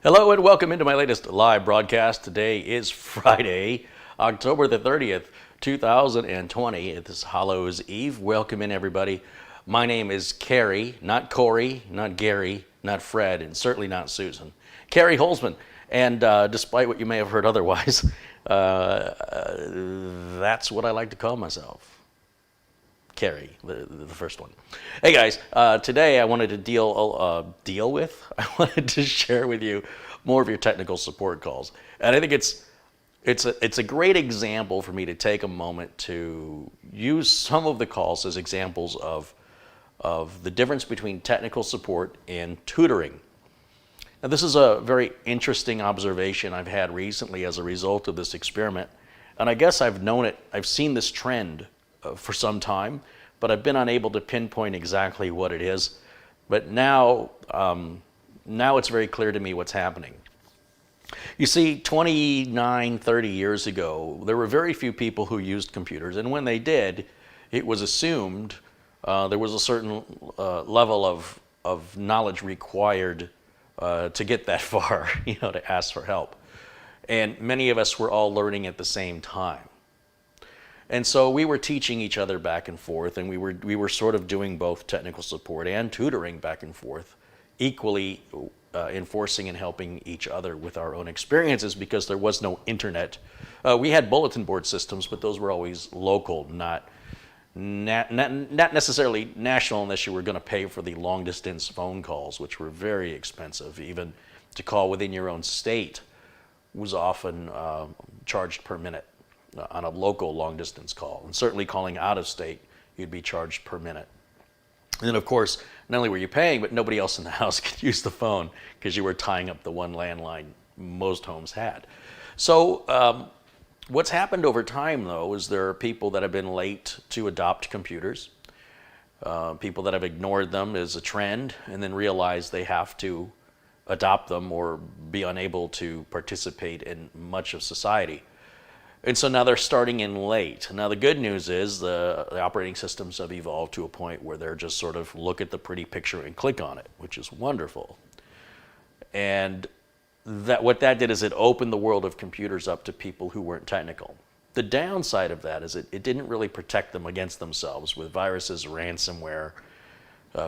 Hello and welcome into my latest live broadcast. Today is Friday, October the 30th, 2020. It is Hallows Eve. Welcome in, everybody. My name is Carrie, not Corey, not Gary, not Fred, and certainly not Susan. Carrie Holzman. And despite what you may have heard otherwise, that's what I like to call myself. Carrie, the first one. Hey guys, today I wanted to I wanted to share with you more of your technical support calls. And I think it's a great example for me to take a moment to use some of the calls as examples of the difference between technical support and tutoring. Now this is a very interesting observation I've had recently as a result of this experiment. And I guess I've seen this trend for some time, but I've been unable to pinpoint exactly what it is. But now it's very clear to me what's happening. You see, 29, 30 years ago, there were very few people who used computers, and when they did, it was assumed there was a certain level of knowledge required to get that far, to ask for help. And many of us were all learning at the same time. And so we were teaching each other back and forth, and we were sort of doing both technical support and tutoring back and forth, equally enforcing and helping each other with our own experiences because there was no internet. We had bulletin board systems, but those were always local, not necessarily national unless you were going to pay for the long distance phone calls, which were very expensive. Even to call within your own state was often charged per minute on a local long distance call, and certainly calling out of state, you'd be charged per minute. And then of course, not only were you paying, but nobody else in the house could use the phone because you were tying up the one landline most homes had. So what's happened over time though is there are people that have been late to adopt computers, people that have ignored them as a trend and then realize they have to adopt them or be unable to participate in much of society. And so now they're starting in late. Now the good news is the operating systems have evolved to a point where they're just sort of look at the pretty picture and click on it, which is wonderful. And what that did is it opened the world of computers up to people who weren't technical. The downside of that is it didn't really protect them against themselves with viruses, ransomware,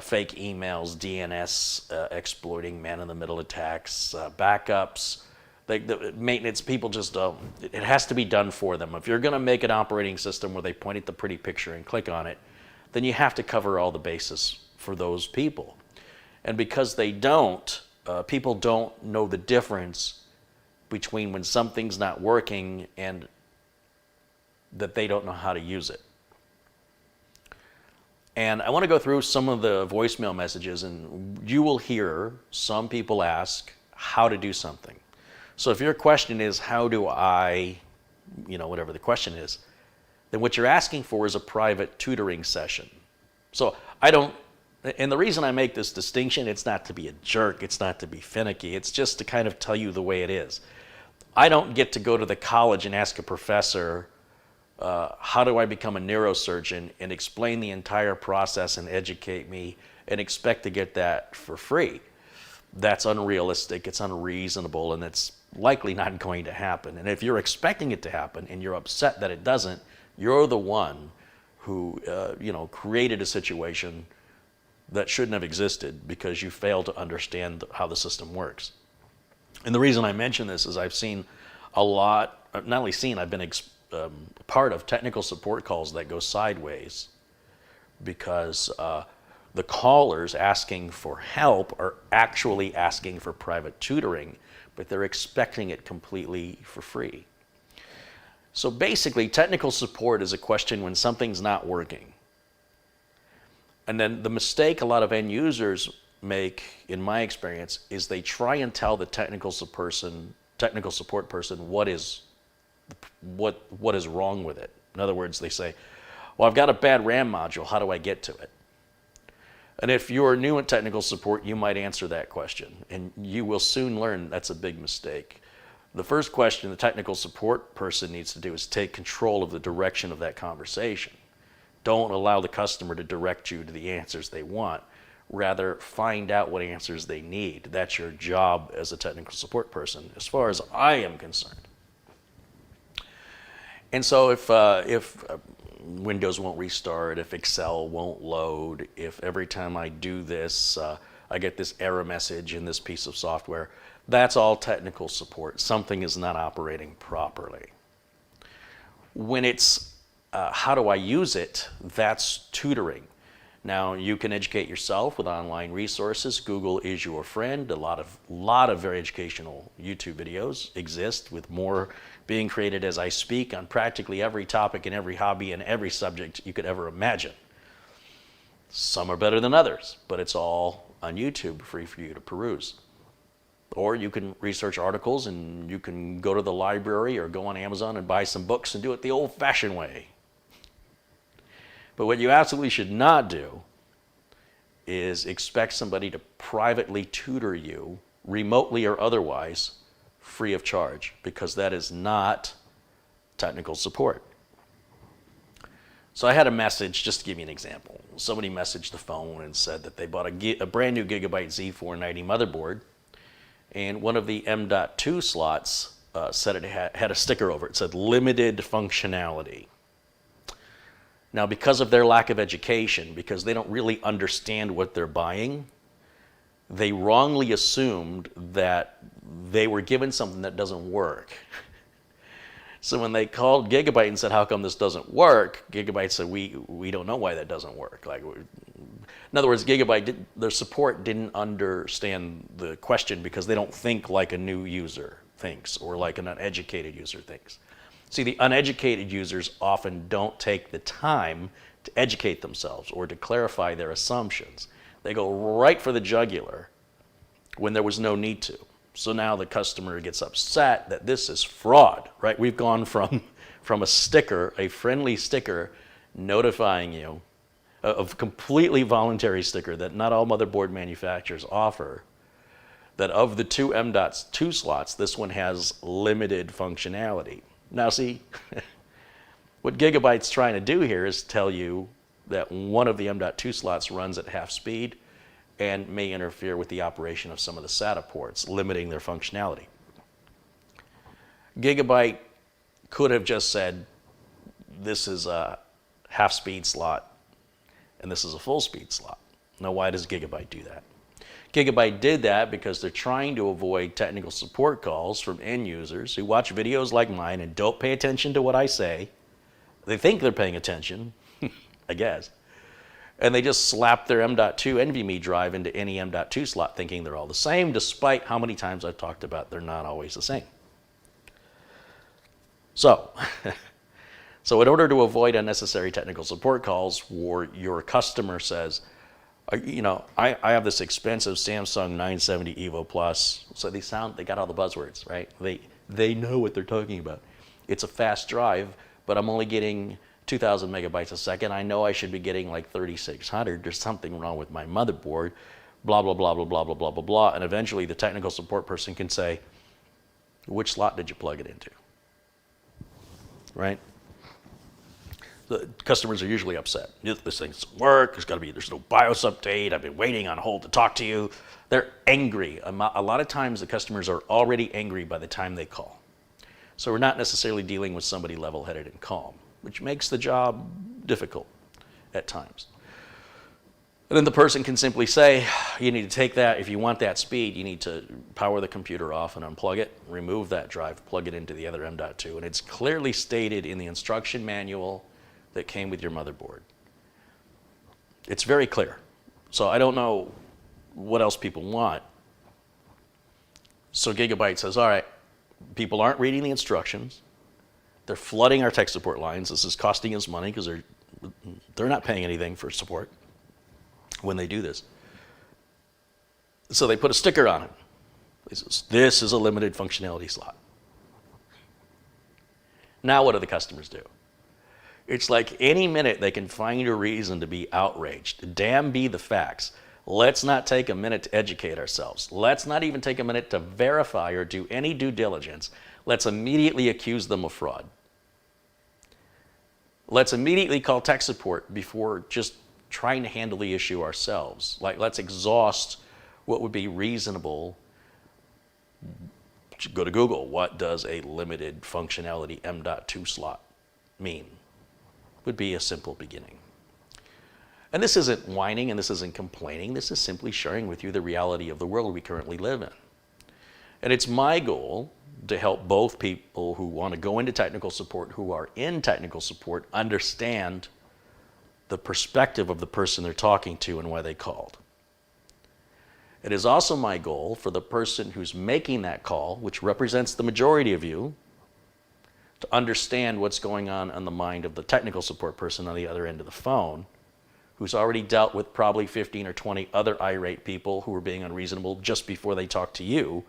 fake emails, DNS exploiting man-in-the-middle attacks, backups. The maintenance people just it has to be done for them. If you're going to make an operating system where they point at the pretty picture and click on it, then you have to cover all the bases for those people. And because they don't, people don't know the difference between when something's not working and that they don't know how to use it. And I want to go through some of the voicemail messages, and you will hear some people ask how to do something. So if your question is, how do I, whatever the question is, then what you're asking for is a private tutoring session. So and the reason I make this distinction, it's not to be a jerk, it's not to be finicky, it's just to kind of tell you the way it is. I don't get to go to the college and ask a professor, how do I become a neurosurgeon, and explain the entire process and educate me and expect to get that for free. That's unrealistic, it's unreasonable, and it's likely not going to happen. And if you're expecting it to happen and you're upset that it doesn't, you're the one who created a situation that shouldn't have existed because you failed to understand how the system works. And the reason I mention this is I've seen a lot, not only seen, I've been part of technical support calls that go sideways because the callers asking for help are actually asking for private tutoring, but they're expecting it completely for free. So basically, technical support is a question when something's not working. And then the mistake a lot of end users make, in my experience, is they try and tell the technical support person what is wrong with it. In other words, they say, well, I've got a bad RAM module, how do I get to it? And if you're new in technical support, you might answer that question, and you will soon learn that's a big mistake. The first question the technical support person needs to do is take control of the direction of that conversation. Don't allow the customer to direct you to the answers they want. Rather, find out what answers they need. That's your job as a technical support person, as far as I am concerned. And so if Windows won't restart, if Excel won't load, if every time I do this, I get this error message in this piece of software, that's all technical support. Something is not operating properly. When it's how do I use it, that's tutoring. Now, you can educate yourself with online resources. Google is your friend. A lot of very educational YouTube videos exist, with more being created as I speak on practically every topic and every hobby and every subject you could ever imagine. Some are better than others, but it's all on YouTube, free for you to peruse. Or you can research articles, and you can go to the library or go on Amazon and buy some books and do it the old-fashioned way. But what you absolutely should not do is expect somebody to privately tutor you, remotely or otherwise, free of charge, because that is not technical support. So I had a message, just to give you an example. Somebody messaged the phone and said that they bought a brand new Gigabyte Z490 motherboard, and one of the M.2 slots said it had a sticker over it. It said limited functionality. Now, because of their lack of education, because they don't really understand what they're buying, they wrongly assumed that they were given something that doesn't work. So when they called Gigabyte and said, how come this doesn't work? Gigabyte said, we don't know why that doesn't work. In other words, Gigabyte, their support didn't understand the question because they don't think like a new user thinks, or like an uneducated user thinks. See, the uneducated users often don't take the time to educate themselves or to clarify their assumptions. They go right for the jugular when there was no need to. So now the customer gets upset that this is fraud, right? We've gone from a sticker, a friendly sticker, notifying you, a completely voluntary sticker that not all motherboard manufacturers offer, that of the two M.2 slots, this one has limited functionality. Now see, what Gigabyte's trying to do here is tell you that one of the M.2 slots runs at half speed and may interfere with the operation of some of the SATA ports, limiting their functionality. Gigabyte could have just said, this is a half speed slot and this is a full speed slot. Now, why does Gigabyte do that? Gigabyte did that because they're trying to avoid technical support calls from end users who watch videos like mine and don't pay attention to what I say. They think they're paying attention, I guess. And they just slap their M.2 NVMe drive into any M.2 slot thinking they're all the same, despite how many times I've talked about they're not always the same. So, in order to avoid unnecessary technical support calls where your customer says, I have this expensive Samsung 970 Evo Plus, so they got all the buzzwords, right? They know what they're talking about. It's a fast drive, but I'm only getting 2,000 megabytes a second. I know I should be getting like 3,600. There's something wrong with my motherboard, blah, blah, blah, blah, blah, blah, blah, blah, blah. And eventually the technical support person can say, which slot did you plug it into? Right? The customers are usually upset. This thing doesn't work. There's no BIOS update. I've been waiting on hold to talk to you. They're angry. A lot of times the customers are already angry by the time they call. So we're not necessarily dealing with somebody level-headed and calm, which makes the job difficult at times. And then the person can simply say, you need to take that, if you want that speed, you need to power the computer off and unplug it, remove that drive, plug it into the other M.2. And it's clearly stated in the instruction manual that came with your motherboard. It's very clear. So I don't know what else people want. So Gigabyte says, all right, people aren't reading the instructions. They're flooding our tech support lines. This is costing us money because they're not paying anything for support when they do this. So they put a sticker on it. They says, this is a limited functionality slot. Now what do the customers do? It's like any minute they can find a reason to be outraged. Damn be the facts. Let's not take a minute to educate ourselves. Let's not even take a minute to verify or do any due diligence. Let's immediately accuse them of fraud. Let's immediately call tech support before just trying to handle the issue ourselves. Like, let's exhaust what would be reasonable. Go to Google. What does a limited functionality M.2 slot mean? Would be a simple beginning. And this isn't whining and this isn't complaining. This is simply sharing with you the reality of the world we currently live in. And it's my goal to help both people who want to go into technical support, who are in technical support, understand the perspective of the person they're talking to and why they called. It is also my goal for the person who's making that call, which represents the majority of you, to understand what's going on the mind of the technical support person on the other end of the phone, who's already dealt with probably 15 or 20 other irate people who are being unreasonable just before they talk to you,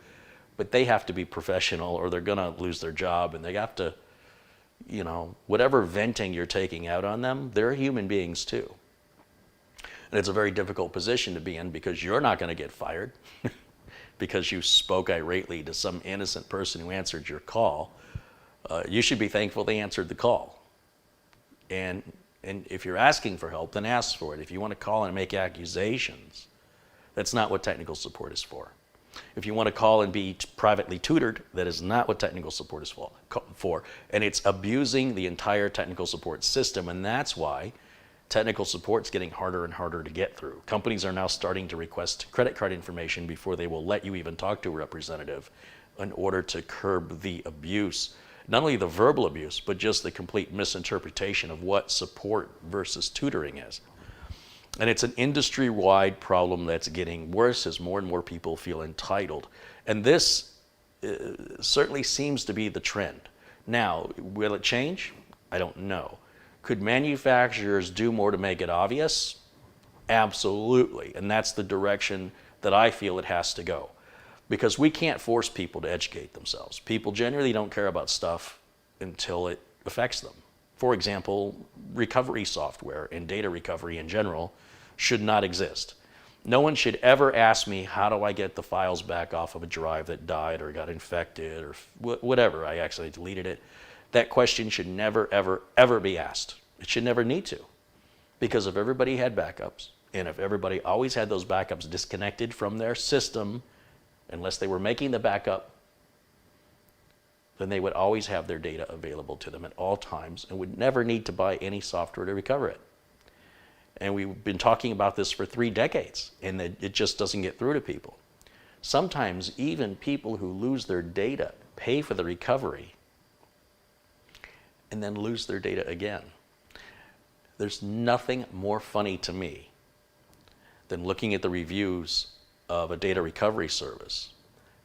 but they have to be professional or they're going to lose their job, and they have to, whatever venting you're taking out on them, they're human beings too. And it's a very difficult position to be in because you're not going to get fired because you spoke irately to some innocent person who answered your call. You should be thankful they answered the call. And if you're asking for help, then ask for it. If you want to call and make accusations, that's not what technical support is for. If you want to call and be privately tutored, that is not what technical support is for. And it's abusing the entire technical support system, and that's why technical support is getting harder and harder to get through. Companies are now starting to request credit card information before they will let you even talk to a representative in order to curb the abuse. Not only the verbal abuse, but just the complete misinterpretation of what support versus tutoring is. And it's an industry-wide problem that's getting worse as more and more people feel entitled. And this certainly seems to be the trend. Now, will it change? I don't know. Could manufacturers do more to make it obvious? Absolutely. And that's the direction that I feel it has to go. Because we can't force people to educate themselves. People generally don't care about stuff until it affects them. For example, recovery software and data recovery in general should not exist. No one should ever ask me, how do I get the files back off of a drive that died or got infected or whatever, I actually deleted it. That question should never, ever, ever be asked. It should never need to. Because if everybody had backups, and if everybody always had those backups disconnected from their system, unless they were making the backup, then they would always have their data available to them at all times and would never need to buy any software to recover it. And we've been talking about this for 3 decades, and it just doesn't get through to people. Sometimes even people who lose their data pay for the recovery and then lose their data again. There's nothing more funny to me than looking at the reviews of a data recovery service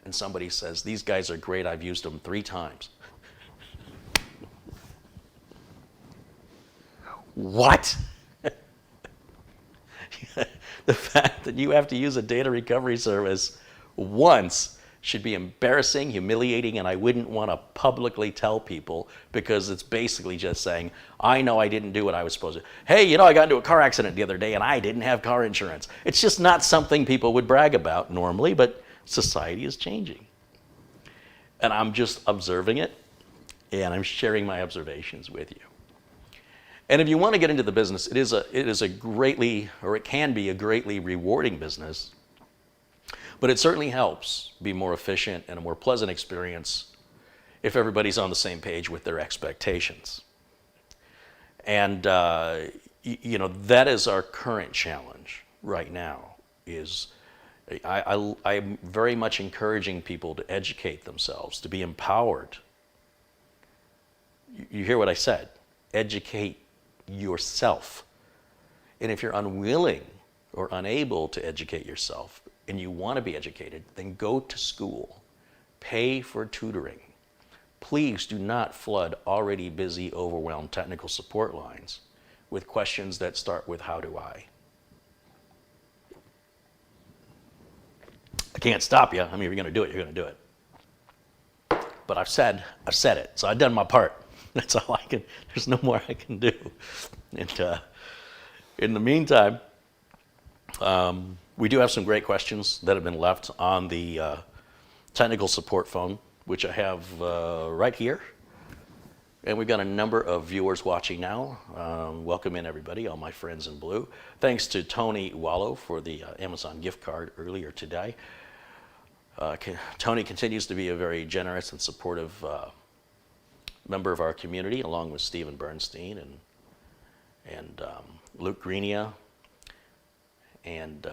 and somebody says, these guys are great, I've used them 3 times. What? The fact that you have to use a data recovery service once should be embarrassing, humiliating, and I wouldn't want to publicly tell people because it's basically just saying, I know I didn't do what I was supposed to. Hey, I got into a car accident the other day and I didn't have car insurance. It's just not something people would brag about normally, but society is changing. And I'm just observing it, and I'm sharing my observations with you. And if you want to get into the business, it can be a greatly rewarding business, but it certainly helps be more efficient and a more pleasant experience if everybody's on the same page with their expectations. And that is our current challenge right now. I'm very much encouraging people to educate themselves, to be empowered. You hear what I said? Educate yourself. And if you're unwilling or unable to educate yourself and you want to be educated, then go to school. Pay for tutoring. Please do not flood already busy, overwhelmed technical support lines with questions that start with, how do I? I can't stop you. I mean, if you're going to do it, you're going to do it. But I've said it, so I've done my part. That's all I can. There's no more I can do. And in the meantime, we do have some great questions that have been left on the technical support phone, which I have right here. And we've got a number of viewers watching now. Welcome in, everybody, all my friends in blue. Thanks to Tony Wallow for the Amazon gift card earlier today. Tony continues to be a very generous and supportive member of our community, along with Stephen Bernstein and Luke Greenia and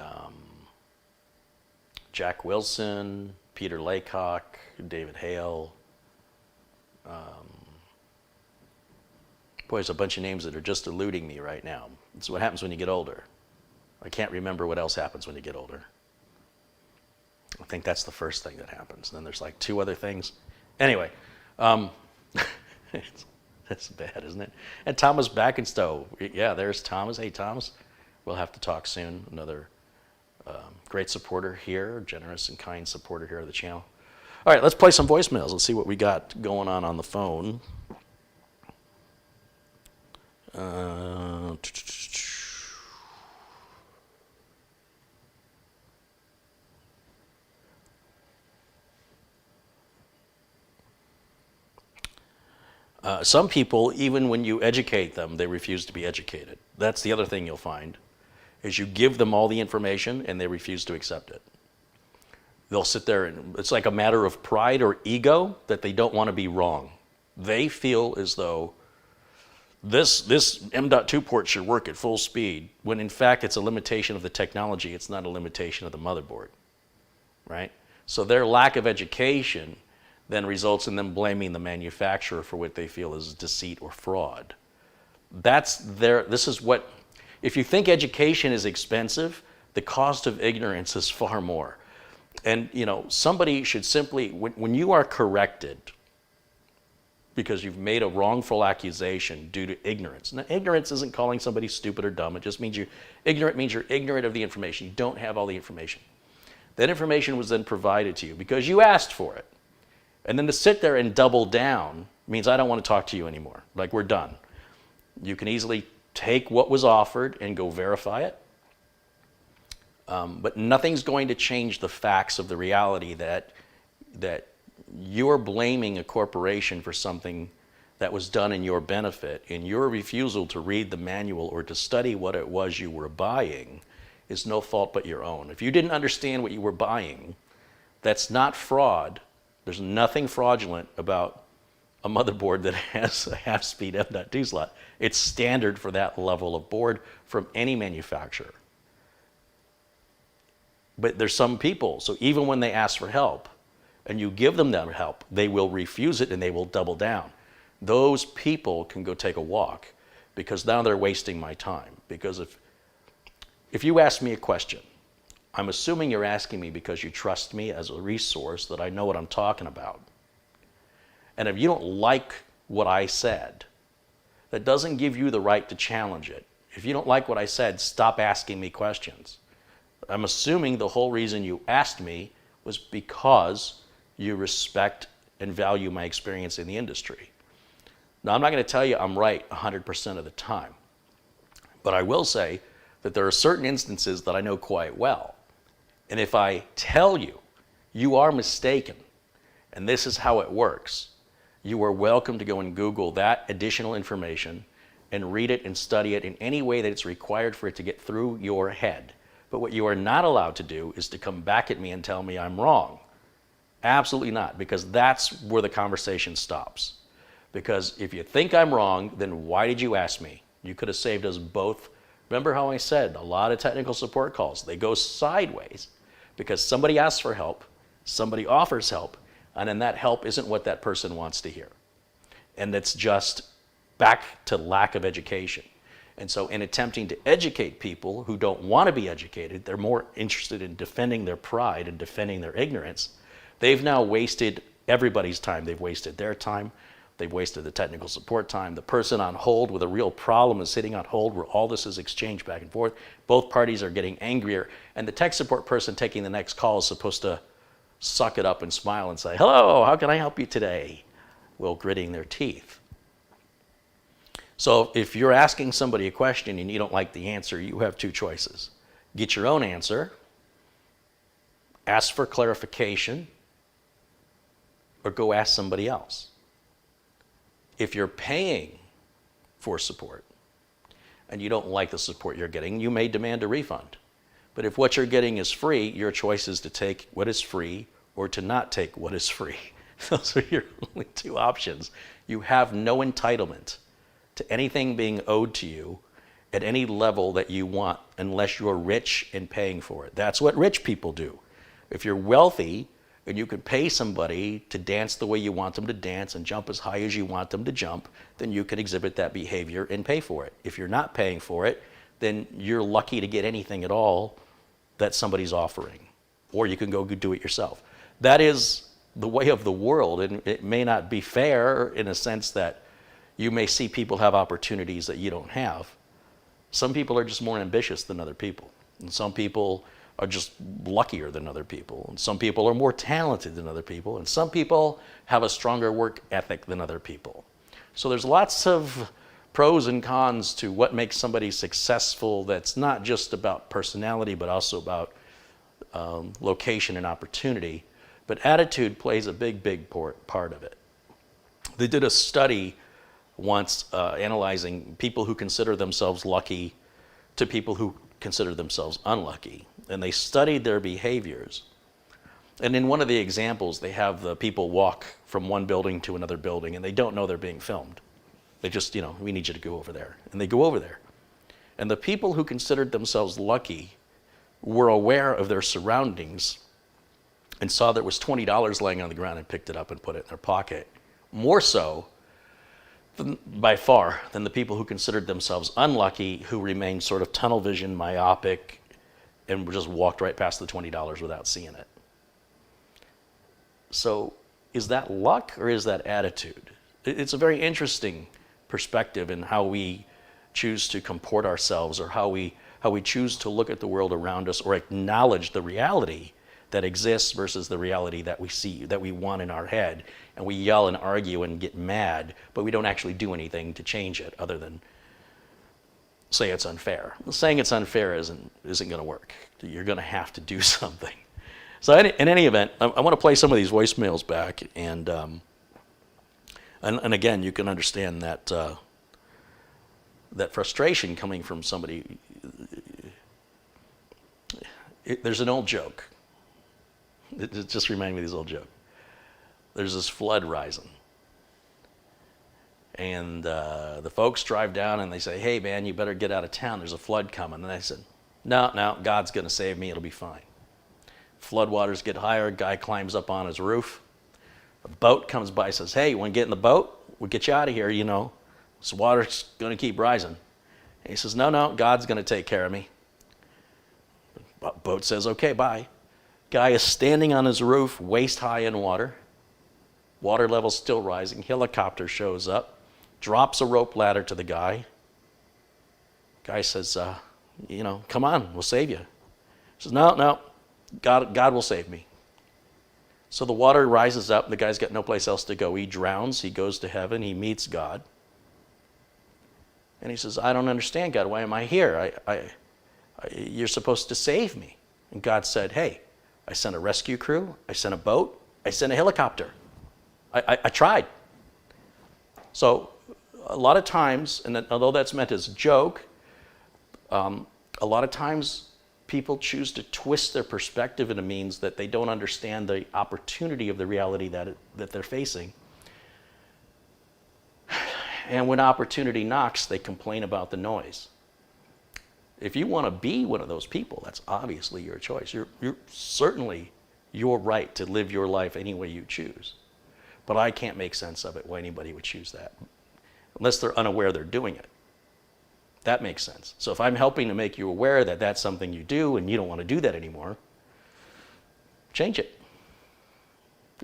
Jack Wilson, Peter Laycock, David Hale. Boy, there's a bunch of names that are just eluding me right now. It's what happens when you get older. I can't remember what else happens when you get older. I think that's the first thing that happens. Then there's like 2 other things. Anyway, that's bad, isn't it? And Thomas Backenstow. Yeah, there's Thomas. Hey, Thomas. We'll have to talk soon. Another great supporter here, generous and kind supporter here of the channel. All right, let's play some voicemails. Let's see what we got going on the phone. Some people, even when you educate them, they refuse to be educated. That's the other thing you'll find, is you give them all the information and they refuse to accept it. They'll sit there and it's like a matter of pride or ego that they don't want to be wrong. They feel as though this M.2 port should work at full speed, when in fact it's a limitation of the technology, it's not a limitation of the motherboard, right? So their lack of education then results in them blaming the manufacturer for what they feel is deceit or fraud. This is what, if you think education is expensive, the cost of ignorance is far more. And somebody should simply, when you are corrected because you've made a wrongful accusation due to ignorance. Now, ignorance isn't calling somebody stupid or dumb. It just means you're ignorant of the information. You don't have all the information. That information was then provided to you because you asked for it. And then to sit there and double down means I don't want to talk to you anymore. Like, we're done. You can easily take what was offered and go verify it. But nothing's going to change the facts of the reality that you're blaming a corporation for something that was done in your benefit, and your refusal to read the manual or to study what it was you were buying is no fault but your own. If you didn't understand what you were buying, that's not fraud. There's nothing fraudulent about a motherboard that has a half-speed M.2 slot. It's standard for that level of board from any manufacturer. But there's some people, so even when they ask for help, and you give them that help, they will refuse it and they will double down. Those people can go take a walk because now they're wasting my time. Because if you ask me a question, I'm assuming you're asking me because you trust me as a resource that I know what I'm talking about. And if you don't like what I said, that doesn't give you the right to challenge it. If you don't like what I said, stop asking me questions. I'm assuming the whole reason you asked me was because you respect and value my experience in the industry. Now, I'm not going to tell you I'm right 100% of the time, but I will say that there are certain instances that I know quite well. And if I tell you, you are mistaken, and this is how it works, you are welcome to go and Google that additional information and read it and study it in any way that it's required for it to get through your head. But what you are not allowed to do is to come back at me and tell me I'm wrong. Absolutely not, because that's where the conversation stops. Because if you think I'm wrong, then why did you ask me? You could have saved us both. Remember how I said a lot of technical support calls, they go sideways because somebody asks for help, somebody offers help, and then that help isn't what that person wants to hear. And that's just back to lack of education. And so in attempting to educate people who don't want to be educated, they're more interested in defending their pride and defending their ignorance. They've now wasted everybody's time. They've wasted their time. They've wasted the technical support time. The person on hold with a real problem is sitting on hold where all this is exchanged back and forth. Both parties are getting angrier. And the tech support person taking the next call is supposed to suck it up and smile and say, "Hello, how can I help you today?" while gritting their teeth. So if you're asking somebody a question and you don't like the answer, you have 2 choices. Get your own answer, ask for clarification, or go ask somebody else. If you're paying for support and you don't like the support you're getting, you may demand a refund. But if what you're getting is free, your choice is to take what is free or to not take what is free. Those are your only two options. You have no entitlement to anything being owed to you at any level that you want unless you're rich and paying for it. That's what rich people do. If you're wealthy and you can pay somebody to dance the way you want them to dance and jump as high as you want them to jump, then you can exhibit that behavior and pay for it. If you're not paying for it, then you're lucky to get anything at all that somebody's offering. Or you can go do it yourself. That is the way of the world, and it may not be fair in a sense that you may see people have opportunities that you don't have. Some people are just more ambitious than other people. And some people are just luckier than other people. And some people are more talented than other people. And some people have a stronger work ethic than other people. So there's lots of pros and cons to what makes somebody successful that's not just about personality, but also about location and opportunity. But attitude plays a big part of it. They did a study once analyzing people who consider themselves lucky to people who consider themselves unlucky. And they studied their behaviors. And in one of the examples, they have the people walk from one building to another building, and they don't know they're being filmed. They just, we need you to go over there. And they go over there. And the people who considered themselves lucky were aware of their surroundings and saw there was $20 laying on the ground and picked it up and put it in their pocket. More so, by far, than the people who considered themselves unlucky, who remained sort of tunnel vision, myopic, and just walked right past the $20 without seeing it. So is that luck or is that attitude? It's a very interesting perspective in how we choose to comport ourselves, or how we choose to look at the world around us, or acknowledge the reality that exists versus the reality that we see, that we want in our head. And we yell and argue and get mad, but we don't actually do anything to change it other than say it's unfair. Saying it's unfair isn't going to work. You're going to have to do something. So in any event, I want to play some of these voicemails back, and again, you can understand that that frustration coming from somebody. There's an old joke. It just reminded me of this old joke. There's this flood rising. And the folks drive down and they say, "Hey man, you better get out of town. There's a flood coming." And I said, No, God's going to save me. It'll be fine. Floodwaters get higher. Guy climbs up on his roof. A boat comes by, says, "Hey, you want to get in the boat? We'll get you out of here, This water's going to keep rising." And he says, No, God's going to take care of me. The boat says, "Okay, bye." Guy is standing on his roof, waist high in water. Water level's still rising. Helicopter shows up, drops a rope ladder to the guy. Guy says, "Come on, we'll save you." He says, No, God will save me. So the water rises up. The guy's got no place else to go. He drowns. He goes to heaven. He meets God. And he says, "I don't understand, God. Why am I here? You're supposed to save me." And God said, "Hey, I sent a rescue crew. I sent a boat. I sent a helicopter. I tried." So a lot of times, and although that's meant as a joke, a lot of times people choose to twist their perspective in a means that they don't understand the opportunity of the reality that they're facing. And when opportunity knocks, they complain about the noise. If you want to be one of those people, that's obviously your choice. You're certainly your right to live your life any way you choose. But I can't make sense of it why anybody would choose that, unless they're unaware they're doing it. That makes sense. So if I'm helping to make you aware that that's something you do and you don't want to do that anymore, change it.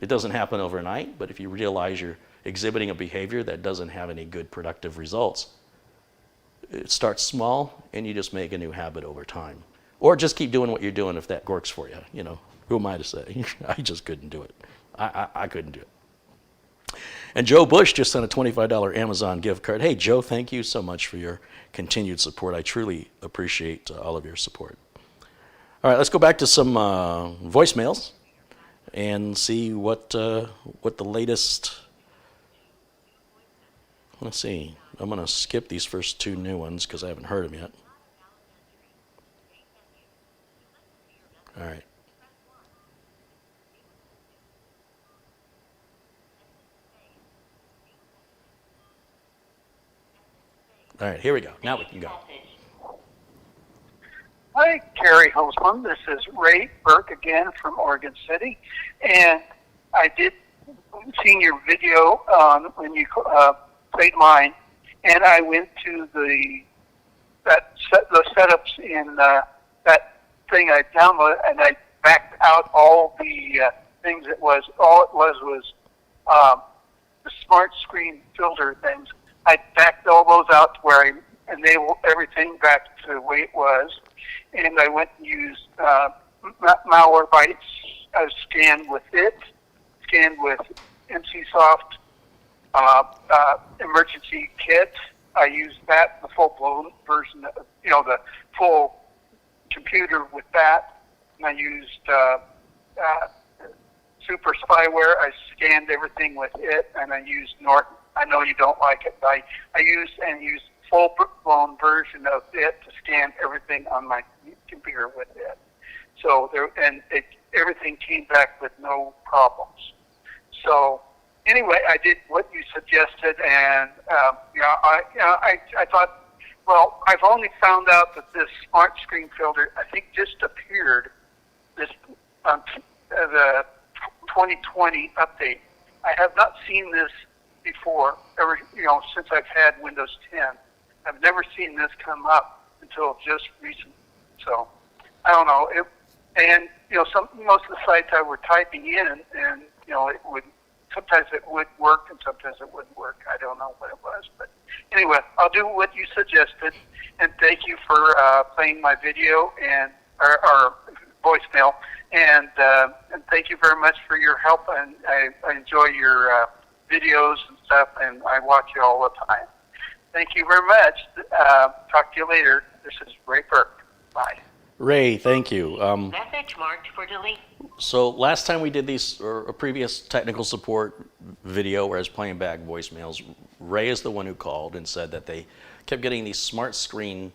It doesn't happen overnight, but if you realize you're exhibiting a behavior that doesn't have any good productive results, it starts small and you just make a new habit over time. Or just keep doing what you're doing if that works for you. Who am I to say? I just couldn't do it. I couldn't do it. And Joe Bush just sent a $25 Amazon gift card. Hey, Joe, thank you so much for your continued support. I truly appreciate all of your support. All right, let's go back to some voicemails and see what the latest let's see. I'm going to skip these first two new ones because I haven't heard them yet. All right. All right, here we go. Now we can go. Hi, Carrie Holzman. This is Ray Burke again from Oregon City. And I did seen your video when you played mine, and I went to the setups in that thing I downloaded, and I backed out all the things. All it was the smart screen filter things. I backed all those out to where I enabled everything back to the way it was, and I went and used Malwarebytes. I scanned with it, scanned with NCSoft emergency kit. I used that, the full-blown version of, the full computer with that. And I used super spyware. I scanned everything with it, and I used Norton. I know you don't like it, but I used full-blown version of it to scan everything on my computer with it. So everything came back with no problems. So anyway, I did what you suggested, and I thought, well, I've only found out that this smart screen filter, I think, just appeared this the 2020 update. I have not seen this before, since I've had Windows 10. I've never seen this come up until just recently. So I don't know. Most of the sites I were typing in, and it would. Sometimes it would work, and sometimes it wouldn't work. I don't know what it was, but anyway, I'll do what you suggested. And thank you for playing my video and our voicemail. And thank you very much for your help. And I enjoy your videos and stuff, and I watch you all the time. Thank you very much. Talk to you later. This is Ray Burke. Bye. Ray, thank you. Message marked for delete. So last time we did these, or a previous technical support video where I was playing back voicemails, Ray is the one who called and said that they kept getting these smart screen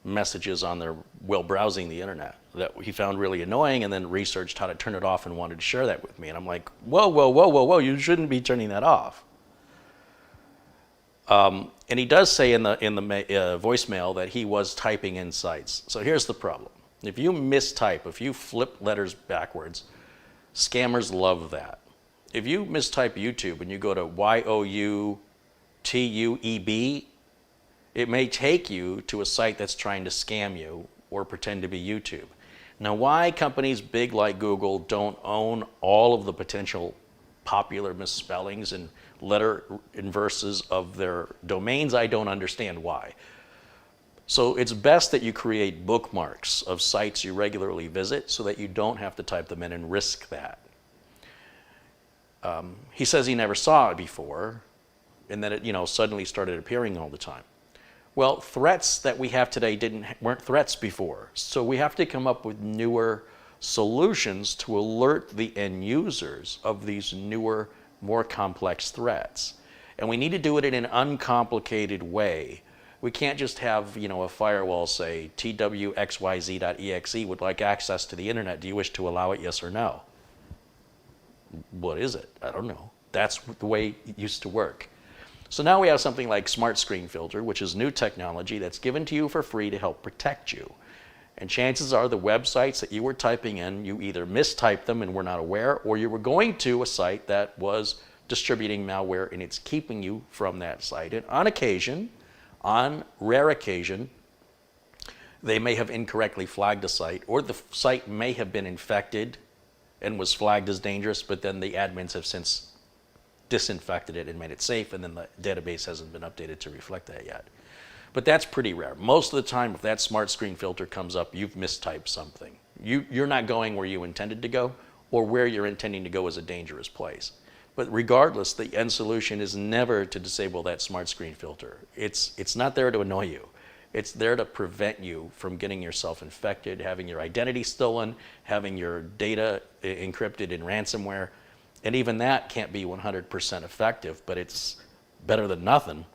messages on their, while browsing the internet, that he found really annoying, and then researched how to turn it off and wanted to share that with me. And I'm like, whoa, you shouldn't be turning that off. And he does say in the voicemail that he was typing in sites. So here's the problem. If you mistype, if you flip letters backwards, scammers love that. If you mistype YouTube and you go to YOUTUEB, it may take you to a site that's trying to scam you or pretend to be YouTube. Now, why companies big like Google don't own all of the potential popular misspellings and letter inverses of their domains, I don't understand why. So it's best that you create bookmarks of sites you regularly visit so that you don't have to type them in and risk that. He says he never saw it before, and then it suddenly started appearing all the time. Well, threats that we have today weren't threats before, so we have to come up with newer solutions to alert the end users of these newer, more complex threats. And we need to do it in an uncomplicated way. We can't just have, a firewall say twxyz.exe would like access to the internet. Do you wish to allow it, yes or no? What is it? I don't know. That's the way it used to work. So now we have something like Smart Screen Filter, which is new technology that's given to you for free to help protect you. And chances are the websites that you were typing in, you either mistyped them and were not aware, or you were going to a site that was distributing malware and it's keeping you from that site. And on rare occasion, they may have incorrectly flagged a site, or the site may have been infected and was flagged as dangerous, but then the admins have since disinfected it and made it safe, and then the database hasn't been updated to reflect that yet. But that's pretty rare. Most of the time, if that smart screen filter comes up, you've mistyped something. You're not going where you intended to go, or where you're intending to go is a dangerous place. But regardless, the end solution is never to disable that smart screen filter. It's not there to annoy you. It's there to prevent you from getting yourself infected, having your identity stolen, having your data encrypted in ransomware. And even that can't be 100% effective, but it's better than nothing.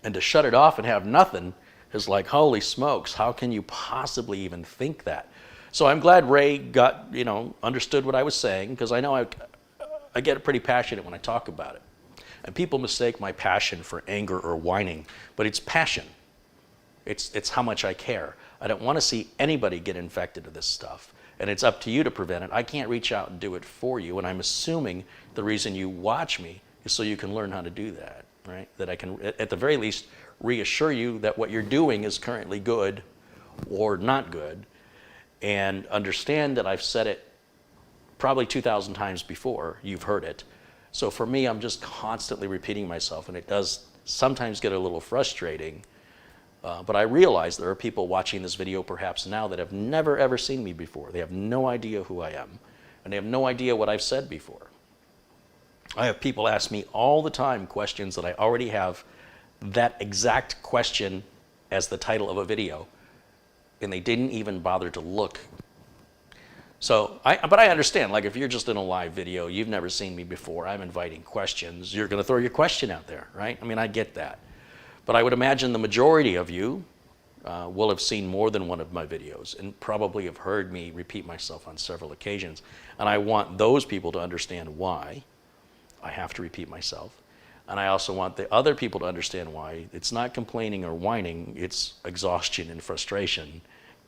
And to shut it off and have nothing is like, holy smokes, how can you possibly even think that? So I'm glad Ray got, understood what I was saying, because I know I get pretty passionate when I talk about it. And people mistake my passion for anger or whining, but it's passion. It's how much I care. I don't want to see anybody get infected with this stuff. And it's up to you to prevent it. I can't reach out and do it for you. And I'm assuming the reason you watch me is so you can learn how to do that, right? That I can, at the very least, reassure you that what you're doing is currently good or not good. And understand that I've said it probably 2,000 times before. You've heard it. So for me, I'm just constantly repeating myself. And it does sometimes get a little frustrating. But I realize there are people watching this video perhaps now that have never ever seen me before. They have no idea who I am, and they have no idea what I've said before. I have people ask me all the time questions that I already have that exact question as the title of a video, and they didn't even bother to look. So, but I understand, like if you're just in a live video, you've never seen me before, I'm inviting questions, you're going to throw your question out there, right? I mean, I get that. But I would imagine the majority of you will have seen more than one of my videos and probably have heard me repeat myself on several occasions. And I want those people to understand why I have to repeat myself. And I also want the other people to understand why it's not complaining or whining, it's exhaustion and frustration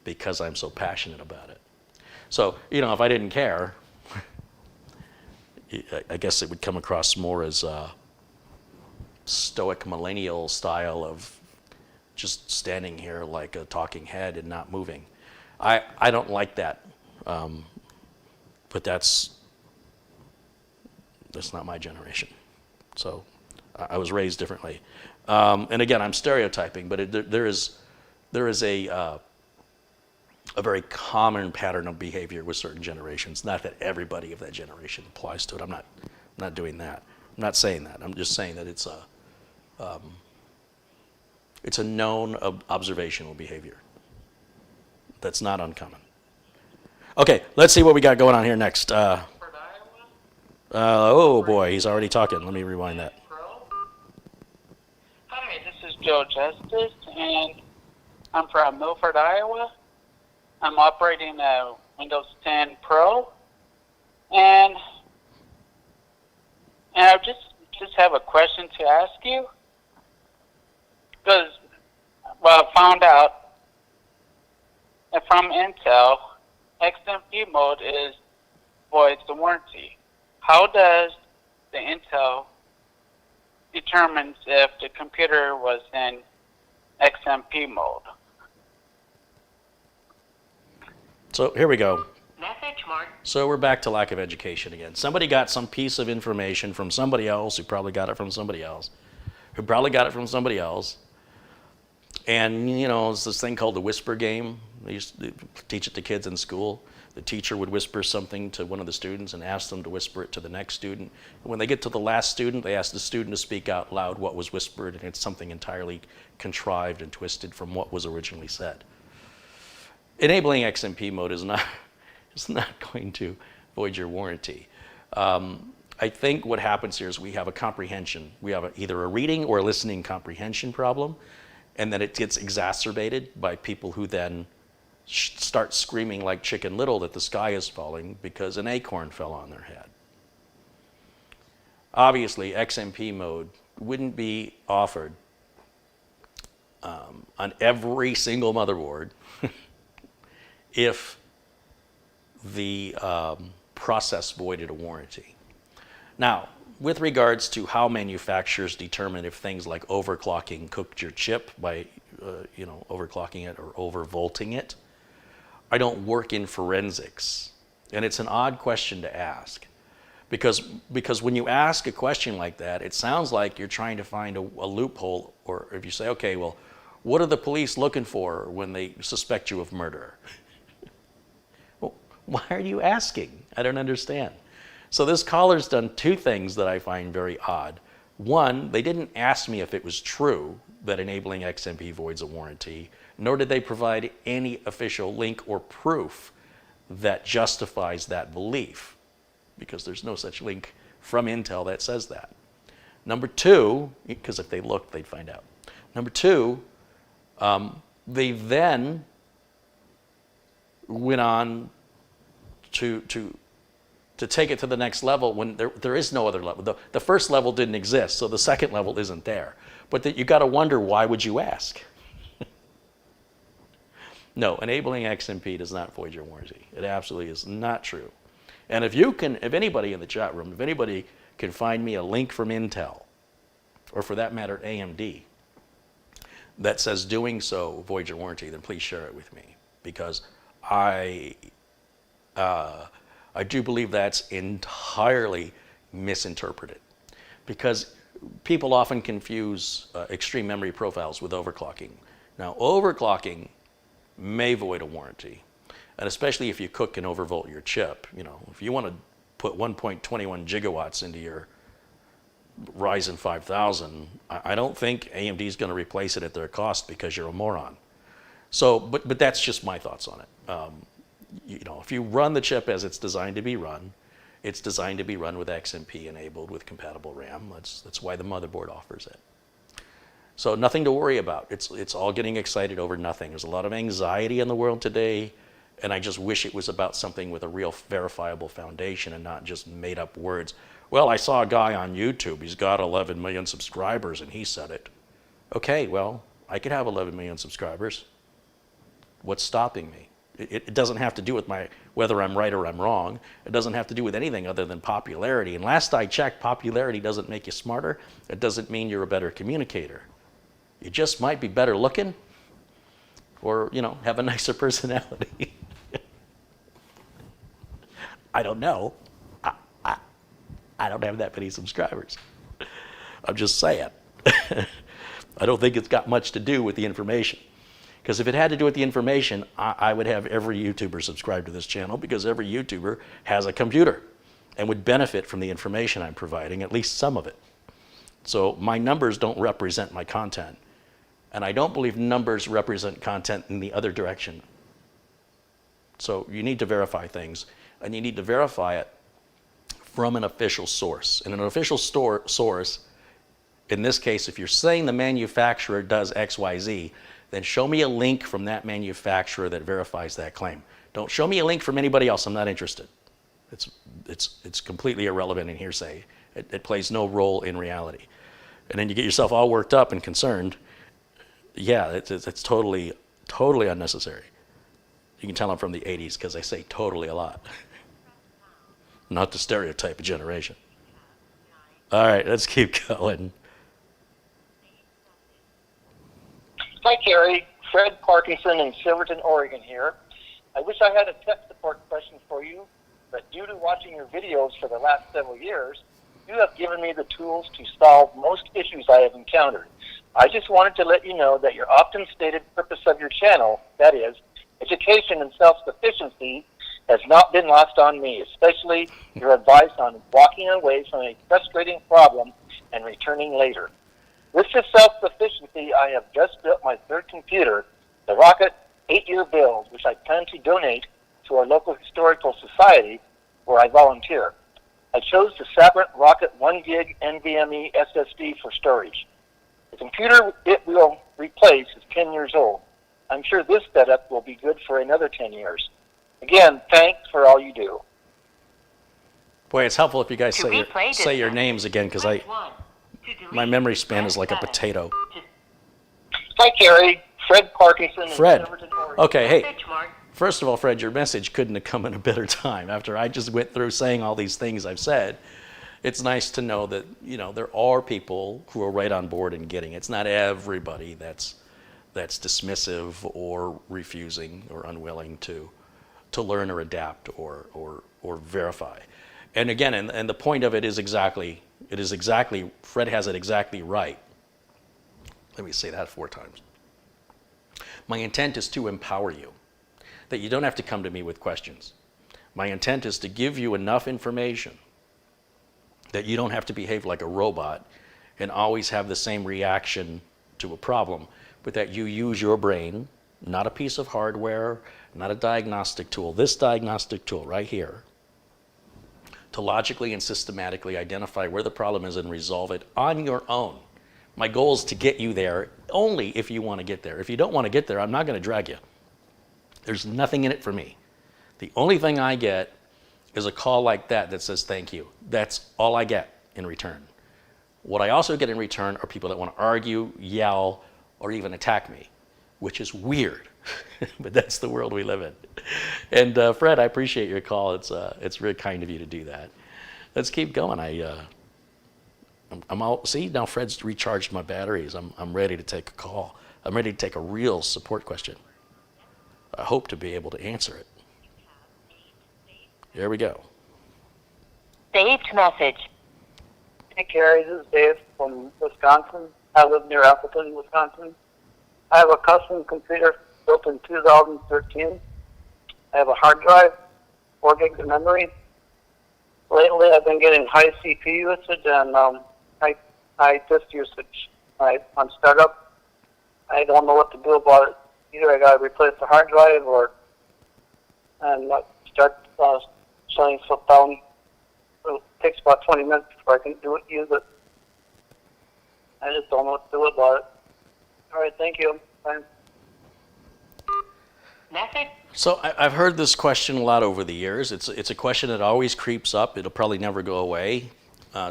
because I'm so passionate about it. So, if I didn't care, I guess it would come across more as stoic millennial style of just standing here like a talking head and not moving. I don't like that, but that's not my generation. So I was raised differently. And again, I'm stereotyping, but there is a very common pattern of behavior with certain generations. Not that everybody of that generation applies to it. I'm not doing that. I'm not saying that. I'm just saying that it's a known observational behavior that's not uncommon. Okay, let's see what we got going on here next. Oh boy, he's already talking. Let me rewind that. Hi, this is Joe Justice, and I'm from Milford, Iowa. I'm operating a Windows 10 Pro, and I just have a question to ask you. Because, I found out that from Intel, XMP mode voids the warranty. How does the Intel determine if the computer was in XMP mode? So here we go. Message mark. So we're back to lack of education again. Somebody got some piece of information from somebody else who probably got it from somebody else, who probably got it from somebody else. And, it's this thing called the whisper game. They used to teach it to kids in school. The teacher would whisper something to one of the students and ask them to whisper it to the next student. And when they get to the last student, they ask the student to speak out loud what was whispered, and it's something entirely contrived and twisted from what was originally said. Enabling XMP mode is not going to void your warranty. I think what happens here is we have a comprehension. We have either a reading or a listening comprehension problem, and then it gets exacerbated by people who then start screaming like Chicken Little that the sky is falling because an acorn fell on their head. Obviously, XMP mode wouldn't be offered on every single motherboard if the process voided a warranty. Now, with regards to how manufacturers determine if things like overclocking cooked your chip by overclocking it or overvolting it, I don't work in forensics. And it's an odd question to ask. Because when you ask a question like that, it sounds like you're trying to find a loophole, or if you say, okay, well, what are the police looking for when they suspect you of murder? Well, why are you asking? I don't understand. So this caller's done two things that I find very odd. One, they didn't ask me if it was true that enabling XMP voids a warranty, nor did they provide any official link or proof that justifies that belief, because there's no such link from Intel that says that. Number two, because if they looked, they'd find out. Number two, they then went on to take it to the next level when there is no other level. The first level didn't exist, so the second level isn't there. But you got to wonder, why would you ask? No, enabling XMP does not void your warranty. It absolutely is not true. And if anybody in the chat room, if anybody can find me a link from Intel, or for that matter AMD, that says doing so voids your warranty, then please share it with me, because I do believe that's entirely misinterpreted, because people often confuse extreme memory profiles with overclocking. Now, overclocking may void a warranty, and especially if you cook and overvolt your chip. If you want to put 1.21 gigawatts into your Ryzen 5000, I don't think AMD is going to replace it at their cost because you're a moron. So, but that's just my thoughts on it. If you run the chip as it's designed to be run, it's designed to be run with XMP enabled with compatible RAM. That's why the motherboard offers it. So nothing to worry about. It's all getting excited over nothing. There's a lot of anxiety in the world today, and I just wish it was about something with a real verifiable foundation and not just made up words. Well, I saw a guy on YouTube, he's got 11 million subscribers and he said it. Okay, well, I could have 11 million subscribers. What's stopping me? It doesn't have to do with whether I'm right or I'm wrong. It doesn't have to do with anything other than popularity. And last I checked, popularity doesn't make you smarter. It doesn't mean you're a better communicator. You just might be better looking, or have a nicer personality. I don't know. I don't have that many subscribers. I'm just saying. I don't think it's got much to do with the information. Because if it had to do with the information, I would have every YouTuber subscribe to this channel, because every YouTuber has a computer and would benefit from the information I'm providing, at least some of it. So my numbers don't represent my content. And I don't believe numbers represent content in the other direction. So you need to verify things, and you need to verify it from an official source. And an official source, in this case, if you're saying the manufacturer does XYZ, then show me a link from that manufacturer that verifies that claim. Don't show me a link from anybody else. I'm not interested. It's completely irrelevant in hearsay. It plays no role in reality. And then you get yourself all worked up and concerned. Yeah, it's totally unnecessary. You can tell I'm from the 80s because I say totally a lot. Not to stereotype a generation. All right, let's keep going. Hi, Carrie. Fred Parkinson in Silverton, Oregon here. I wish I had a tech support question for you, but due to watching your videos for the last several years, you have given me the tools to solve most issues I have encountered. I just wanted to let you know that your often stated purpose of your channel, that is, education and self-sufficiency, has not been lost on me, especially your advice on walking away from a frustrating problem and returning later. With this self-sufficiency, I have just built my third computer, the Rocket 8-year build, which I plan to donate to our local historical society where I volunteer. I chose the Sabrent Rocket 1 gig NVMe SSD for storage. The computer it will replace is 10 years old. I'm sure this setup will be good for another 10 years. Again, thanks for all you do. Boy, it's helpful if you guys To replay this say your message, names again, because press 1. To delete, my memory span press is like a 7. potato. Hi, Carrie. Fred Parkinson in Fred. Silverton, Oregon. Okay, hey. Message mark. First of all, Fred, your message couldn't have come in a better time. After I just went through saying all these things I've said, it's nice to know that, there are people who are right on board and getting it. It's not everybody that's dismissive or refusing or unwilling to learn or adapt or verify. And again, and the point of it is exactly, Fred has it exactly right. Let me say that 4 times. My intent is to empower you, that you don't have to come to me with questions. My intent is to give you enough information that you don't have to behave like a robot and always have the same reaction to a problem, but that you use your brain, not a piece of hardware, not a diagnostic tool, this diagnostic tool right here, to logically and systematically identify where the problem is and resolve it on your own. My goal is to get you there only if you want to get there. If you don't want to get there, I'm not going to drag you. There's nothing in it for me. The only thing I get is a call like that says thank you. That's all I get in return. What I also get in return are people that want to argue, yell, or even attack me, which is weird, but that's the world we live in. And Fred, I appreciate your call. It's really kind of you to do that. Let's keep going. I'm all, see, now Fred's recharged my batteries. I'm ready to take a call. I'm ready to take a real support question. I hope to be able to answer it. Here we go. Saved message. Hey, Carrie, this is Dave from Wisconsin. I live near Appleton, Wisconsin. I have a custom computer built in 2013. I have a hard drive, 4 gigs of memory. Lately, I've been getting high CPU usage and high disk usage. On startup, I don't know what to do about it. Either I got to replace the hard drive or start shutting stuff down. It takes about 20 minutes before I can use it. I just don't know what to do about it. All right, thank you. Bye. Message. So I've heard this question a lot over the years. It's a question that always creeps up. It'll probably never go away.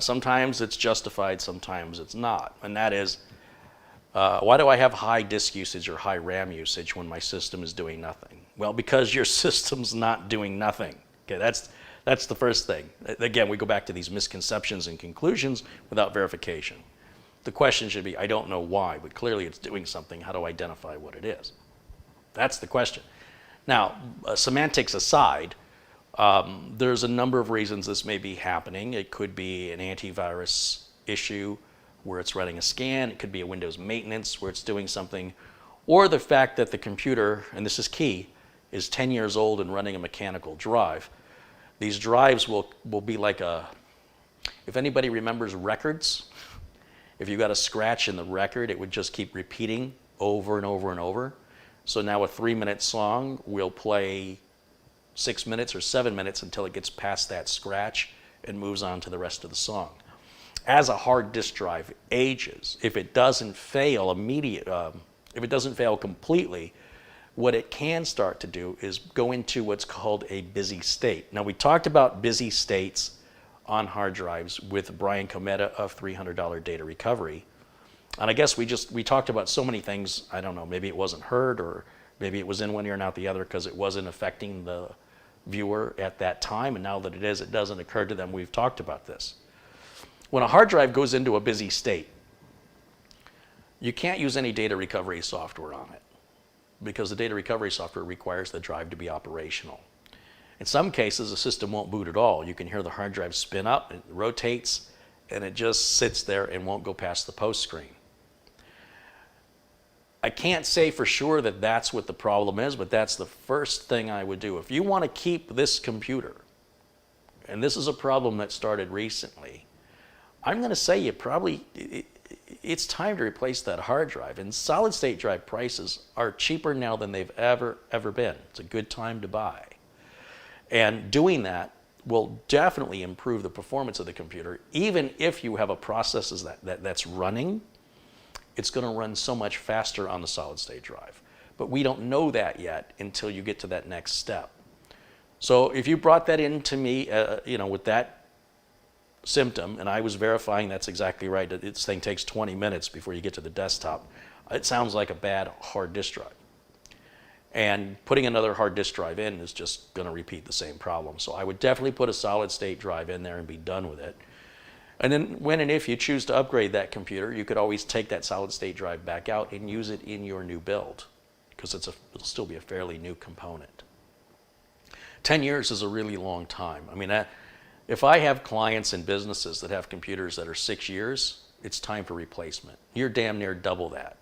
Sometimes it's justified, sometimes it's not. And that is, why do I have high disk usage or high RAM usage when my system is doing nothing? Well, because your system's not doing nothing. Okay, that's the first thing. Again, we go back to these misconceptions and conclusions without verification. The question should be, I don't know why, but clearly it's doing something. How do I identify what it is? That's the question. Now, semantics aside, there's a number of reasons this may be happening. It could be an antivirus issue where it's running a scan. It could be a Windows maintenance where it's doing something. Or the fact that the computer, and this is key, is 10 years old and running a mechanical drive. These drives will be like if anybody remembers records, if you got a scratch in the record, it would just keep repeating over and over and over. So now a 3-minute song will play 6 minutes or 7 minutes until it gets past that scratch and moves on to the rest of the song. As a hard disk drive ages, if it doesn't fail if it doesn't fail completely, what it can start to do is go into what's called a busy state. Now, we talked about busy states on hard drives with Brian Cometa of $300 Data Recovery. And I guess we talked about so many things, I don't know, maybe it wasn't heard or maybe it was in one ear and out the other because it wasn't affecting the viewer at that time. And now that it is, it doesn't occur to them. We've talked about this. When a hard drive goes into a busy state, you can't use any data recovery software on it because the data recovery software requires the drive to be operational. In some cases, the system won't boot at all. You can hear the hard drive spin up, it rotates, and it just sits there and won't go past the post screen. I can't say for sure that that's what the problem is, but that's the first thing I would do. If you want to keep this computer, and this is a problem that started recently, I'm going to say it's time to replace that hard drive. And solid state drive prices are cheaper now than they've ever been. It's a good time to buy. And doing that will definitely improve the performance of the computer. Even if you have a process that's running, it's going to run so much faster on the solid state drive. But we don't know that yet until you get to that next step. So if you brought that in to me, with that symptom, and I was verifying that's exactly right, that this thing takes 20 minutes before you get to the desktop, it sounds like a bad hard disk drive. And putting another hard disk drive in is just going to repeat the same problem. So I would definitely put a solid state drive in there and be done with it. And then when and if you choose to upgrade that computer, you could always take that solid state drive back out and use it in your new build because it'll still be a fairly new component. 10 years is a really long time. I mean, if I have clients and businesses that have computers that are 6 years, it's time for replacement. You're damn near double that.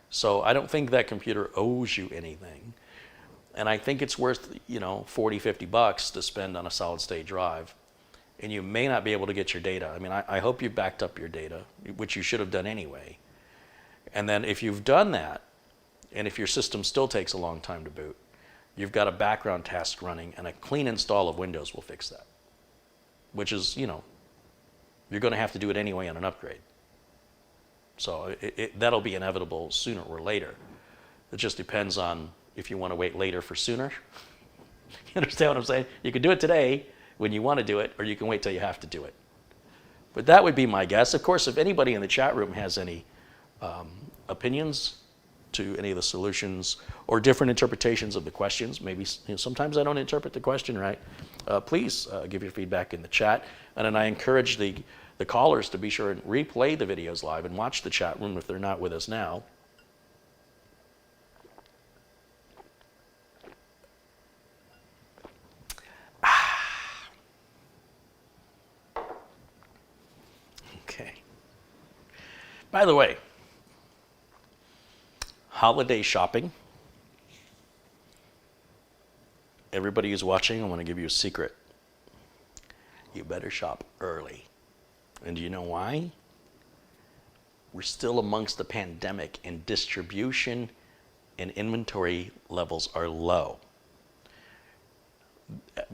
So I don't think that computer owes you anything. And I think it's worth, $40, $50 to spend on a solid state drive. And you may not be able to get your data. I mean, I hope you backed up your data, which you should have done anyway. And then if you've done that, and if your system still takes a long time to boot, you've got a background task running, and a clean install of Windows will fix that. Which is, you're going to have to do it anyway on an upgrade. So that'll be inevitable sooner or later. It just depends on if you want to wait later for sooner. You understand what I'm saying? You can do it today when you want to do it, or you can wait till you have to do it. But that would be my guess. Of course, if anybody in the chat room has any opinions to any of the solutions or different interpretations of the questions, maybe sometimes I don't interpret the question right, please give your feedback in the chat. And then I encourage the callers to be sure and replay the videos live and watch the chat room if they're not with us now. Okay. By the way, holiday shopping. Everybody who's watching, I want to give you a secret. You better shop early. And do you know why? We're still amongst the pandemic and distribution and inventory levels are low.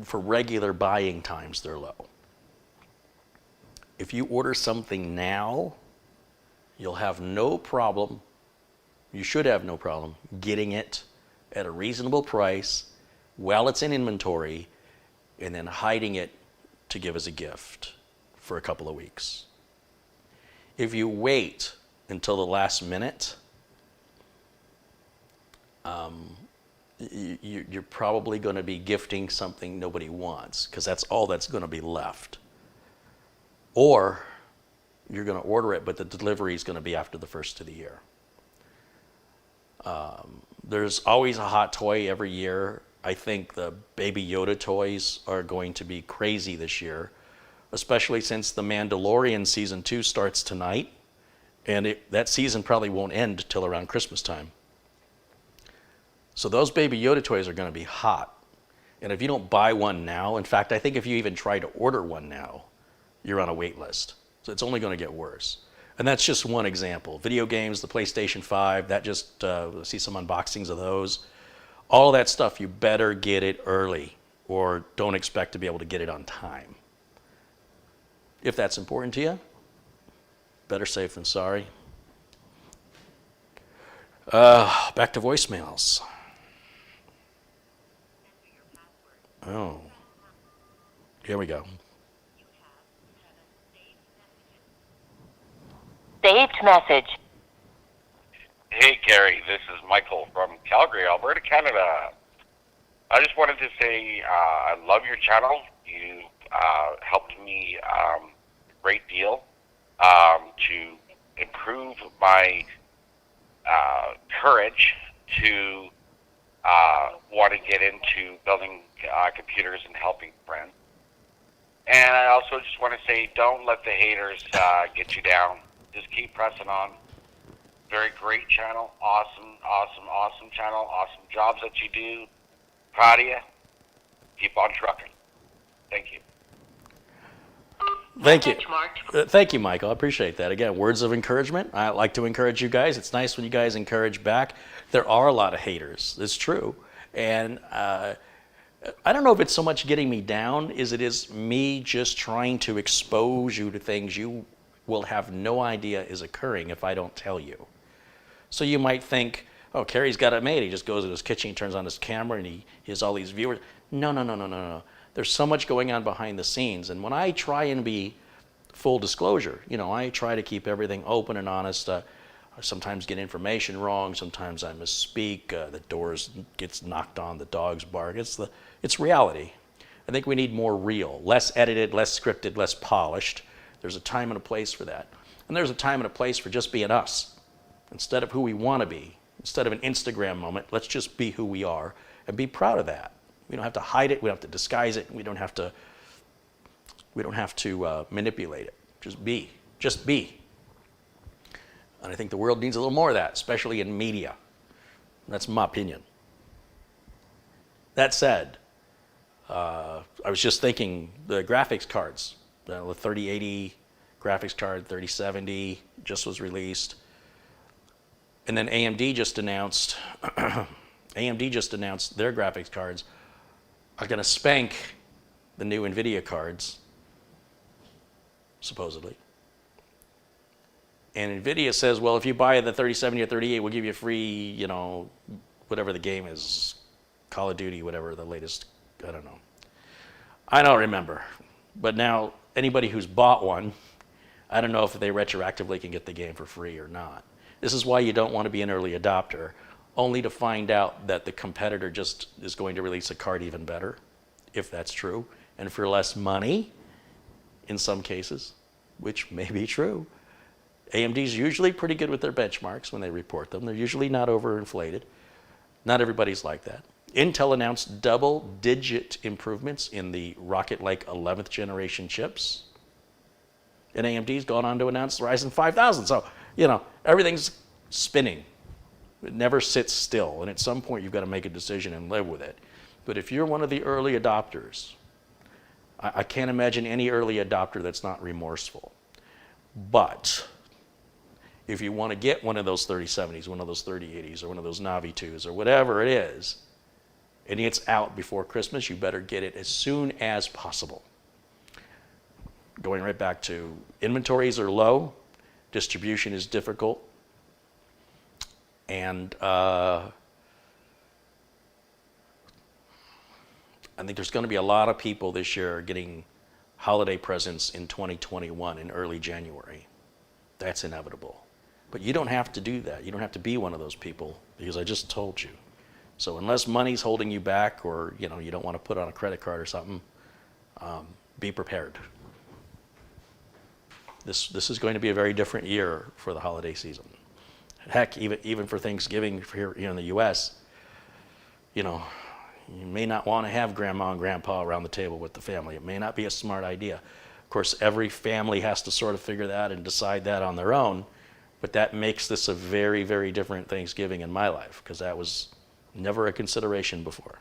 For regular buying times, they're low. If you order something now, you'll have no problem, you should have no problem getting it at a reasonable price while it's in inventory and then hiding it to give as a gift for a couple of weeks. If you wait until the last minute, you're probably going to be gifting something nobody wants because that's all that's going to be left. Or you're going to order it, but the delivery is going to be after the first of the year. There's always a hot toy every year. I think the Baby Yoda toys are going to be crazy this year, especially since The Mandalorian Season 2 starts tonight, and that season probably won't end till around Christmas time. So those Baby Yoda toys are going to be hot. And if you don't buy one now, in fact, I think if you even try to order one now, you're on a wait list. So it's only going to get worse. And that's just one example. Video games, the PlayStation 5, that just, see some unboxings of those. All of that stuff, you better get it early or don't expect to be able to get it on time. If that's important to you, better safe than sorry. Back to voicemails. Oh, here we go. Saved message. Hey, Gary, this is Michael from Calgary, Alberta, Canada. I just wanted to say I love your channel. You helped me a great deal to improve my courage to want to get into building computers and helping friends. And I also just want to say, don't let the haters get you down. Just keep pressing on. Very great channel. Awesome channel. Awesome jobs that you do. Proud of you. Keep on trucking. Thank you. Thank you. Thank you, Michael. I appreciate that. Again, words of encouragement. I like to encourage you guys. It's nice when you guys encourage back. There are a lot of haters. It's true. And I don't know if it's so much getting me down as it is me just trying to expose you to things you will have no idea is occurring if I don't tell you. So you might think, oh, Kerry's got it made. He just goes to his kitchen, he turns on his camera, and he has all these viewers. No. There's so much going on behind the scenes. And when I try and be full disclosure, I try to keep everything open and honest. I sometimes get information wrong. Sometimes I misspeak. The doors gets knocked on. The dogs bark. It's reality. I think we need more real, less edited, less scripted, less polished. There's a time and a place for that. And there's a time and a place for just being us. Instead of who we want to be, instead of an Instagram moment, let's just be who we are and be proud of that. We don't have to hide it. We don't have to disguise it. We don't have to manipulate it. Just be. Just be. And I think the world needs a little more of that, especially in media. That's my opinion. That said, I was just thinking the graphics cards, the 3080 graphics card, 3070 just was released. And then AMD just announced their graphics cards are going to spank the new NVIDIA cards, supposedly. And NVIDIA says, well, if you buy the 3070 or 38, we'll give you free, whatever the game is, Call of Duty, whatever the latest, I don't know. I don't remember. But now, anybody who's bought one, I don't know if they retroactively can get the game for free or not. This is why you don't want to be an early adopter, only to find out that the competitor just is going to release a card even better, if that's true, and for less money in some cases, which may be true. AMD's usually pretty good with their benchmarks when they report them. They're usually not overinflated. Not everybody's like that. Intel announced double-digit improvements in the Rocket Lake 11th generation chips. And AMD's gone on to announce the Ryzen 5000. So, everything's spinning. It never sits still. And at some point, you've got to make a decision and live with it. But if you're one of the early adopters, I can't imagine any early adopter that's not remorseful. But if you want to get one of those 3070s, one of those 3080s, or one of those Navi 2s, or whatever it is, and it's out before Christmas, you better get it as soon as possible. Going right back to inventories are low, distribution is difficult, and I think there's going to be a lot of people this year getting holiday presents in 2021 in early January. That's inevitable. But you don't have to do that. You don't have to be one of those people, because I just told you. So unless money's holding you back, or you don't want to put on a credit card or something, be prepared. This is going to be a very different year for the holiday season. Heck, even for Thanksgiving here in the U.S., you may not want to have grandma and grandpa around the table with the family. It may not be a smart idea. Of course, every family has to sort of figure that and decide that on their own, but that makes this a very, very different Thanksgiving in my life, because that was never a consideration before.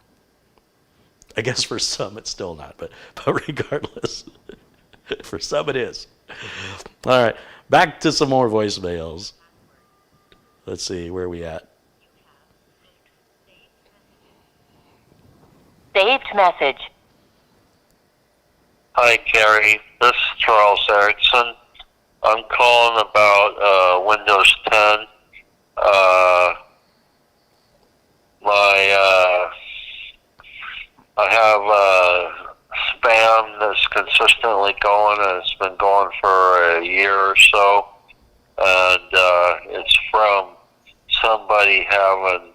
I guess for some it's still not, but regardless, for some it is. All right, back to some more voicemails. Let's see, where are we at? Saved message. Hi, Gary. This is Charles Erickson. I'm calling about Windows 10. I have spam that's consistently going, and it's been going for a year or so. And it's from somebody having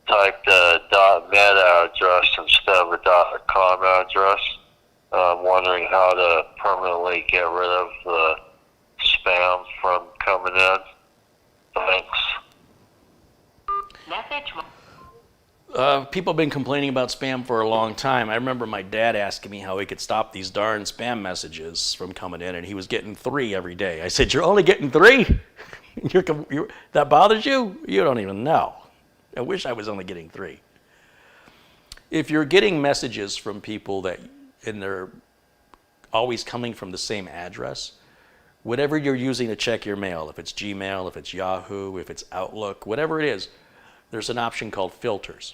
typed a .net address instead of a .com address. I'm wondering how to permanently get rid of the spam from coming in. Thanks. Message. People have been complaining about spam for a long time. I remember my dad asking me how he could stop these darn spam messages from coming in, and he was getting 3 every day. I said, "You're only getting 3? That bothers you? You don't even know. I wish I was only getting 3." If you're getting messages from people and they're always coming from the same address, whatever you're using to check your mail, if it's Gmail, if it's Yahoo, if it's Outlook, whatever it is, there's an option called filters.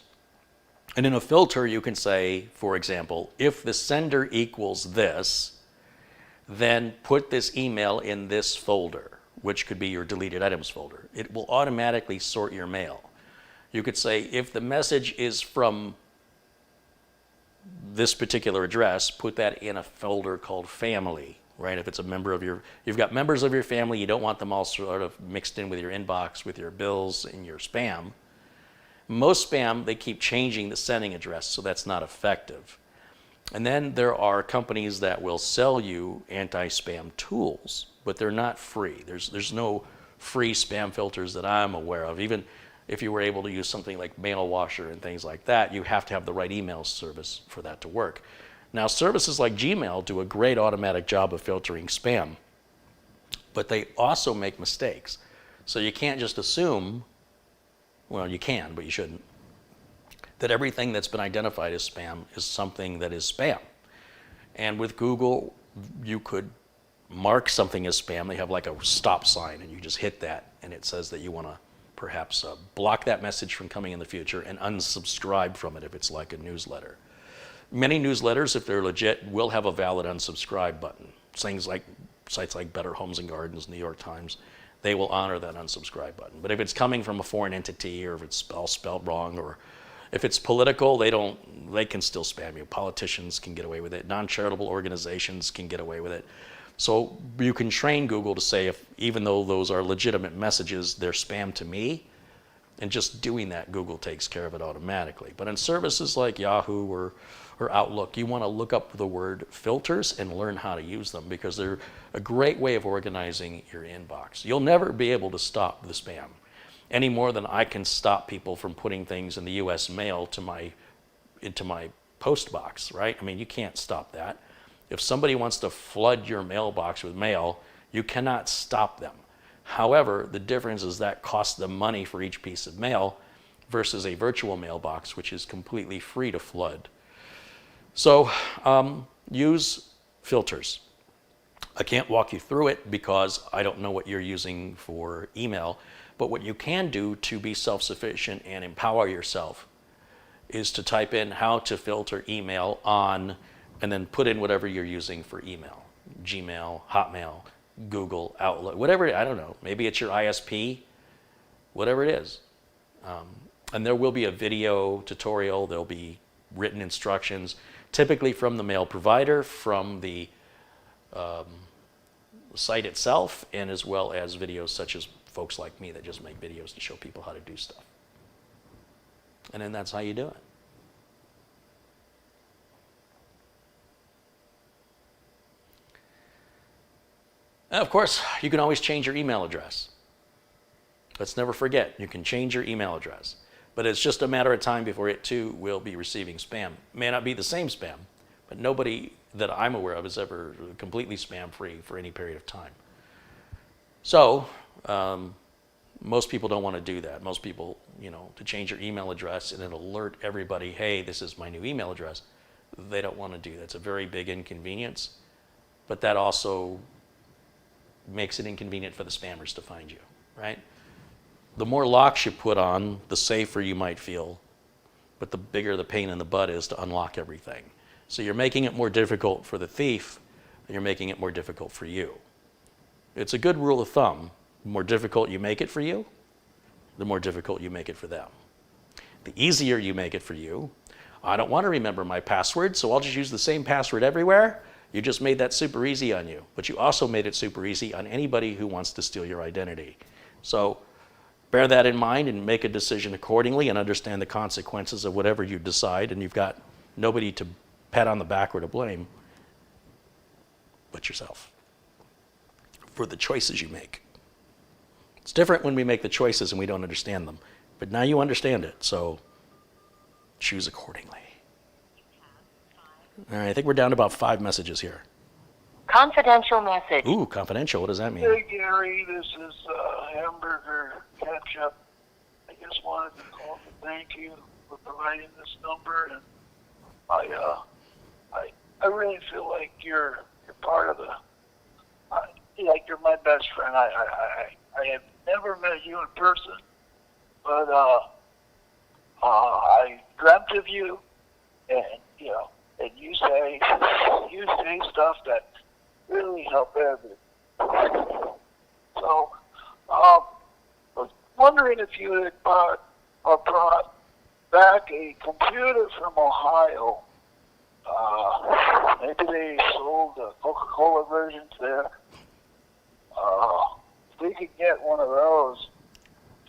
And in a filter, you can say, for example, if the sender equals this, then put this email in this folder, which could be your deleted items folder. It will automatically sort your mail. You could say, if the message is from this particular address, put that in a folder called family, right? If it's a member of you've got members of your family, you don't want them all sort of mixed in with your inbox, with your bills and your spam. Most spam, they keep changing the sending address, so that's not effective. And then there are companies that will sell you anti-spam tools, but they're not free. There's no free spam filters that I'm aware of. Even if you were able to use something like Mail Washer and things like that, you have to have the right email service for that to work. Now, services like Gmail do a great automatic job of filtering spam, but they also make mistakes. So you can't just assume, well, you can, but you shouldn't, that everything that's been identified as spam is something that is spam. And with Google, you could mark something as spam. They have like a stop sign, and you just hit that, and it says that you want to perhaps block that message from coming in the future and unsubscribe from it if it's like a newsletter. Many newsletters, if they're legit, will have a valid unsubscribe button. Things like sites like Better Homes and Gardens, New York Times, they will honor that unsubscribe button. But if it's coming from a foreign entity, or if it's all spelled wrong, or if it's political, they can still spam you. Politicians can get away with it. Non-charitable organizations can get away with it. So you can train Google to say, if even though those are legitimate messages, they're spam to me. And just doing that, Google takes care of it automatically. But in services like Yahoo or Outlook, you want to look up the word filters and learn how to use them, because they're a great way of organizing your inbox. You'll never be able to stop the spam any more than I can stop people from putting things in the U.S. mail into my post box, right? I mean, you can't stop that. If somebody wants to flood your mailbox with mail, you cannot stop them. However, the difference is that costs them money for each piece of mail versus a virtual mailbox, which is completely free to flood. So use filters. I can't walk you through it because I don't know what you're using for email, but what you can do to be self-sufficient and empower yourself is to type in how to filter email on, and then put in whatever you're using for email. Gmail, Hotmail, Google, Outlook, whatever, I don't know. Maybe it's your ISP, whatever it is. And there will be a video tutorial, there'll be written instructions, typically from the mail provider, from the site itself, and as well as videos such as folks like me that just make videos to show people how to do stuff. And then that's how you do it. And of course, you can always change your email address. Let's never forget, you can change your email address. But it's just a matter of time before it too will be receiving spam. May not be the same spam, but nobody that I'm aware of is ever completely spam-free for any period of time. So, most people don't want to do that. Most people, to change your email address and then alert everybody, hey, this is my new email address, they don't want to do that. It's a very big inconvenience, but that also makes it inconvenient for the spammers to find you, right? The more locks you put on, the safer you might feel, but the bigger the pain in the butt is to unlock everything. So you're making it more difficult for the thief, and you're making it more difficult for you. It's a good rule of thumb. The more difficult you make it for you, the more difficult you make it for them. The easier you make it for you, I don't want to remember my password, so I'll just use the same password everywhere. You just made that super easy on you, but you also made it super easy on anybody who wants to steal your identity. So bear that in mind and make a decision accordingly, and understand the consequences of whatever you decide, and you've got nobody to pat on the back or to blame but yourself for the choices you make. It's different when we make the choices and we don't understand them, but now you understand it, so choose accordingly. All right, I think we're down to about 5 messages here. Confidential message. Ooh, confidential, what does that mean? Hey Gary, this is Hamburger Ketchup. I just wanted to call to thank you for providing this number, and I really feel like you're part of the, like you're my best friend. I have never met you in person, but I dreamt of you, and and you say stuff that really help everyone. So, I was wondering if you had brought back a computer from Ohio. Maybe they sold Coca-Cola versions there. If we could get one of those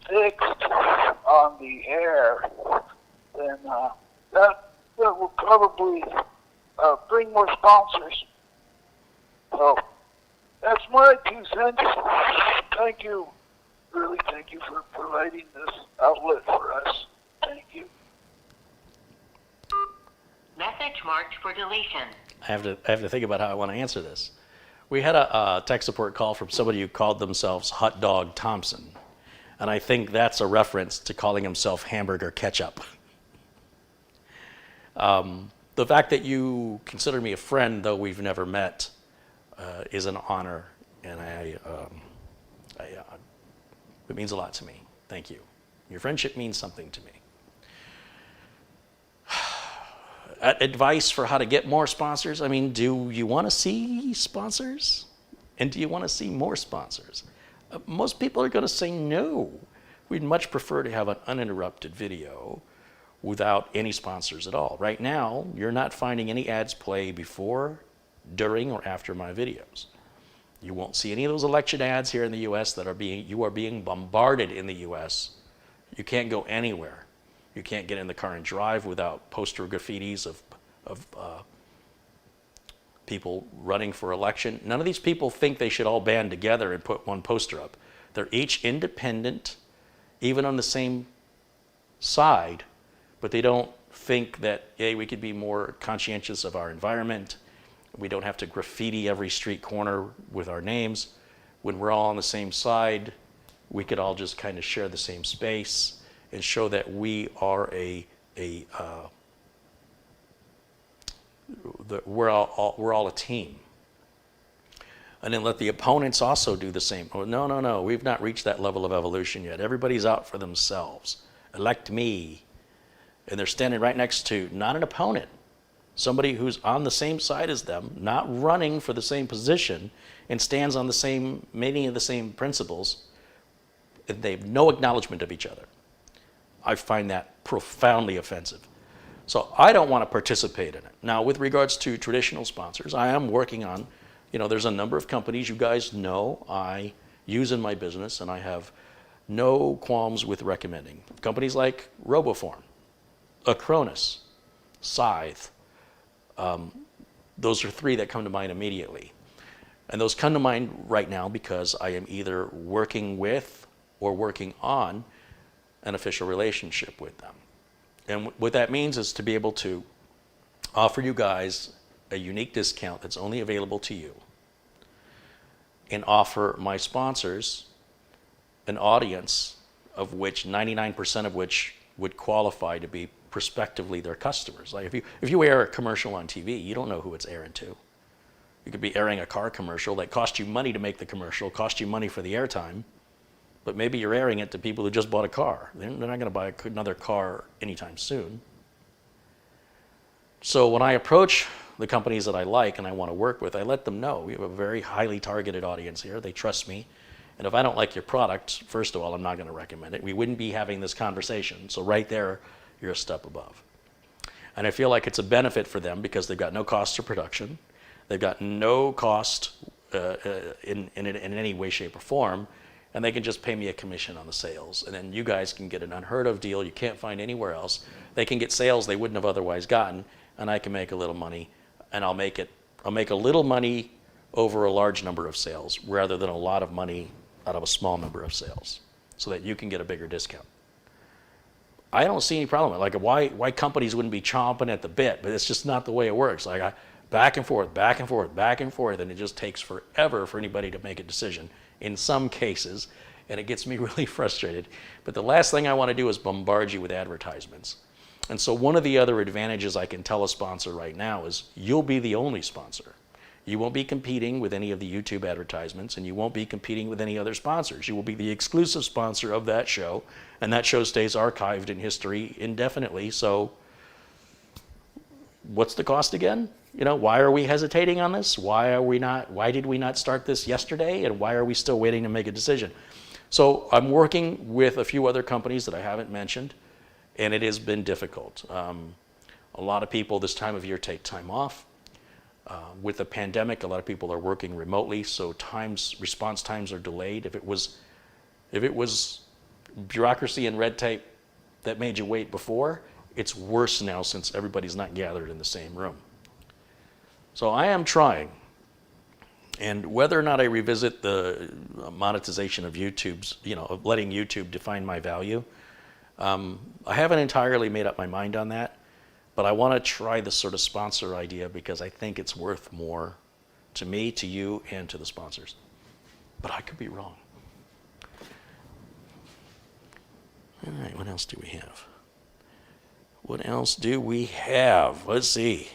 fixed on the air, then that will probably bring more sponsors. So that's my 2 cents. Thank you. Really, thank you for providing this outlet for us. Thank you. Message marked for deletion. I have to think about how I want to answer this. We had a tech support call from somebody who called themselves Hot Dog Thompson, and I think that's a reference to calling himself Hamburger Ketchup. The fact that you consider me a friend, though we've never met, is an honor, and it means a lot to me. Thank you. Your friendship means something to me. Advice for how to get more sponsors? I mean, do you want to see sponsors? And do you want to see more sponsors? Most people are going to say no. We'd much prefer to have an uninterrupted video without any sponsors at all. Right now, you're not finding any ads play before, during, or after my videos. You won't see any of those election ads here in the U.S. you are being bombarded in the U.S. You can't go anywhere. You can't get in the car and drive without poster graffitis of people running for election. None of these people think they should all band together and put one poster up. They're each independent, even on the same side, but they don't think that, hey, we could be more conscientious of our environment. We don't have to graffiti every street corner with our names. When we're all on the same side, we could all just kind of share the same space and show that we are we're all a team. And then let the opponents also do the same. Oh, no, we've not reached that level of evolution yet. Everybody's out for themselves. Elect me. And they're standing right next to not an opponent, somebody who's on the same side as them, not running for the same position, and stands on many of the same principles. They have no acknowledgement of each other. I find that profoundly offensive. So I don't want to participate in it. Now, with regards to traditional sponsors, I am working on, there's a number of companies you guys know I use in my business, and I have no qualms with recommending. Companies like RoboForm, Acronis, Scythe. Those are three that come to mind immediately. And those come to mind right now because I am either working with or working on an official relationship with them. And what that means is to be able to offer you guys a unique discount that's only available to you, and offer my sponsors an audience of which 99% of which would qualify to be prospectively their customers. Like if you air a commercial on TV, you don't know who it's airing to. You could be airing a car commercial that cost you money to make the commercial, cost you money for the airtime, but maybe you're airing it to people who just bought a car. They're not going to buy another car anytime soon. So when I approach the companies that I like and I want to work with, I let them know we have a very highly targeted audience here. They trust me. And if I don't like your product, first of all, I'm not going to recommend it. We wouldn't be having this conversation. So right there, you're a step above. And I feel like it's a benefit for them because they've got no cost of production. They've got no cost in any way, shape, or form. And they can just pay me a commission on the sales. And then you guys can get an unheard of deal you can't find anywhere else. They can get sales they wouldn't have otherwise gotten, and I can make a little money. And I'll make a little money over a large number of sales rather than a lot of money out of a small number of sales, so that you can get a bigger discount. I don't see any problem. Like why companies wouldn't be chomping at the bit, but it's just not the way it works. Like back and forth, and it just takes forever for anybody to make a decision in some cases, and it gets me really frustrated. But the last thing I want to do is bombard you with advertisements. And so one of the other advantages I can tell a sponsor right now is you'll be the only sponsor. You won't be competing with any of the YouTube advertisements, and you won't be competing with any other sponsors. You will be the exclusive sponsor of that show, and that show stays archived in history indefinitely. So what's the cost again? Why are we hesitating on this? Why did we not start this yesterday? And why are we still waiting to make a decision? So I'm working with a few other companies that I haven't mentioned, and it has been difficult. A lot of people this time of year take time off. With the pandemic, a lot of people are working remotely, so response times are delayed. If it was bureaucracy and red tape that made you wait before, it's worse now since everybody's not gathered in the same room. So I am trying. And whether or not I revisit the monetization of YouTube's, of letting YouTube define my value, I haven't entirely made up my mind on that. But I want to try this sort of sponsor idea because I think it's worth more to me, to you, and to the sponsors. But I could be wrong. All right, what else do we have? Let's see.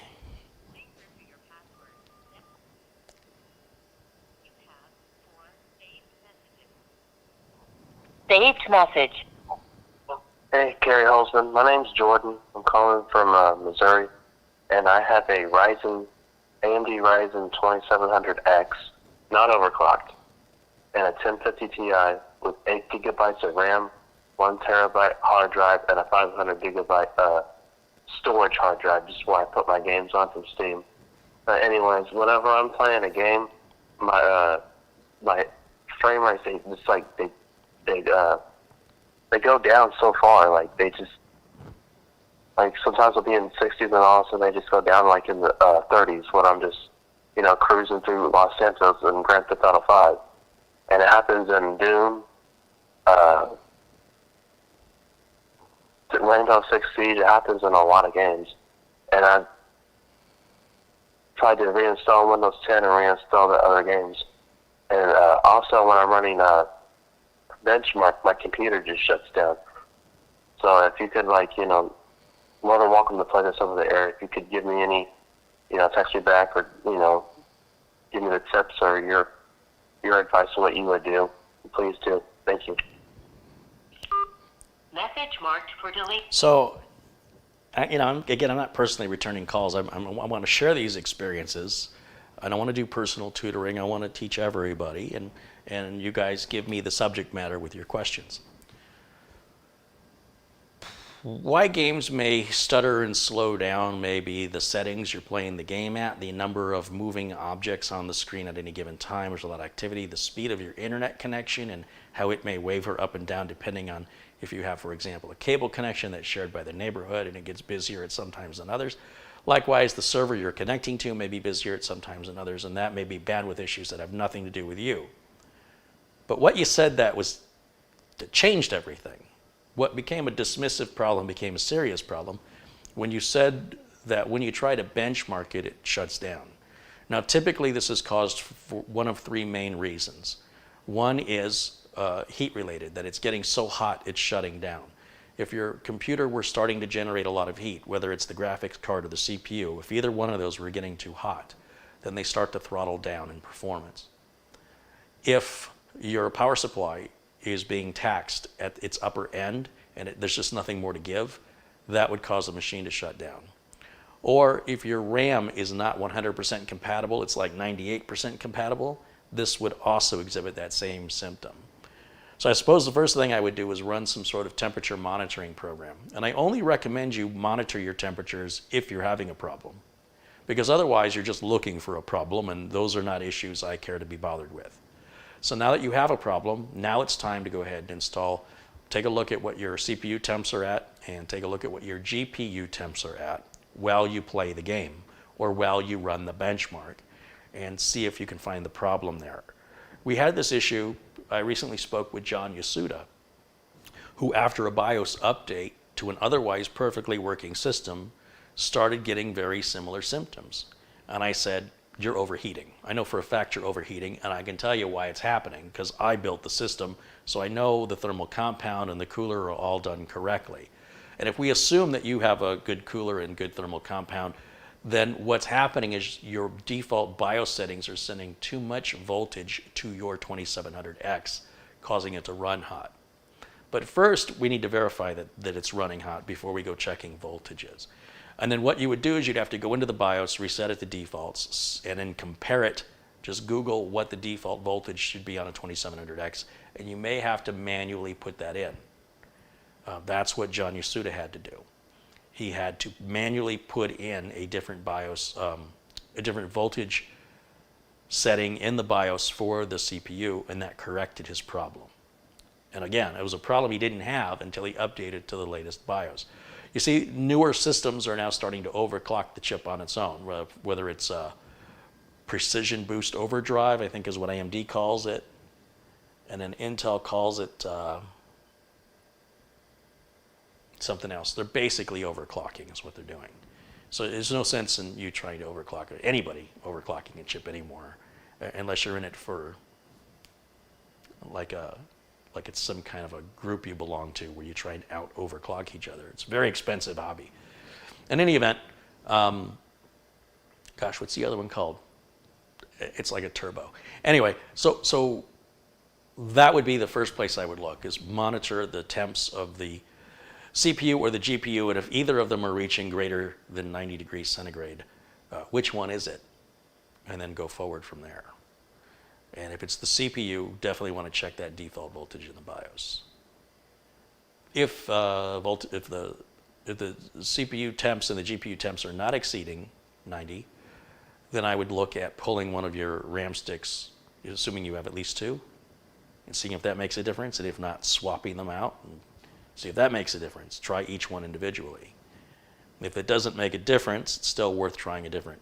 Saved message. Hey, Gary Holzman. My name's Jordan. I'm calling from Missouri, and I have a AMD Ryzen 2700X, not overclocked. and a 1050 Ti with 8 gigabytes of RAM, 1 terabyte hard drive, and a 500 gigabyte storage hard drive, just where I put my games on from Steam. But anyways, whenever I'm playing a game, my frame rates, they go down so far. Like they just, like sometimes I'll be in 60s and all of a sudden they just go down like in the 30s when I'm just, cruising through Los Santos and Grand Theft Auto 5. And it happens in Doom, Rainbow Six Siege. It happens in a lot of games. And I've tried to reinstall Windows 10 and reinstall the other games. And also when I'm running Benchmark, my computer just shuts down. So if you could, more than welcome to play this over the air. If you could give me any, text me back or, give me the tips or your advice on what you would do, please do. Thank you. Message marked for delete. So, I'm not personally returning calls. I want to share these experiences. I don't want to do personal tutoring. I want to teach everybody, and you guys give me the subject matter with your questions. Why games may stutter and slow down may be the settings you're playing the game at, the number of moving objects on the screen at any given time, there's a lot of activity, the speed of your internet connection and how it may waver up and down depending on if you have, for example, a cable connection that's shared by the neighborhood and it gets busier at some times than others. Likewise, the server you're connecting to may be busier at some times than others, and that may be bandwidth issues that have nothing to do with you. But what you said that changed everything. What became a dismissive problem became a serious problem when you said that when you try to benchmark it, it shuts down. Now, typically this is caused for one of three main reasons. One is heat related, that it's getting so hot it's shutting down. If your computer were starting to generate a lot of heat, whether it's the graphics card or the CPU, if either one of those were getting too hot, then they start to throttle down in performance. If your power supply is being taxed at its upper end and there's just nothing more to give, that would cause the machine to shut down. Or if your RAM is not 100% compatible, it's like 98% compatible, this would also exhibit that same symptom. So I suppose the first thing I would do is run some sort of temperature monitoring program. And I only recommend you monitor your temperatures if you're having a problem, because otherwise you're just looking for a problem, and those are not issues I care to be bothered with. So now that you have a problem, now it's time to go ahead and take a look at what your CPU temps are at and take a look at what your GPU temps are at while you play the game or while you run the benchmark and see if you can find the problem there. We had this issue. I recently spoke with John Yasuda, who after a BIOS update to an otherwise perfectly working system started getting very similar symptoms. And I said, you're overheating. I know for a fact you're overheating, and I can tell you why it's happening because I built the system, so I know the thermal compound and the cooler are all done correctly. And if we assume that you have a good cooler and good thermal compound, then what's happening is your default BIOS settings are sending too much voltage to your 2700X, causing it to run hot. But first, we need to verify that it's running hot before we go checking voltages. And then what you would do is you'd have to go into the BIOS, reset it to defaults, and then compare it. Just Google what the default voltage should be on a 2700X, and you may have to manually put that in. That's what John Yasuda had to do. He had to manually put in a different BIOS, a different voltage setting in the BIOS for the CPU, and that corrected his problem. And again, it was a problem he didn't have until he updated to the latest BIOS. You see, newer systems are now starting to overclock the chip on its own, whether it's precision boost overdrive, I think is what AMD calls it, and then Intel calls it something else. They're basically overclocking is what they're doing. So there's no sense in you trying to overclock it, anybody overclocking a chip anymore, unless you're in it for like it's some kind of a group you belong to where you try and out overclock each other. It's a very expensive hobby. In any event, gosh, what's the other one called? It's like a turbo. Anyway, so that would be the first place I would look, is monitor the temps of the CPU or the GPU, and if either of them are reaching greater than 90 degrees centigrade, which one is it? And then go forward from there. And if it's the CPU, definitely want to check that default voltage in the BIOS. If the CPU temps and the GPU temps are not exceeding 90, then I would look at pulling one of your RAM sticks, assuming you have at least two, and seeing if that makes a difference, and if not, swapping them out and see if that makes a difference. Try each one individually. If it doesn't make a difference, it's still worth trying a different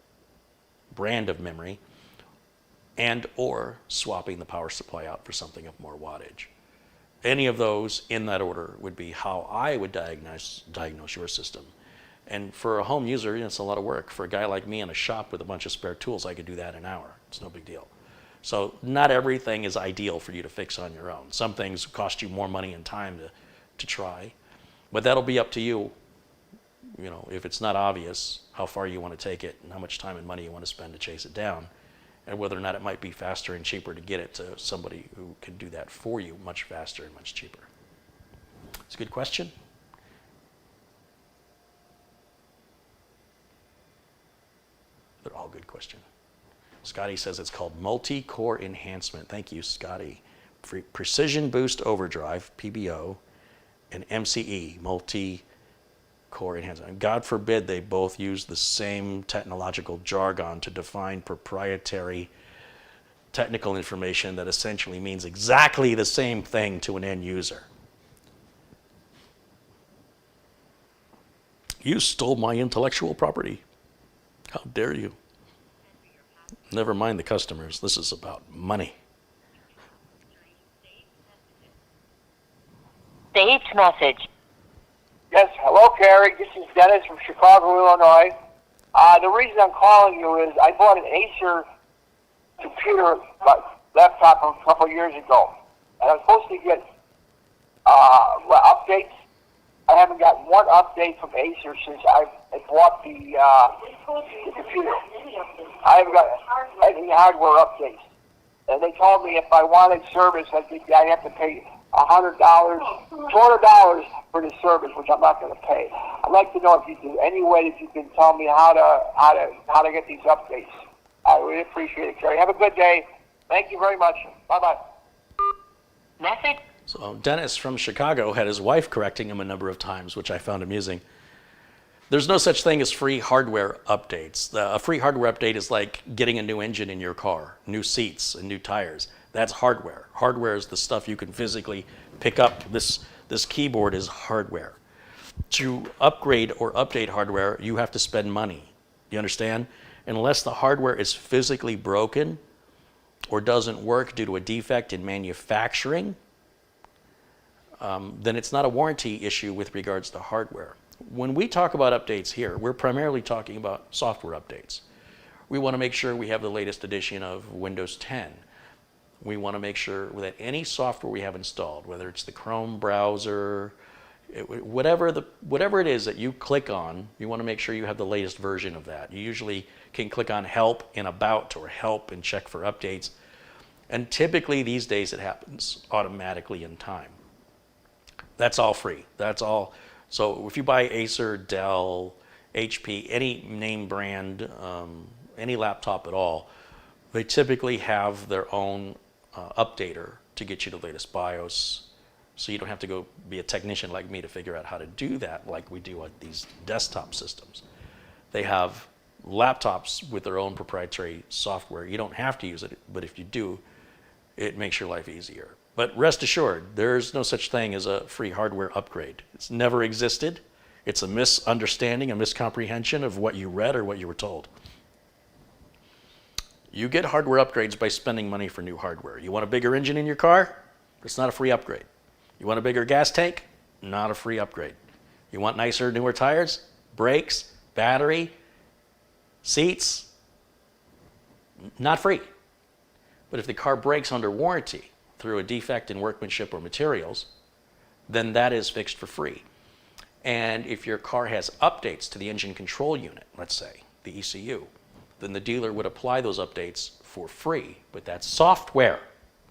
brand of memory and or swapping the power supply out for something of more wattage. Any of those in that order would be how I would diagnose your system. And for a home user, it's a lot of work. For a guy like me in a shop with a bunch of spare tools, I could do that in an hour. It's no big deal. So not everything is ideal for you to fix on your own. Some things cost you more money and time to try. But that'll be up to you, if it's not obvious, how far you want to take it and how much time and money you want to spend to chase it down, and whether or not it might be faster and cheaper to get it to somebody who can do that for you much faster and much cheaper. It's a good question. They're all good questions. Scotty says it's called multi-core enhancement. Thank you, Scotty. Precision Boost Overdrive, PBO, and MCE, multi-core enhancement. God forbid they both use the same technological jargon to define proprietary technical information that essentially means exactly the same thing to an end user. You stole my intellectual property. How dare you? Never mind the customers. This is about money. Saved message. Yes, hello, Carrie. This is Dennis from Chicago, Illinois. The reason I'm calling you is I bought an Acer computer laptop a couple years ago, and I'm supposed to get updates. I haven't gotten one update from Acer since I bought the computer. I haven't got any hardware updates. And they told me if I wanted service, I'd have to pay $100, $200 for the service, which I'm not going to pay. I'd like to know if you do any way that you can tell me how to get these updates. I really appreciate it, Kerry. Have a good day. Thank you very much. Bye-bye. Message. So Dennis from Chicago had his wife correcting him a number of times, which I found amusing. There's no such thing as free hardware updates. A free hardware update is like getting a new engine in your car, new seats and new tires. That's hardware. Hardware is the stuff you can physically pick up. This keyboard is hardware. To upgrade or update hardware, you have to spend money. You understand? Unless the hardware is physically broken or doesn't work due to a defect in manufacturing, then it's not a warranty issue with regards to hardware. When we talk about updates here, we're primarily talking about software updates. We want to make sure we have the latest edition of Windows 10. We want to make sure that any software we have installed, whether it's the Chrome browser, whatever it is that you click on, you want to make sure you have the latest version of that. You usually can click on Help in About or Help and check for updates. And typically these days it happens automatically in time. That's all free. That's all. So if you buy Acer, Dell, HP, any name brand, any laptop at all, they typically have their own updater to get you the latest BIOS. So you don't have to go be a technician like me to figure out how to do that like we do on these desktop systems. They have laptops with their own proprietary software. You don't have to use it, but if you do, it makes your life easier. But rest assured, there's no such thing as a free hardware upgrade. It's never existed. It's a misunderstanding, a miscomprehension of what you read or what you were told. You get hardware upgrades by spending money for new hardware. You want a bigger engine in your car? It's not a free upgrade. You want a bigger gas tank? Not a free upgrade. You want nicer, newer tires, brakes, battery, seats? Not free. But if the car breaks under warranty through a defect in workmanship or materials, then that is fixed for free. And if your car has updates to the engine control unit, let's say, the ECU, then the dealer would apply those updates for free. But that's software.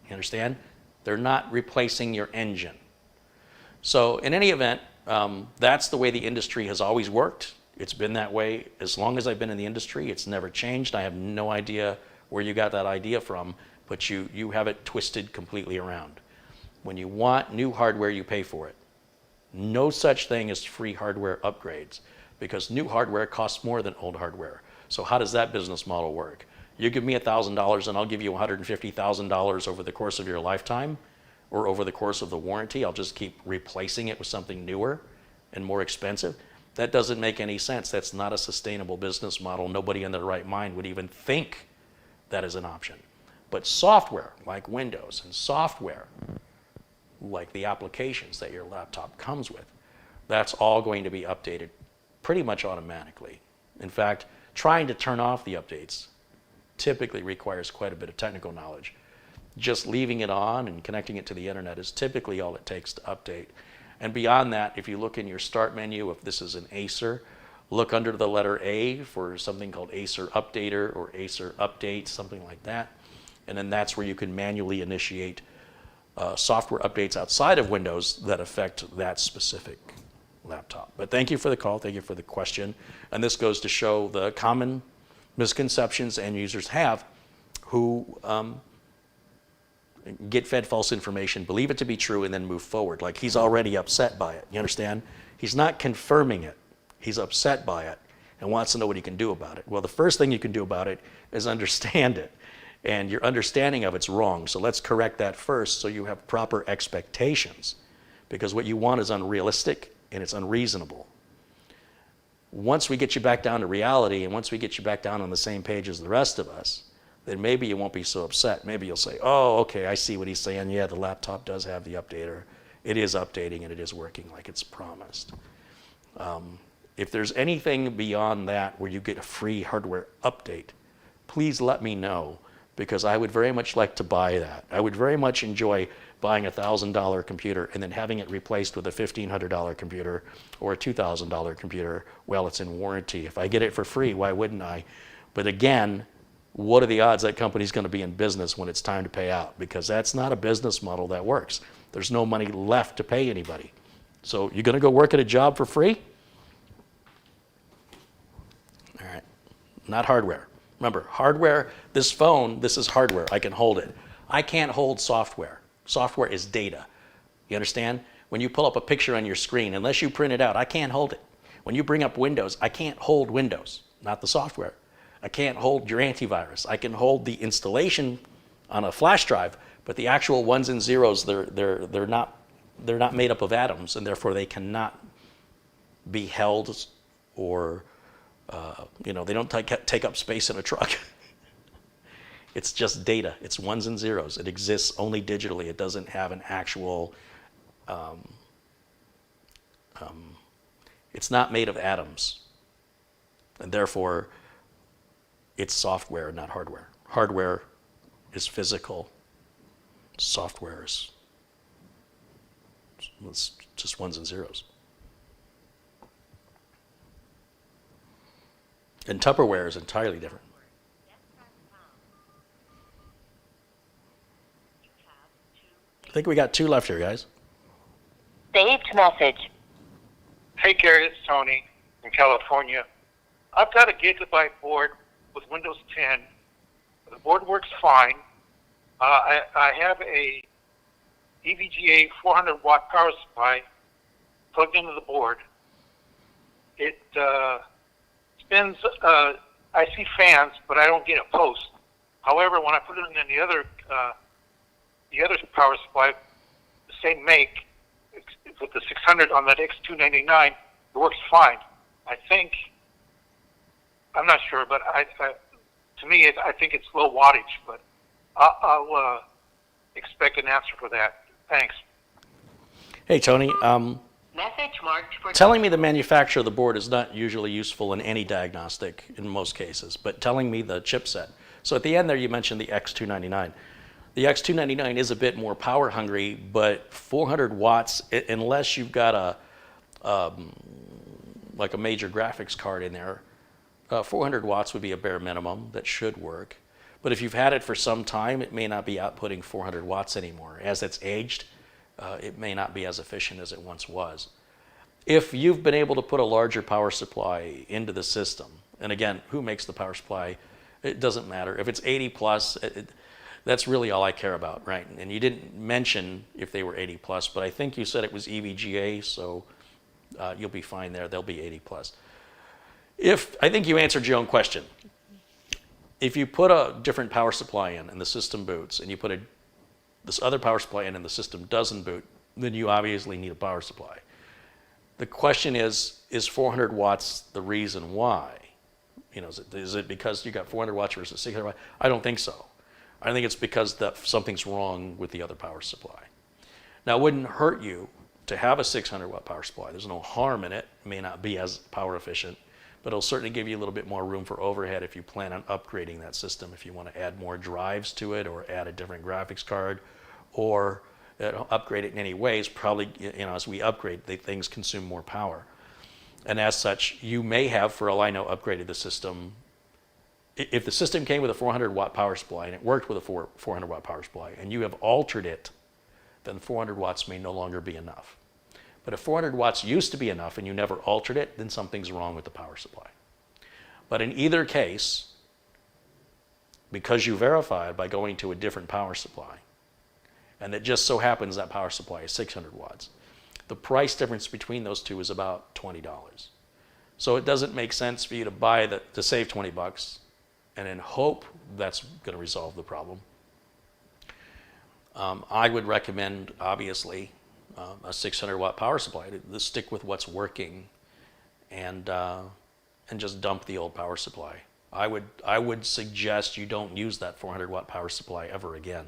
You understand? They're not replacing your engine. So in any event, that's the way the industry has always worked. It's been that way as long as I've been in the industry. It's never changed. I have no idea where you got that idea from, but you have it twisted completely around. When you want new hardware, you pay for it. No such thing as free hardware upgrades, because new hardware costs more than old hardware. So how does that business model work? You give me $1,000 and I'll give you $150,000 over the course of your lifetime, or over the course of the warranty. I'll just keep replacing it with something newer and more expensive. That doesn't make any sense. That's not a sustainable business model. Nobody in their right mind would even think that is an option. But software, like Windows, and software, like the applications that your laptop comes with, that's all going to be updated pretty much automatically. In fact, trying to turn off the updates typically requires quite a bit of technical knowledge. Just leaving it on and connecting it to the internet is typically all it takes to update. And beyond that, if you look in your start menu, if this is an Acer, look under the letter A for something called Acer Updater or Acer Update, something like that. And then that's where you can manually initiate software updates outside of Windows that affect that specific laptop. But thank you for the call, thank you for the question. And this goes to show the common misconceptions end users have who get fed false information, believe it to be true, and then move forward. Like, he's already upset by it. You understand? He's not confirming it. He's upset by it and wants to know what he can do about it. Well, the first thing you can do about it is understand it. And your understanding of it's wrong. So let's correct that first so you have proper expectations. Because what you want is unrealistic and it's unreasonable. Once we get you back down to reality, and once we get you back down on the same page as the rest of us, then maybe you won't be so upset. Maybe you'll say, oh, okay, I see what he's saying. Yeah, the laptop does have the updater. It is updating and it is working like it's promised. If there's anything beyond that where you get a free hardware update, please let me know, because I would very much like to buy that. I would very much enjoy buying a $1,000 computer and then having it replaced with a $1,500 computer or a $2,000 computer while it's in warranty. If I get it for free, why wouldn't I? But again, what are the odds that company's going to be in business when it's time to pay out? Because that's not a business model that works. There's no money left to pay anybody. So you're going to go work at a job for free? All right, not hardware. Remember, hardware, this phone, this is hardware. I can hold it. I can't hold software. Software is data. You understand? When you pull up a picture on your screen, unless you print it out, I can't hold it. When you bring up Windows, I can't hold Windows, not the software. I can't hold your antivirus. I can hold the installation on a flash drive, but the actual ones and zeros, they're not made up of atoms, and therefore they cannot be held or they don't take up space in a truck. It's just data. It's ones and zeros. It exists only digitally. It doesn't have an actual. It's not made of atoms, and therefore it's software, not hardware. Hardware is physical. Software is it's just ones and zeros. And Tupperware is entirely different. I think we got 2 left here, guys. Saved message. Hey Gary, it's Tony in California. I've got a gigabyte board with Windows 10. The board works fine. I have a EVGA 400 watt power supply plugged into the board. It spins. I see fans, but I don't get a post. However, when I put it in the other power supply, the same make, with the 600 on that X299, it works fine. I think, I'm not sure, but to me, I think it's low wattage, but I'll expect an answer for that. Thanks. Hey, Tony. Message marked for Telling me the manufacturer of the board is not usually useful in any diagnostic in most cases, but telling me the chipset. So at the end there, you mentioned the X299. The X299 is a bit more power hungry, but 400 watts, unless you've got like a major graphics card in there, 400 watts would be a bare minimum that should work. But if you've had it for some time, it may not be outputting 400 watts anymore. As it's aged, it may not be as efficient as it once was. If you've been able to put a larger power supply into the system, and again, who makes the power supply? It doesn't matter. If it's 80 plus, That's really all I care about, right? And you didn't mention if they were 80 plus, but I think you said it was EVGA, so you'll be fine there. They'll be 80 plus. I think you answered your own question. If you put a different power supply in and the system boots, and you put this other power supply in and the system doesn't boot, then you obviously need a power supply. The question is 400 watts the reason why? You know, is it because you got 400 watts versus 600 watts? I don't think so. I think it's because something's wrong with the other power supply. Now, it wouldn't hurt you to have a 600 watt power supply. There's no harm in it. It may not be as power efficient, but it'll certainly give you a little bit more room for overhead if you plan on upgrading that system, if you want to add more drives to it or add a different graphics card or upgrade it in any ways. Probably, you know, as we upgrade, things consume more power. And as such, you may have, for all I know, upgraded the system. If the system came with a 400 watt power supply and it worked with a 400 watt power supply and you have altered it, then 400 watts may no longer be enough. But if 400 watts used to be enough and you never altered it, then something's wrong with the power supply. But in either case, because you verified by going to a different power supply, and it just so happens that power supply is 600 watts, the price difference between those two is about $20. So it doesn't make sense for you to buy to save 20 bucks and then hope that's going to resolve the problem. I would recommend, obviously, a 600 watt power supply to stick with what's working and just dump the old power supply. I would suggest you don't use that 400 watt power supply ever again,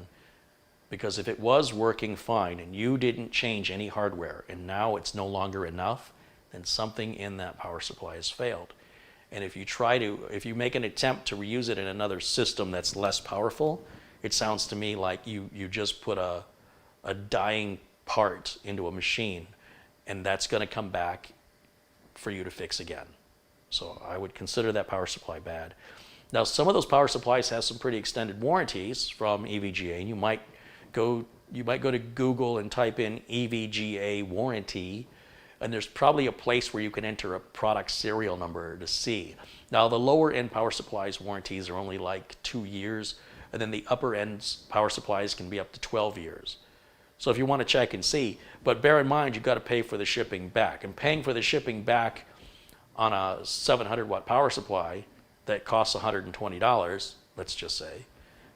because if it was working fine and you didn't change any hardware and now it's no longer enough, then something in that power supply has failed. And if you make an attempt to reuse it in another system that's less powerful, it sounds to me like you just put a dying part into a machine, and that's going to come back for you to fix again. So I would consider that power supply bad. Now, some of those power supplies have some pretty extended warranties from EVGA, and you might go to Google and type in EVGA warranty, and there's probably a place where you can enter a product serial number to see. Now, the lower end power supplies warranties are only like 2 years, and then the upper end power supplies can be up to 12 years. So if you want to check and see, but bear in mind you've got to pay for the shipping back. And paying for the shipping back on a 700 watt power supply that costs $120, let's just say,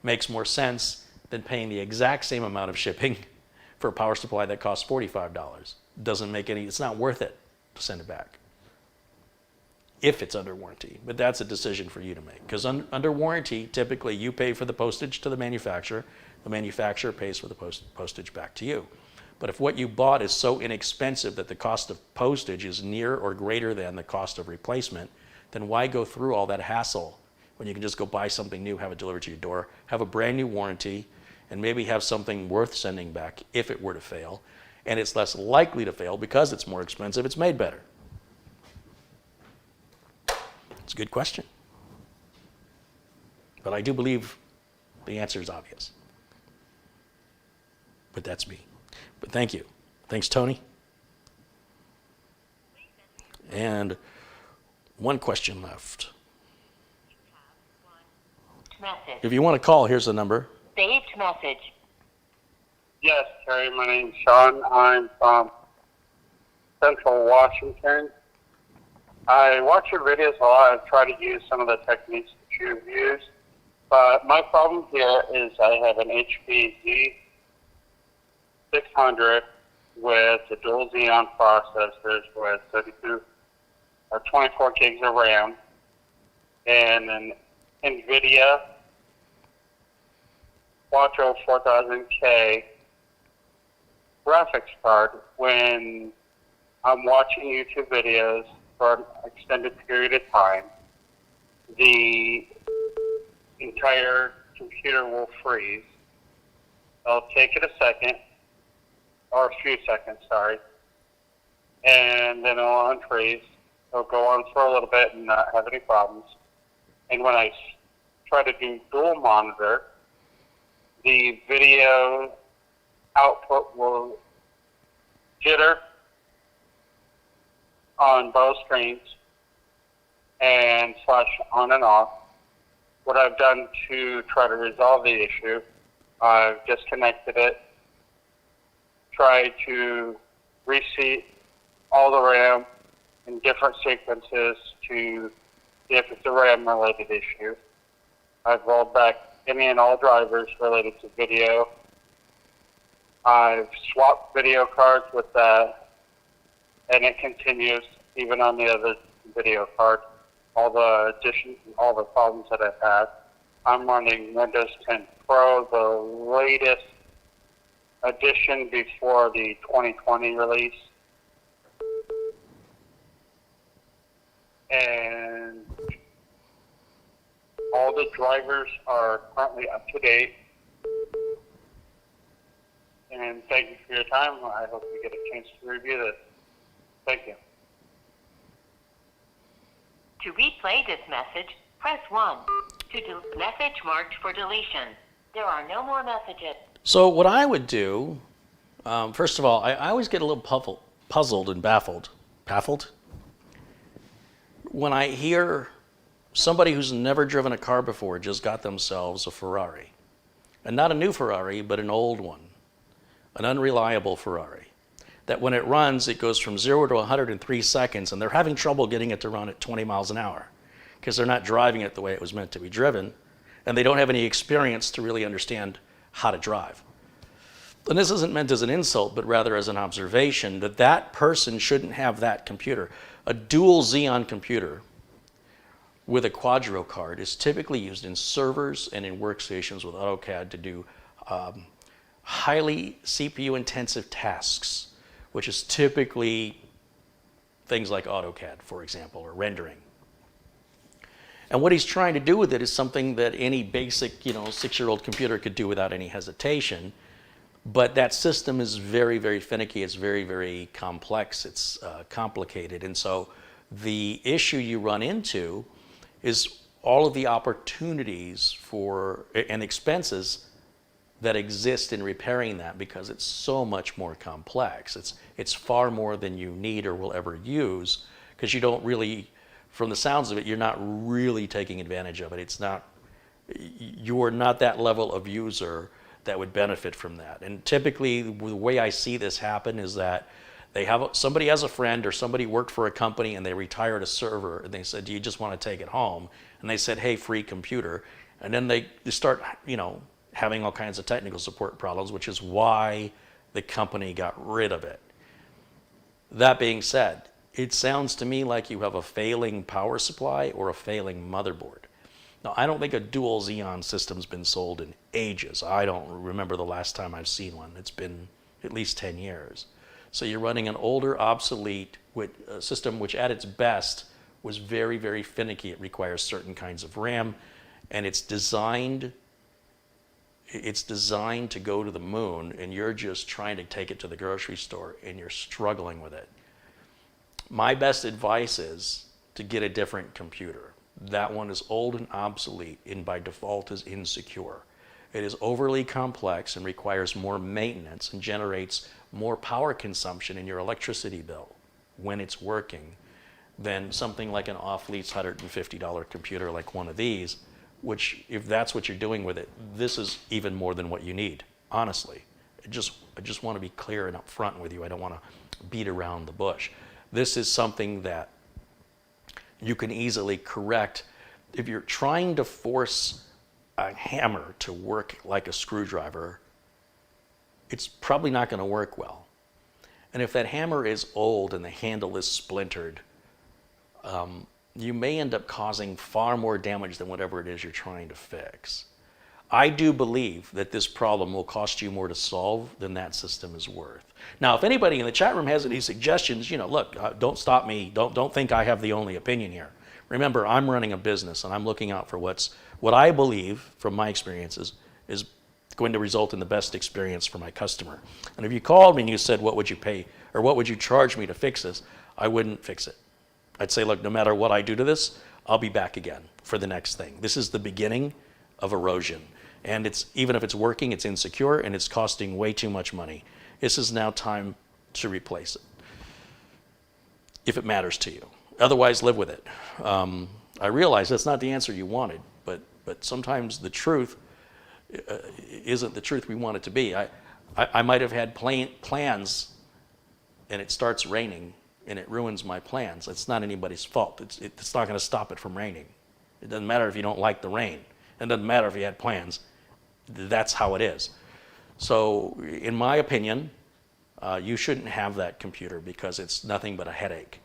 makes more sense than paying the exact same amount of shipping for a power supply that costs $45. It's not worth it to send it back if it's under warranty. But that's a decision for you to make, because under warranty, typically you pay for the postage to the manufacturer pays for the postage back to you. But if what you bought is so inexpensive that the cost of postage is near or greater than the cost of replacement, then why go through all that hassle when you can just go buy something new, have it delivered to your door, have a brand new warranty, and maybe have something worth sending back if it were to fail, and it's less likely to fail because it's more expensive, it's made better. It's a good question. But I do believe the answer is obvious. But that's me. But thank you. Thanks, Tony. And one question left. Message. If you want to call, here's the number. Saved message. Yes, Terry, my name's Sean. I'm from Central Washington. I watch your videos a lot. I try to use some of the techniques that you've used. But my problem here is I have an HP Z600 with the dual Xeon processors with 24 gigs of RAM and an NVIDIA Quattro 4000K graphics card. When I'm watching YouTube videos for an extended period of time, the entire computer will freeze. I'll take it a second, or a few seconds, sorry, and then it'll unfreeze. It'll go on for a little bit and not have any problems. And when I try to do dual monitor, the video output will jitter on both screens and flash on and off. What I've done to try to resolve the issue I've disconnected it, tried to reseat all the RAM in different sequences to see if it's a RAM-related issue. I've rolled back any and all drivers related to video. I've swapped video cards with that, and it continues even on the other video card. All the additions, all the problems that I've had. I'm running Windows 10 Pro, the latest edition before the 2020 release. And all the drivers are currently up to date. And thank you for your time. I hope you get a chance to review this. Thank you. To replay this message, press 1. Message marked for deletion. There are no more messages. So what I would do, first of all, I always get a little puzzled and baffled when I hear somebody who's never driven a car before just got themselves a Ferrari. And not a new Ferrari, but an old one. An unreliable Ferrari. That when it runs, it goes from 0 to 100 in 3 seconds, and they're having trouble getting it to run at 20 miles an hour because they're not driving it the way it was meant to be driven, and they don't have any experience to really understand how to drive. And this isn't meant as an insult, but rather as an observation that that person shouldn't have that computer. A dual Xeon computer with a Quadro card is typically used in servers and in workstations with AutoCAD to do highly CPU-intensive tasks, which is typically things like AutoCAD, for example, or rendering. And what he's trying to do with it is something that any basic, 6-year-old computer could do without any hesitation. But that system is very, very finicky. It's very, very complex. It's complicated. And so the issue you run into is all of the opportunities for and expenses that exist in repairing that, because it's so much more complex. It's far more than you need or will ever use, because you don't really, from the sounds of it, you're not really taking advantage of it. You're not that level of user that would benefit from that. And typically the way I see this happen is that somebody has a friend or somebody worked for a company and they retired a server and they said, do you just want to take it home? And they said, hey, free computer. And then they start, having all kinds of technical support problems, which is why the company got rid of it. That being said, it sounds to me like you have a failing power supply or a failing motherboard. Now, I don't think a dual Xeon system's been sold in ages. I don't remember the last time I've seen one. It's been at least 10 years. So you're running an older, obsolete system which at its best was very, very finicky. It requires certain kinds of RAM, and it's designed to go to the moon, and you're just trying to take it to the grocery store and you're struggling with it. My best advice is to get a different computer. That one is old and obsolete and by default is insecure. It is overly complex and requires more maintenance and generates more power consumption in your electricity bill when it's working than something like an off-lease $150 computer like one of these, which, if that's what you're doing with it, this is even more than what you need, honestly. I just want to be clear and upfront with you. I don't want to beat around the bush. This is something that you can easily correct. If you're trying to force a hammer to work like a screwdriver, it's probably not going to work well. And if that hammer is old and the handle is splintered, you may end up causing far more damage than whatever it is you're trying to fix. I do believe that this problem will cost you more to solve than that system is worth. Now, if anybody in the chat room has any suggestions, look, don't stop me. Don't think I have the only opinion here. Remember, I'm running a business and I'm looking out for what I believe, from my experiences, is going to result in the best experience for my customer. And if you called me and you said, what would you pay or what would you charge me to fix this? I wouldn't fix it. I'd say, look, no matter what I do to this, I'll be back again for the next thing. This is the beginning of erosion. And even if it's working, it's insecure and it's costing way too much money. This is now time to replace it, if it matters to you. Otherwise, live with it. I realize that's not the answer you wanted, but sometimes the truth isn't the truth we want it to be. I might have had plans and it starts raining and it ruins my plans. It's not anybody's fault. It's not going to stop it from raining. It doesn't matter if you don't like the rain. It doesn't matter if you had plans. That's how it is. So in my opinion, you shouldn't have that computer because it's nothing but a headache.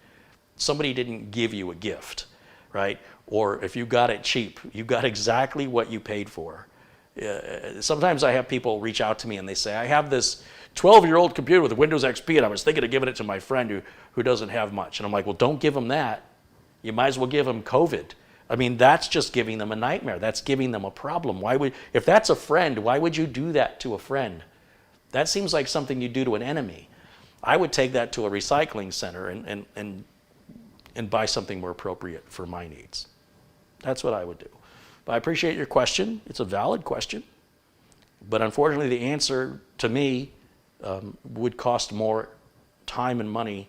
Somebody didn't give you a gift, right? Or if you got it cheap, you got exactly what you paid for. Sometimes I have people reach out to me and they say, I have this 12-year-old computer with Windows XP and I was thinking of giving it to my friend who doesn't have much. And I'm like, well, don't give them that. You might as well give them COVID. I mean, that's just giving them a nightmare. That's giving them a problem. If that's a friend, why would you do that to a friend? That seems like something you do to an enemy. I would take that to a recycling center and buy something more appropriate for my needs. That's what I would do. But I appreciate your question. It's a valid question. But unfortunately, the answer to me would cost more time and money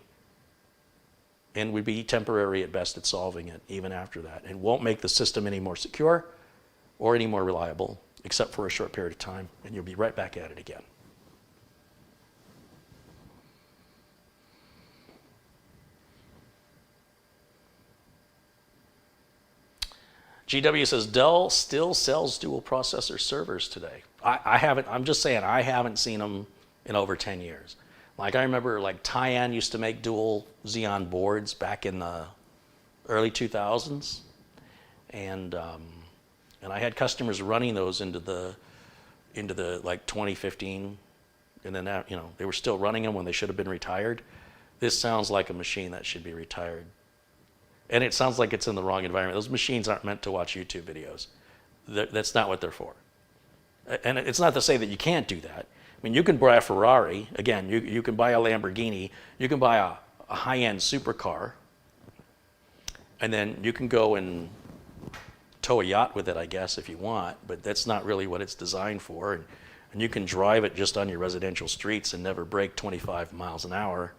and would be temporary at best at solving it, even after that. It won't make the system any more secure or any more reliable, except for a short period of time, and you'll be right back at it again. GW says, Dell still sells dual processor servers today. I haven't, I'm just saying, I haven't seen them in over 10 years. Like I remember like Tyan used to make dual Xeon boards back in the early 2000s. And I had customers running those into the like 2015. And then that, they were still running them when they should have been retired. This sounds like a machine that should be retired. And it sounds like it's in the wrong environment. Those machines aren't meant to watch YouTube videos. That's not what they're for. And it's not to say that you can't do that. I mean, you can buy a Ferrari. Again, you can buy a Lamborghini. You can buy a high-end supercar. And then you can go and tow a yacht with it, I guess, if you want. But that's not really what it's designed for. And you can drive it just on your residential streets and never break 25 miles an hour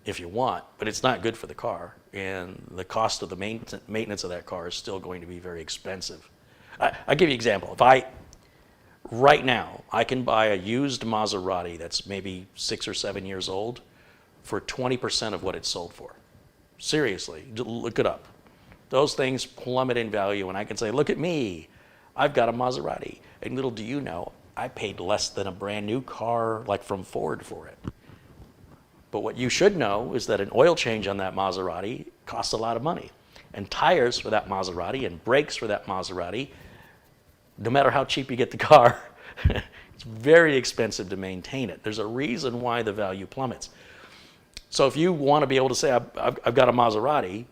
if you want, but it's not good for the car, and the cost of the maintenance of that car is still going to be very expensive. I'll give you an example. Right now, I can buy a used Maserati that's maybe 6 or 7 years old for 20% of what it's sold for. Seriously, look it up. Those things plummet in value, and I can say, look at me, I've got a Maserati. And little do you know, I paid less than a brand new car like from Ford for it. But what you should know is that an oil change on that Maserati costs a lot of money. And tires for that Maserati and brakes for that Maserati, no matter how cheap you get the car, it's very expensive to maintain it. There's a reason why the value plummets. So if you want to be able to say, I've got a Maserati,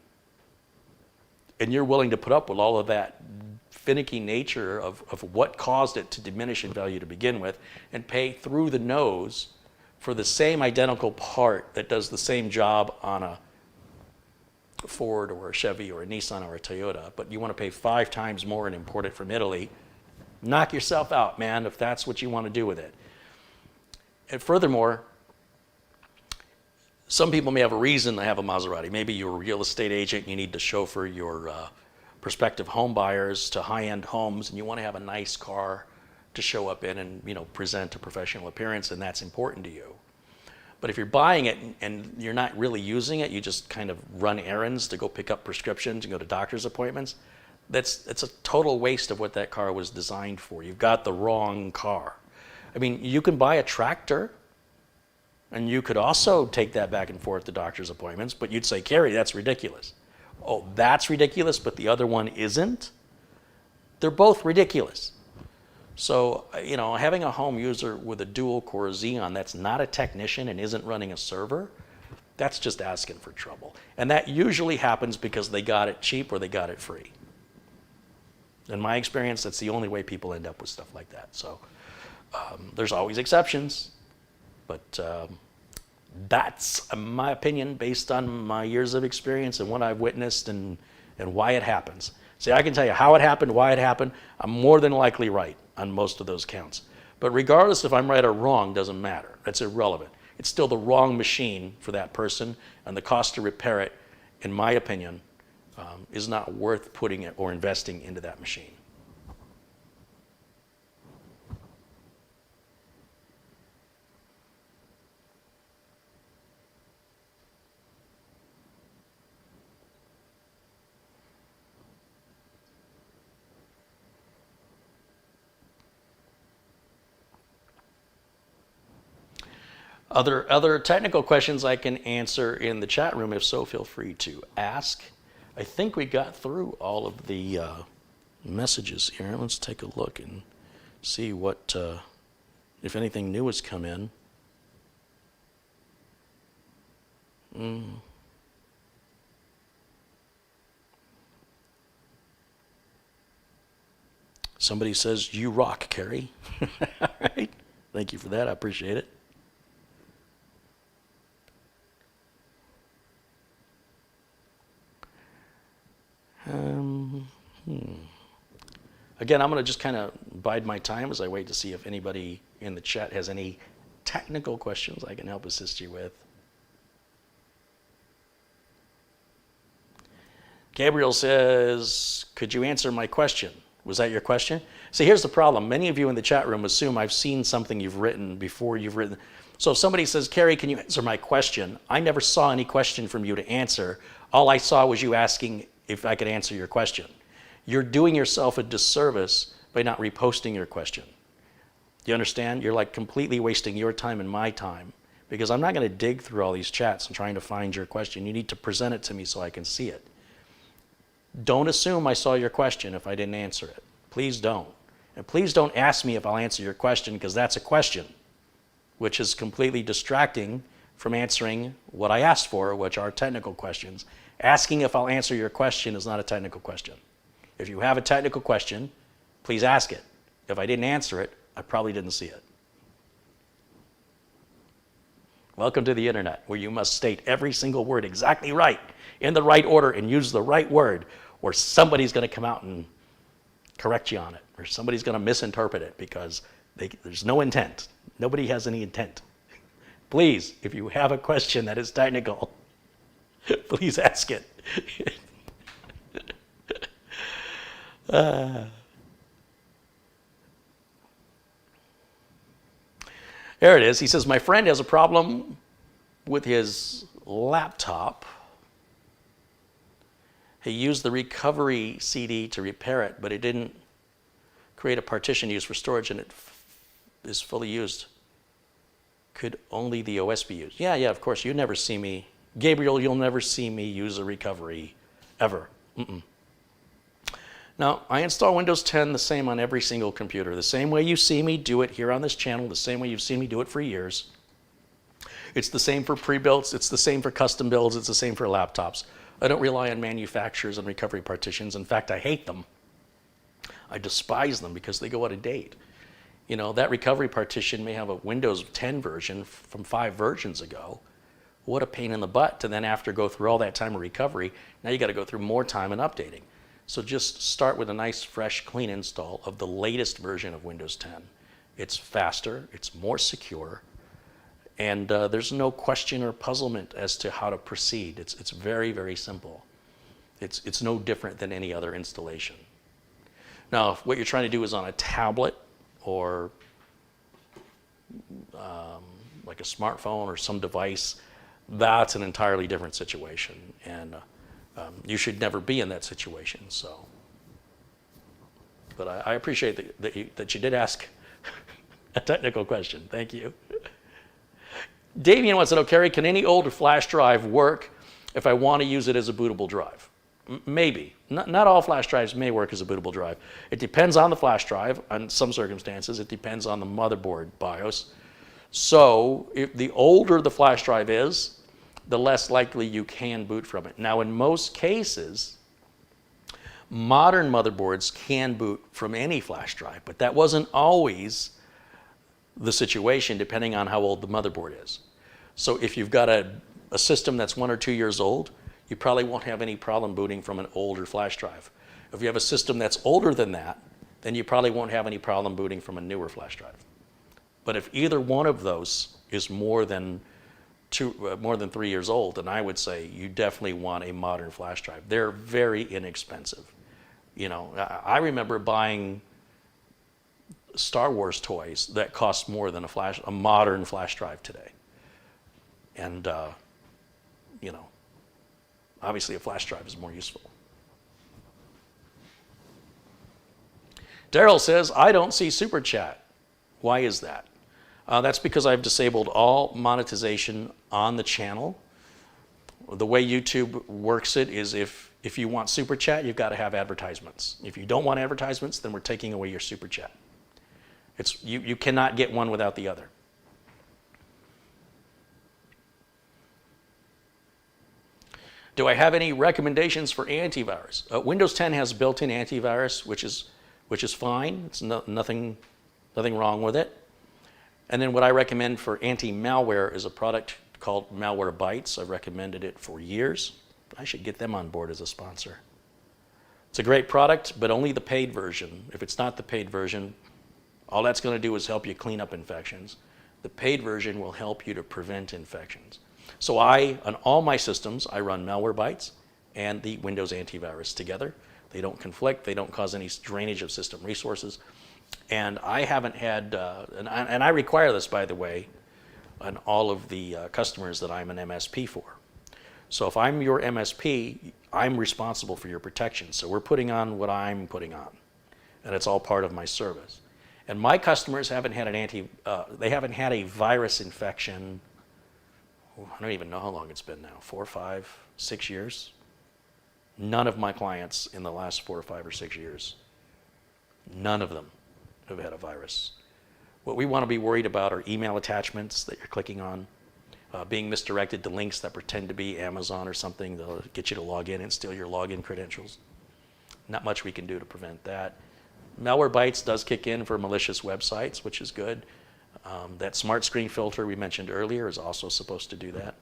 and you're willing to put up with all of that finicky nature of what caused it to diminish in value to begin with, and pay through the nose for the same identical part that does the same job on a Ford or a Chevy or a Nissan or a Toyota, but you want to pay 5 times more and import it from Italy, knock yourself out, man, if that's what you want to do with it. And furthermore, some people may have a reason to have a Maserati. Maybe you're a real estate agent and you need to chauffeur your prospective home buyers to high-end homes, and you want to have a nice car to show up in and present a professional appearance, and that's important to you. But if you're buying it and you're not really using it, you just kind of run errands to go pick up prescriptions and go to doctor's appointments, it's a total waste of what that car was designed for. You've got the wrong car. I mean, you can buy a tractor and you could also take that back and forth to doctor's appointments, but you'd say, Carrie, that's ridiculous. Oh, that's ridiculous, but the other one isn't? They're both ridiculous. So, having a home user with a dual-core Xeon that's not a technician and isn't running a server, that's just asking for trouble. And that usually happens because they got it cheap or they got it free. In my experience, that's the only way people end up with stuff like that. So there's always exceptions, but that's my opinion based on my years of experience and what I've witnessed and why it happens. See, I can tell you how it happened, why it happened. I'm more than likely right on most of those counts. But regardless if I'm right or wrong, doesn't matter. That's irrelevant. It's still the wrong machine for that person, and the cost to repair it, in my opinion, is not worth putting it or investing into that machine. Other technical questions I can answer in the chat room. If so, feel free to ask. I think we got through all of the messages here. Let's take a look and see what, if anything new has come in. Somebody says, "You rock, Carrie." All right. Thank you for that. I appreciate it. Again, I'm going to just kind of bide my time as I wait to see if anybody in the chat has any technical questions I can help assist you with. Gabriel says, "Could you answer my question?" Was that your question? See, here's the problem. Many of you in the chat room assume I've seen something you've written before you've written. So if somebody says, "Carrie, can you answer my question?" I never saw any question from you to answer. All I saw was you asking if I could answer your question. You're doing yourself a disservice by not reposting your question. Do you understand? You're like completely wasting your time and my time, because I'm not going to dig through all these chats and trying to find your question. You need to present it to me so I can see it. Don't assume I saw your question if I didn't answer it. Please don't. And please don't ask me if I'll answer your question, because that's a question, which is completely distracting from answering what I asked for, which are technical questions. Asking if I'll answer your question is not a technical question. If you have a technical question, please ask it. If I didn't answer it, I probably didn't see it. Welcome to the internet, where you must state every single word exactly right, in the right order, and use the right word, or somebody's going to come out and correct you on it, or somebody's going to misinterpret it because there's no intent. Nobody has any intent. Please, if you have a question that is technical, please ask it. There it is. He says, "My friend has a problem with his laptop. He used the recovery CD to repair it, but it didn't create a partition used for storage, and it is fully used. Could only the OS be used?" Yeah, of course. You never see me. Gabriel, you'll never see me use a recovery, ever. Now, I install Windows 10 the same on every single computer. The same way you see me do it here on this channel, the same way you've seen me do it for years. It's the same for pre-builts, it's the same for custom builds, it's the same for laptops. I don't rely on manufacturers and recovery partitions. In fact, I hate them. I despise them because they go out of date. You know, that recovery partition may have a Windows 10 version from 5 versions ago. What a pain in the butt to then after go through all that time of recovery. Now you got to go through more time and updating. So just start with a nice, fresh, clean install of the latest version of Windows 10. It's faster, it's more secure, and there's no question or puzzlement as to how to proceed. It's very, very simple. It's no different than any other installation. Now, if what you're trying to do is on a tablet or like a smartphone or some device, that's an entirely different situation, and you should never be in that situation. So, but I appreciate that you did ask a technical question. Thank you. Damien wants to know, "Carrie, can any older flash drive work if I want to use it as a bootable drive?" Maybe. Not all flash drives may work as a bootable drive. It depends on the flash drive. In some circumstances, it depends on the motherboard BIOS. So if the older the flash drive is, the less likely you can boot from it. Now, in most cases, modern motherboards can boot from any flash drive, but that wasn't always the situation depending on how old the motherboard is. So if you've got a system that's 1 or 2 years old, you probably won't have any problem booting from an older flash drive. If you have a system that's older than that, then you probably won't have any problem booting from a newer flash drive. But if either one of those is more than 3 years old, then I would say you definitely want a modern flash drive. They're very inexpensive. You know, I remember buying Star Wars toys that cost more than a modern flash drive today. And, you know, obviously a flash drive is more useful. Daryl says, "I don't see Super Chat. Why is that?" That's because I've disabled all monetization on the channel. The way YouTube works it is if you want Super Chat, you've got to have advertisements. If you don't want advertisements, then we're taking away your Super Chat. You cannot get one without the other. Do I have any recommendations for antivirus? Windows 10 has built-in antivirus, which is fine. It's nothing wrong with it. And then what I recommend for anti-malware is a product called Malwarebytes. I've recommended it for years. I should get them on board as a sponsor. It's a great product, but only the paid version. If it's not the paid version, all that's going to do is help you clean up infections. The paid version will help you to prevent infections. So on all my systems, I run Malwarebytes and the Windows antivirus together. They don't conflict. They don't cause any drainage of system resources. And I haven't had, and I require this, by the way, on all of the customers that I'm an MSP for. So if I'm your MSP, I'm responsible for your protection. So we're putting on what I'm putting on, and it's all part of my service. And my customers haven't had they haven't had a virus infection. I don't even know how long it's been now, 4, 5, 6 years. None of my clients in the last 4 or 5 or 6 years, none of them have had a virus. What we want to be worried about are email attachments that you're clicking on, being misdirected to links that pretend to be Amazon or something. They'll get you to log in and steal your login credentials. Not much we can do to prevent that. Malwarebytes does kick in for malicious websites, which is good. That smart screen filter we mentioned earlier is also supposed to do that.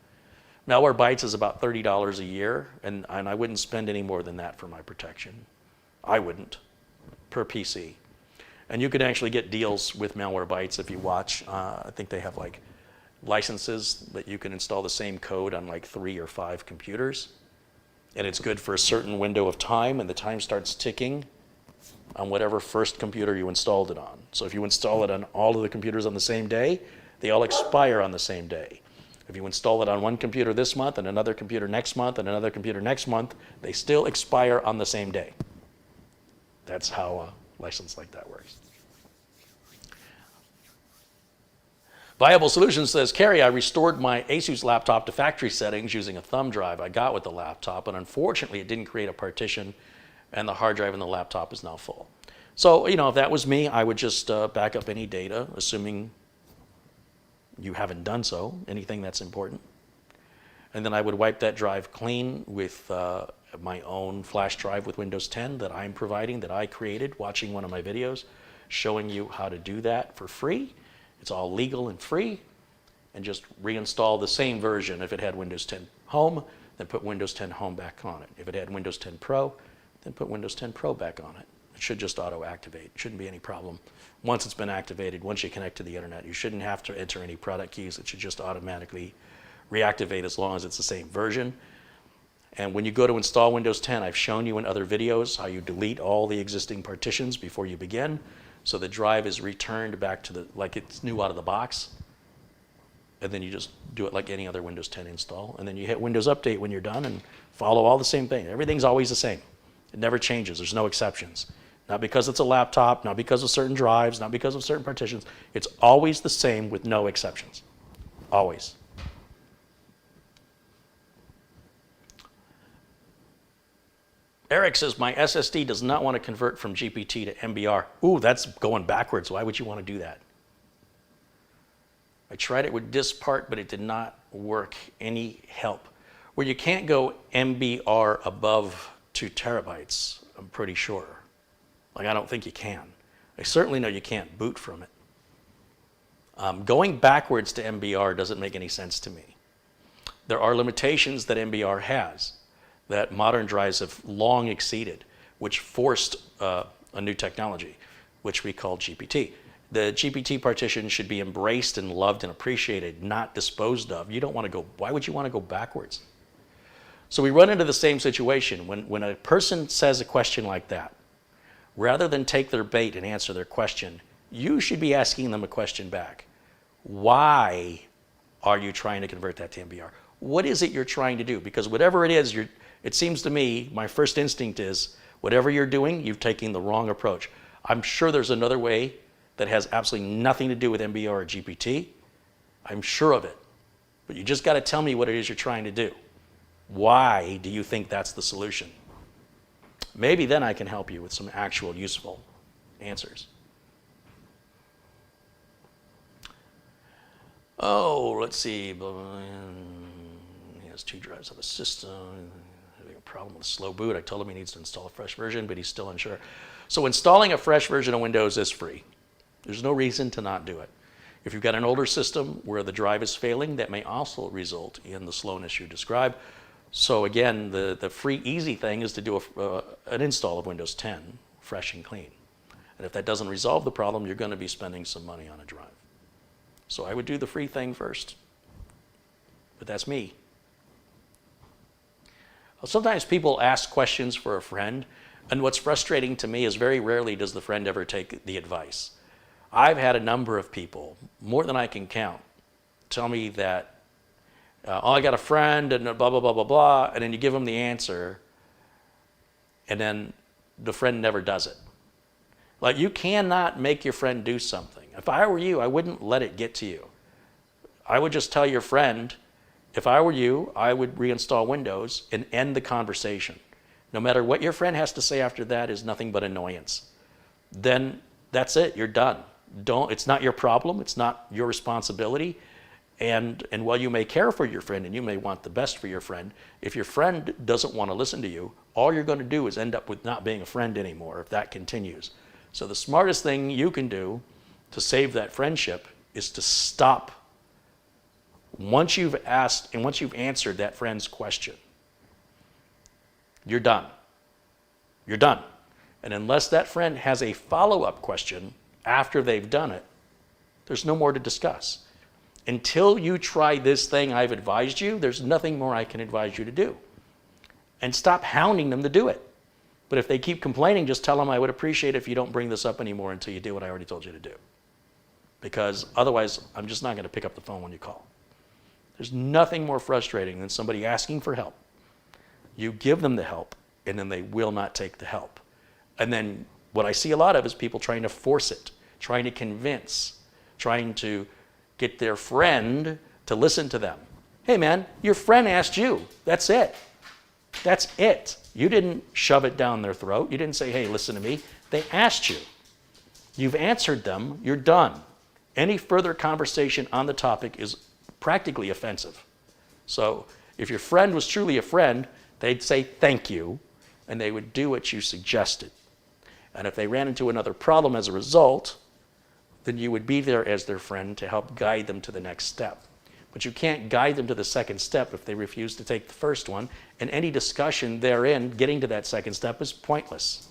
Malwarebytes is about $30 a year, and I wouldn't spend any more than that for my protection. I wouldn't, per PC. And you can actually get deals with Malwarebytes if you watch. I think they have like licenses that you can install the same code on like 3 or 5 computers. And it's good for a certain window of time, and the time starts ticking on whatever first computer you installed it on. So if you install it on all of the computers on the same day, they all expire on the same day. If you install it on one computer this month and another computer next month and another computer next month, they still expire on the same day. That's how a license like that works. Viable Solutions says, Carrie, I restored my Asus laptop to factory settings using a thumb drive I got with the laptop, and unfortunately it didn't create a partition, and the hard drive in the laptop is now full. So, if that was me, I would just back up any data, assuming you haven't done so, anything that's important. And then I would wipe that drive clean with my own flash drive with Windows 10 that I'm providing, that I created, watching one of my videos, showing you how to do that for free. It's all legal and free. And just reinstall the same version. If it had Windows 10 Home, then put Windows 10 Home back on it. If it had Windows 10 Pro, then put Windows 10 Pro back on it. It should just auto-activate. Shouldn't be any problem. Once it's been activated, once you connect to the internet, you shouldn't have to enter any product keys. It should just automatically reactivate as long as it's the same version. And when you go to install Windows 10, I've shown you in other videos how you delete all the existing partitions before you begin. So the drive is returned back to like it's new out of the box. And then you just do it like any other Windows 10 install. And then you hit Windows Update when you're done and follow all the same thing. Everything's always the same. It never changes. There's no exceptions. Not because it's a laptop, not because of certain drives, not because of certain partitions. It's always the same with no exceptions. Always. Eric says, my SSD does not want to convert from GPT to MBR. Ooh, that's going backwards. Why would you want to do that? I tried it with disk part, but it did not work. Any help? Well, you can't go MBR above 2 terabytes, I'm pretty sure. Like, I don't think you can. I certainly know you can't boot from it. Going backwards to MBR doesn't make any sense to me. There are limitations that MBR has that modern drives have long exceeded, which forced a new technology, which we call GPT. The GPT partition should be embraced and loved and appreciated, not disposed of. You don't want to go, why would you want to go backwards? So we run into the same situation. When a person says a question like that, rather than take their bait and answer their question, you should be asking them a question back. Why are you trying to convert that to MBR? What is it you're trying to do? Because whatever it is, it seems to me, my first instinct is, whatever you're doing, you've taken the wrong approach. I'm sure there's another way that has absolutely nothing to do with MBO or GPT. I'm sure of it. But you just got to tell me what it is you're trying to do. Why do you think that's the solution? Maybe then I can help you with some actual useful answers. Oh, let's see. He has 2 drives of the system. Having a problem with a slow boot. I told him he needs to install a fresh version, but he's still unsure. So installing a fresh version of Windows is free. There's no reason to not do it. If you've got an older system where the drive is failing, that may also result in the slowness you describe. So again, the free, easy thing is to do an install of Windows 10, fresh and clean. And if that doesn't resolve the problem, you're going to be spending some money on a drive. So I would do the free thing first. But that's me. Sometimes people ask questions for a friend, and what's frustrating to me is very rarely does the friend ever take the advice. I've had a number of people, more than I can count, tell me that, oh, I got a friend and blah, blah, blah, blah, blah, and then you give them the answer, and then the friend never does it. Like, you cannot make your friend do something. If I were you, I wouldn't let it get to you. I would just tell your friend, if I were you, I would reinstall Windows and end the conversation. No matter what your friend has to say after that is nothing but annoyance. Then that's it, you're done. It's not your problem, it's not your responsibility. And while you may care for your friend and you may want the best for your friend, if your friend doesn't want to listen to you, all you're going to do is end up with not being a friend anymore if that continues. So the smartest thing you can do to save that friendship is to stop. Once you've asked and once you've answered that friend's question, you're done. You're done. And unless that friend has a follow-up question after they've done it, there's no more to discuss. Until you try this thing I've advised you, there's nothing more I can advise you to do. And stop hounding them to do it. But if they keep complaining, just tell them I would appreciate it if you don't bring this up anymore until you do what I already told you to do. Because otherwise, I'm just not going to pick up the phone when you call. There's nothing more frustrating than somebody asking for help. You give them the help, and then they will not take the help. And then what I see a lot of is people trying to force it, trying to convince, trying to get their friend to listen to them. Hey man, your friend asked you. That's it. That's it. You didn't shove it down their throat. You didn't say, hey, listen to me. They asked you. You've answered them. You're done. Any further conversation on the topic is practically offensive. So if your friend was truly a friend, they'd say thank you, and they would do what you suggested. And if they ran into another problem as a result, then you would be there as their friend to help guide them to the next step. But you can't guide them to the second step if they refuse to take the first one, and any discussion therein getting to that second step is pointless.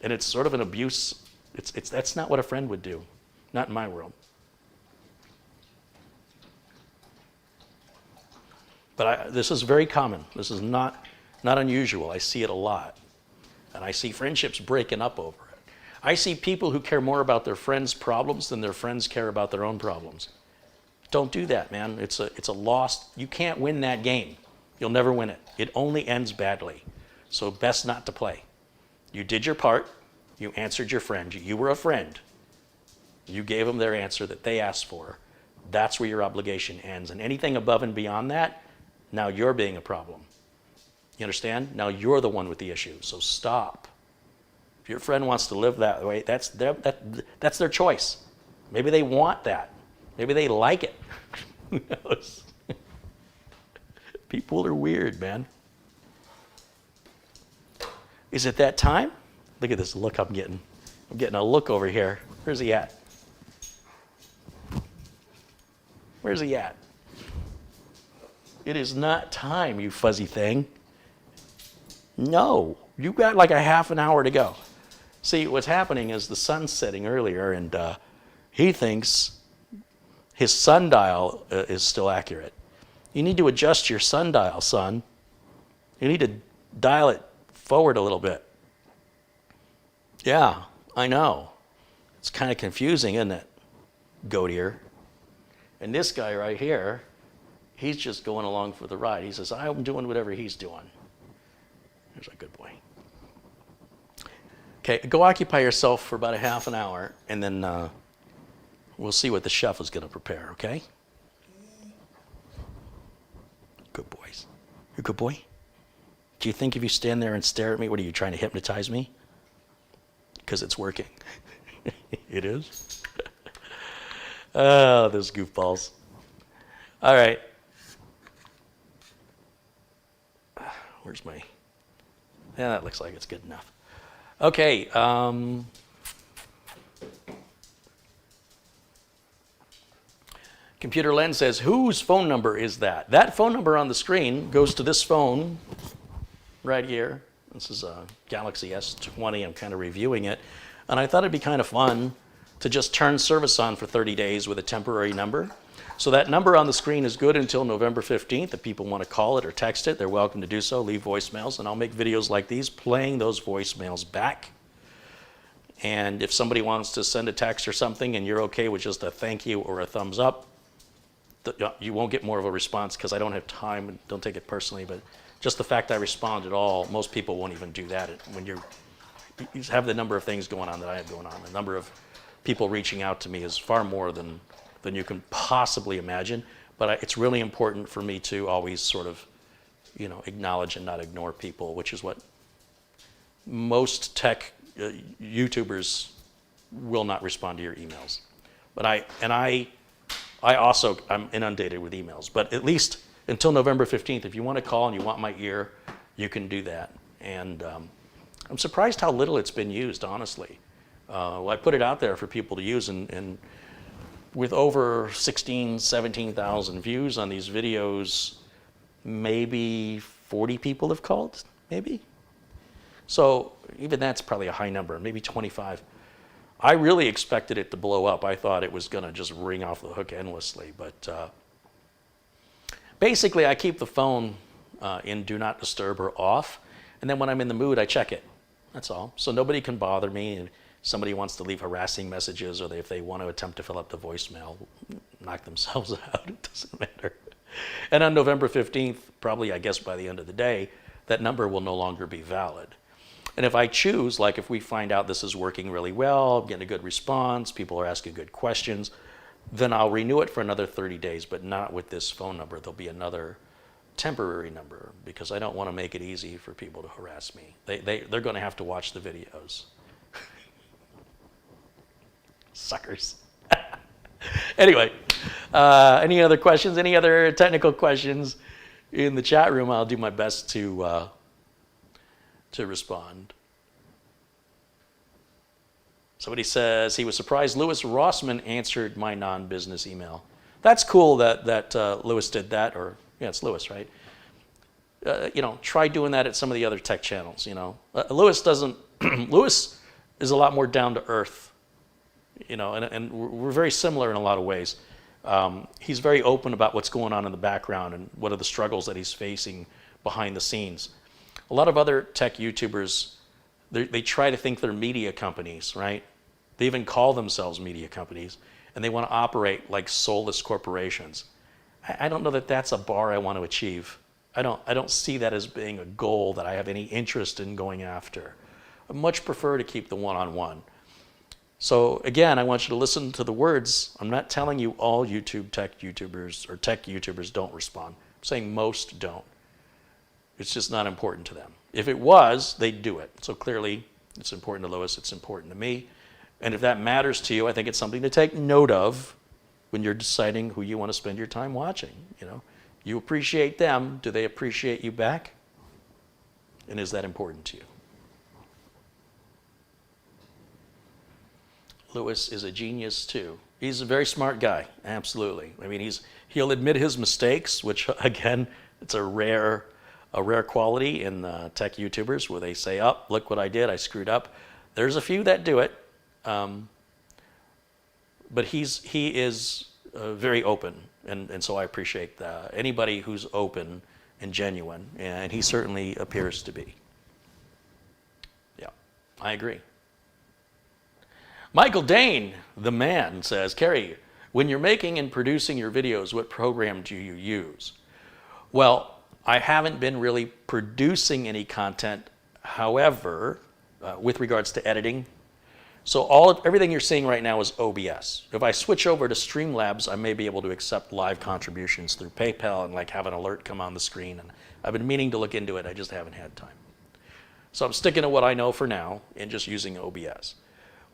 And it's sort of an abuse. That's not what a friend would do, not in my world. But this is very common. This is not unusual. I see it a lot. And I see friendships breaking up over it. I see people who care more about their friends' problems than their friends care about their own problems. Don't do that, man. It's a lost. You can't win that game. You'll never win it. It only ends badly. So best not to play. You did your part. You answered your friend. You were a friend. You gave them their answer that they asked for. That's where your obligation ends. And anything above and beyond that, now you're being a problem. You understand? Now you're the one with the issue. So stop. If your friend wants to live that way, that's their choice. Maybe they want that. Maybe they like it. Who knows? People are weird, man. Is it that time? Look at this look I'm getting. I'm getting a look over here. Where's he at? Where's he at? It is not time, you fuzzy thing. No, you've got like a half an hour to go. See, what's happening is the sun's setting earlier, and he thinks his sundial is still accurate. You need to adjust your sundial, son. You need to dial it forward a little bit. Yeah, I know. It's kind of confusing, isn't it? Goat ear. And this guy right here, he's just going along for the ride. He says, I'm doing whatever he's doing. Here's a good boy. Okay, go occupy yourself for about a half an hour, and then we'll see what the chef is going to prepare, okay? Good boys. You're a good boy? Do you think if you stand there and stare at me, what are you trying to hypnotize me? Because it's working. It is? Oh, those goofballs. All right. Where's my... Yeah, that looks like it's good enough. Okay. Computer Lens says, whose phone number is that? That phone number on the screen goes to this phone right here. This is a Galaxy S20. I'm kind of reviewing it. And I thought it'd be kind of fun to just turn service on for 30 days with a temporary number. So that number on the screen is good until November 15th. If people want to call it or text it, they're welcome to do so. Leave voicemails, and I'll make videos like these playing those voicemails back. And if somebody wants to send a text or something and you're okay with just a thank you or a thumbs up, you won't get more of a response because I don't have time, and don't take it personally, but just the fact I respond at all, most people won't even do that. When you have the number of things going on that I have going on, the number of people reaching out to me is far more than you can possibly imagine. But it's really important for me to always sort of, acknowledge and not ignore people, which is what most tech YouTubers will not respond to your emails. But I also, I'm inundated with emails. But at least until November 15th, if you want to call and you want my ear, you can do that. And I'm surprised how little it's been used, honestly. I put it out there for people to use, and with over 16, 17,000 views on these videos, maybe 40 people have called, maybe? So even that's probably a high number, maybe 25. I really expected it to blow up. I thought it was going to just ring off the hook endlessly. But basically, I keep the phone in Do Not Disturb or off, and then when I'm in the mood, I check it. That's all. So nobody can bother me. And somebody wants to leave harassing messages, or if they want to attempt to fill up the voicemail, knock themselves out. It doesn't matter. And on November 15th, probably, I guess, by the end of the day, that number will no longer be valid. And if I choose, like if we find out this is working really well, I'm getting a good response, people are asking good questions, then I'll renew it for another 30 days, but not with this phone number. There'll be another temporary number because I don't want to make it easy for people to harass me. They're going to have to watch the videos. Suckers. Anyway, any other questions? Any other technical questions in the chat room? I'll do my best to respond. Somebody says he was surprised Louis Rossman answered my non-business email. That's cool that Louis did that, or yeah, it's Louis, right? Try doing that at some of the other tech channels. Louis doesn't. Louis is a lot more down to earth. And we're very similar in a lot of ways. He's very open about what's going on in the background and what are the struggles that he's facing behind the scenes. A lot of other tech YouTubers, they try to think they're media companies, right? They even call themselves media companies, and they want to operate like soulless corporations. I don't know that that's a bar I want to achieve. I don't see that as being a goal that I have any interest in going after. I much prefer to keep the one-on-one. So again, I want you to listen to the words. I'm not telling you all tech YouTubers don't respond. I'm saying most don't. It's just not important to them. If it was, they'd do it. So clearly, it's important to Louis, it's important to me. And if that matters to you, I think it's something to take note of when you're deciding who you want to spend your time watching. You appreciate them. Do they appreciate you back? And is that important to you? Louis is a genius too. He's a very smart guy, absolutely. I mean, he'll admit his mistakes, which again, it's a rare quality in tech YouTubers where they say, "Oh, look what I did, I screwed up." There's a few that do it, but he is very open, and so I appreciate anybody who's open and genuine, and he certainly appears to be. Yeah, I agree. Michael Dane, the man, says, Kerry, when you're making and producing your videos, what program do you use? Well, I haven't been really producing any content. However, with regards to editing. So everything you're seeing right now is OBS. If I switch over to Streamlabs, I may be able to accept live contributions through PayPal and like have an alert come on the screen. And I've been meaning to look into it, I just haven't had time. So I'm sticking to what I know for now and just using OBS.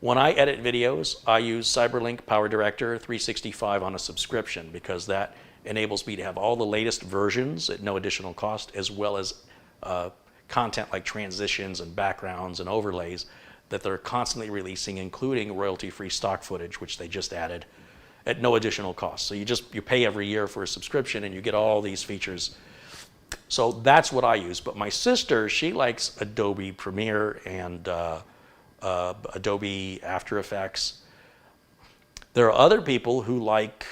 When I edit videos, I use Cyberlink PowerDirector 365 on a subscription because that enables me to have all the latest versions at no additional cost, as well as content like transitions and backgrounds and overlays that they're constantly releasing, including royalty-free stock footage, which they just added at no additional cost. So you pay every year for a subscription and you get all these features. So that's what I use. But my sister, she likes Adobe Premiere and Adobe After Effects. There are other people who like,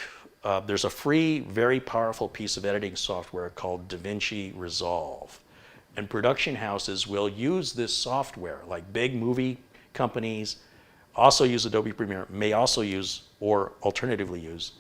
there's a free, very powerful piece of editing software called DaVinci Resolve. And production houses will use this software, like big movie companies also use Adobe Premiere, may also use, or alternatively use,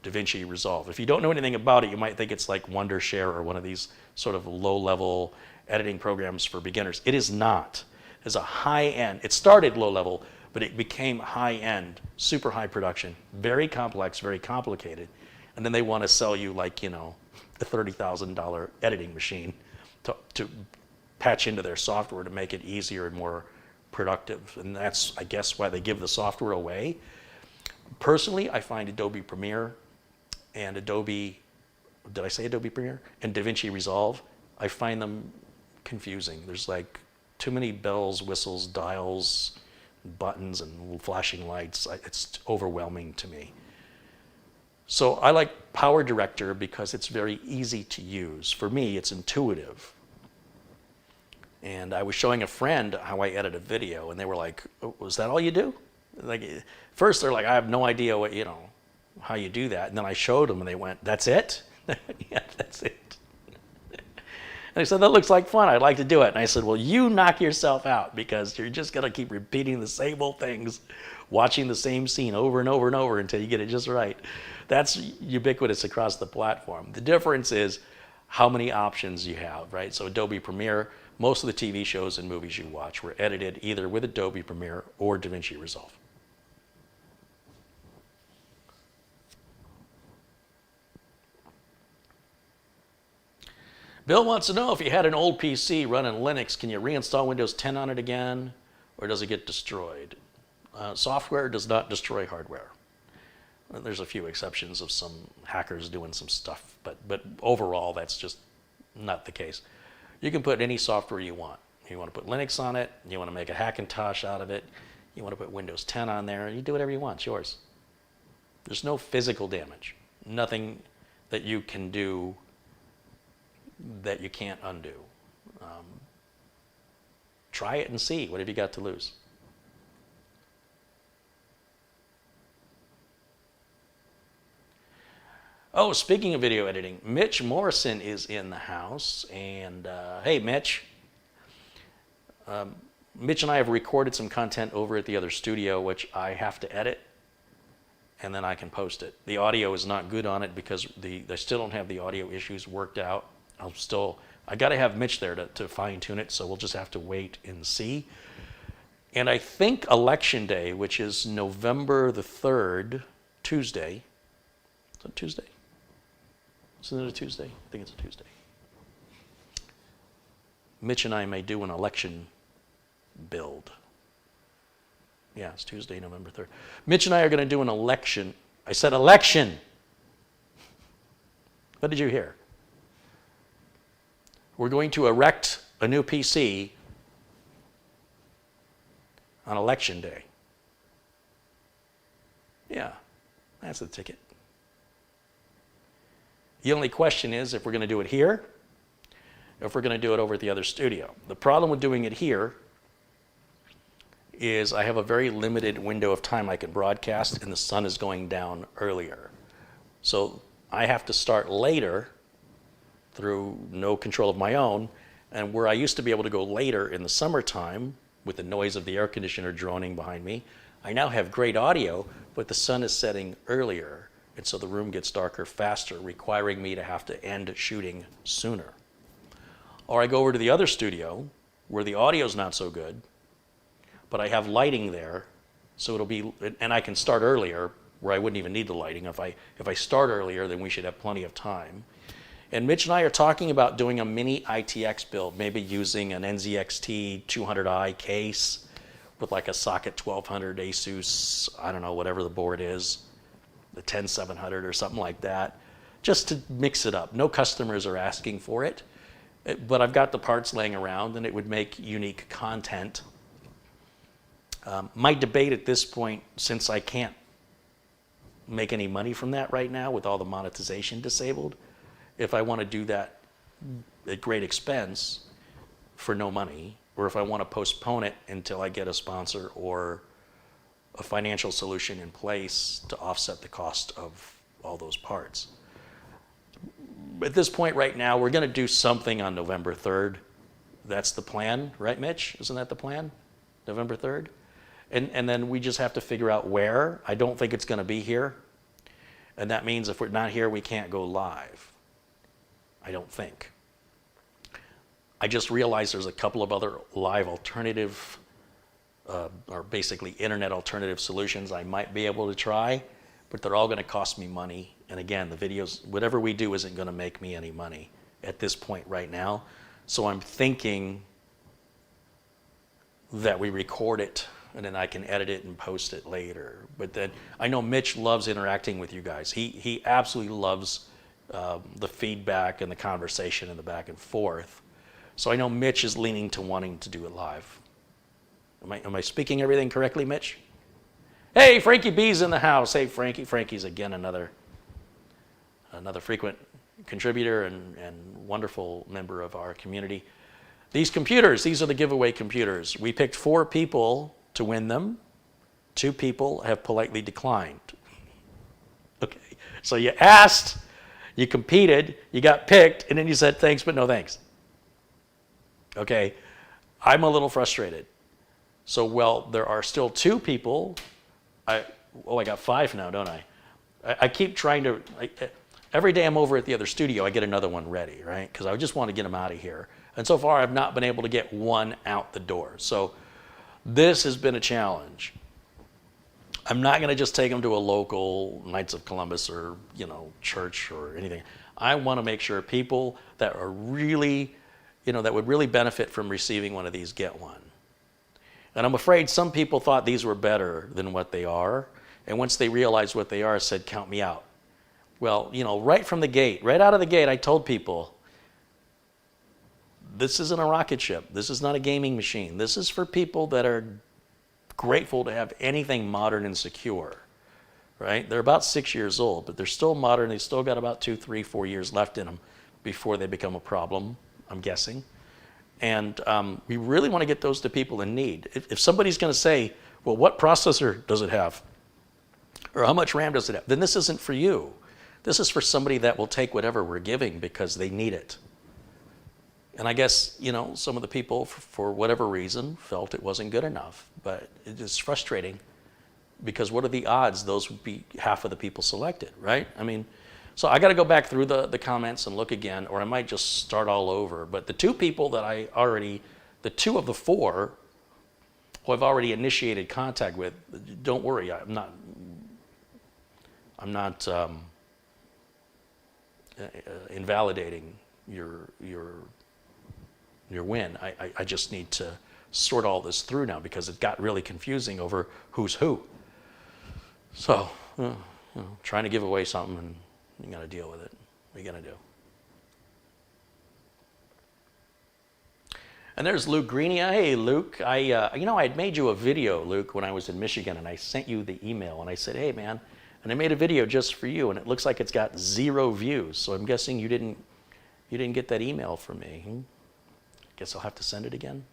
DaVinci Resolve. If you don't know anything about it, you might think it's like Wondershare or one of these sort of low-level editing programs for beginners. It is not. It's a high-end, it started low-level, but it became high-end, super high production, very complex, very complicated. And then they want to sell you like, you know, a $30,000 editing machine to patch into their software to make it easier and more productive. And that's, I guess, why they give the software away. Personally, I find Adobe Premiere and Adobe, did I say Adobe Premiere? And DaVinci Resolve, I find them confusing. There's like too many bells, whistles, dials, buttons, and flashing lights. It's overwhelming to me. So I like PowerDirector because it's very easy to use. For me, it's intuitive. And I was showing a friend how I edit a video, and they were like, "Oh, was that all you do?" Like, first they're like, "I have no idea what, you know, how you do that." And then I showed them, and they went, "That's it?" "Yeah, that's it." And I said, "That looks like fun. I'd like to do it." And I said, "Well, you knock yourself out because you're just going to keep repeating the same old things, watching the same scene over and over and over until you get it just right." That's ubiquitous across the platform. The difference is how many options you have, right? So Adobe Premiere, most of the TV shows and movies you watch were edited either with Adobe Premiere or DaVinci Resolve. Bill wants to know if you had an old PC running Linux, can you reinstall Windows 10 on it again, or does it get destroyed? Software does not destroy hardware. There's a few exceptions of some hackers doing some stuff, but overall that's just not the case. You can put any software you want. You want to put Linux on it, you want to make a Hackintosh out of it, you want to put Windows 10 on there, you do whatever you want, it's yours. There's no physical damage. Nothing that you can do that you can't undo. Try it and see. What have you got to lose? Oh, speaking of video editing, Mitch Morrison is in the house. And hey, Mitch. Mitch and I have recorded some content over at the other studio, which I have to edit, and then I can post it. The audio is not good on it because they still don't have the audio issues worked out. I got to have Mitch there to fine tune it, so we'll just have to wait and see. And I think Election Day, which is November the 3rd, Tuesday. Is it Tuesday? Isn't it a Tuesday? I think it's a Tuesday. Mitch and I may do an election build. Yeah, it's Tuesday, November 3rd. Mitch and I are going to do an election. I said election. What did you hear? We're going to erect a new PC on Election Day. Yeah, that's the ticket. The only question is if we're going to do it here, or if we're going to do it over at the other studio. The problem with doing it here is I have a very limited window of time I can broadcast, and the sun is going down earlier. So I have to start later through no control of my own, and where I used to be able to go later in the summertime with the noise of the air conditioner droning behind me, I now have great audio, but the sun is setting earlier, and so the room gets darker faster, requiring me to have to end shooting sooner. Or I go over to the other studio where the audio's not so good, but I have lighting there, so it'll be, and I can start earlier where I wouldn't even need the lighting. If I start earlier, then we should have plenty of time. And Mitch and I are talking about doing a mini ITX build, maybe using an NZXT 200i case with like a socket 1200 Asus, I don't know, whatever the board is, the 10700 or something like that, just to mix it up. No customers are asking for it, but I've got the parts laying around and it would make unique content. My debate at this point, since I can't make any money from that right now with all the monetization disabled, if I want to do that at great expense for no money, or if I want to postpone it until I get a sponsor or a financial solution in place to offset the cost of all those parts. At this point right now, we're going to do something on November 3rd. That's the plan, right, Mitch? Isn't that the plan? November 3rd? And then we just have to figure out where. I don't think it's going to be here. And that means if we're not here, we can't go live. I don't think. I just realized there's a couple of other live alternative, or basically internet alternative solutions I might be able to try, but they're all going to cost me money. And again, the videos, whatever we do isn't going to make me any money at this point right now. So I'm thinking that we record it and then I can edit it and post it later. But then I know Mitch loves interacting with you guys. He absolutely loves the feedback and the conversation and the back and forth. So I know Mitch is leaning to wanting to do it live. Am I speaking everything correctly, Mitch? Hey, Frankie B's in the house. Hey, Frankie. Frankie's again another frequent contributor and wonderful member of our community. These computers, these are the giveaway computers. We picked 4 people to win them. 2 people have politely declined. Okay, so you asked, you competed, you got picked, and then you said thanks, but no thanks. Okay, I'm a little frustrated. So, well, there are still 2 people. I got 5 now, don't I? I keep trying to, every day I'm over at the other studio, I get another one ready, right? Because I just want to get them out of here. And so far, I've not been able to get one out the door. So this has been a challenge. I'm not going to just take them to a local Knights of Columbus or, church or anything. I want to make sure people that are really, that would really benefit from receiving one of these get one. And I'm afraid some people thought these were better than what they are. And once they realized what they are, said, count me out. Well, right from the gate, right out of the gate, I told people, this isn't a rocket ship. This is not a gaming machine. This is for people that are grateful to have anything modern and secure, right? They're about 6 years old, but they're still modern. They've still got about 2, 3, 4 years left in them before they become a problem, I'm guessing. And we really want to get those to people in need. If somebody's going to say, well, what processor does it have? Or how much RAM does it have? Then this isn't for you. This is for somebody that will take whatever we're giving because they need it. And I guess, some of the people, for whatever reason, felt it wasn't good enough. But it is frustrating because what are the odds those would be half of the people selected, right? So I got to go back through the comments and look again, or I might just start all over. But the 2 people that the 2 of the 4 who I've already initiated contact with, don't worry, I'm not invalidating your win. I just need to sort all this through now because it got really confusing over who's who. So, trying to give away something and you got to deal with it. What are you going to do? And there's Luke Greenia. Hey, Luke. I had made you a video, Luke, when I was in Michigan, and I sent you the email, and I said, hey, man, and I made a video just for you, and it looks like it's got 0 views. So I'm guessing you didn't get that email from me. Guess I'll have to send it again.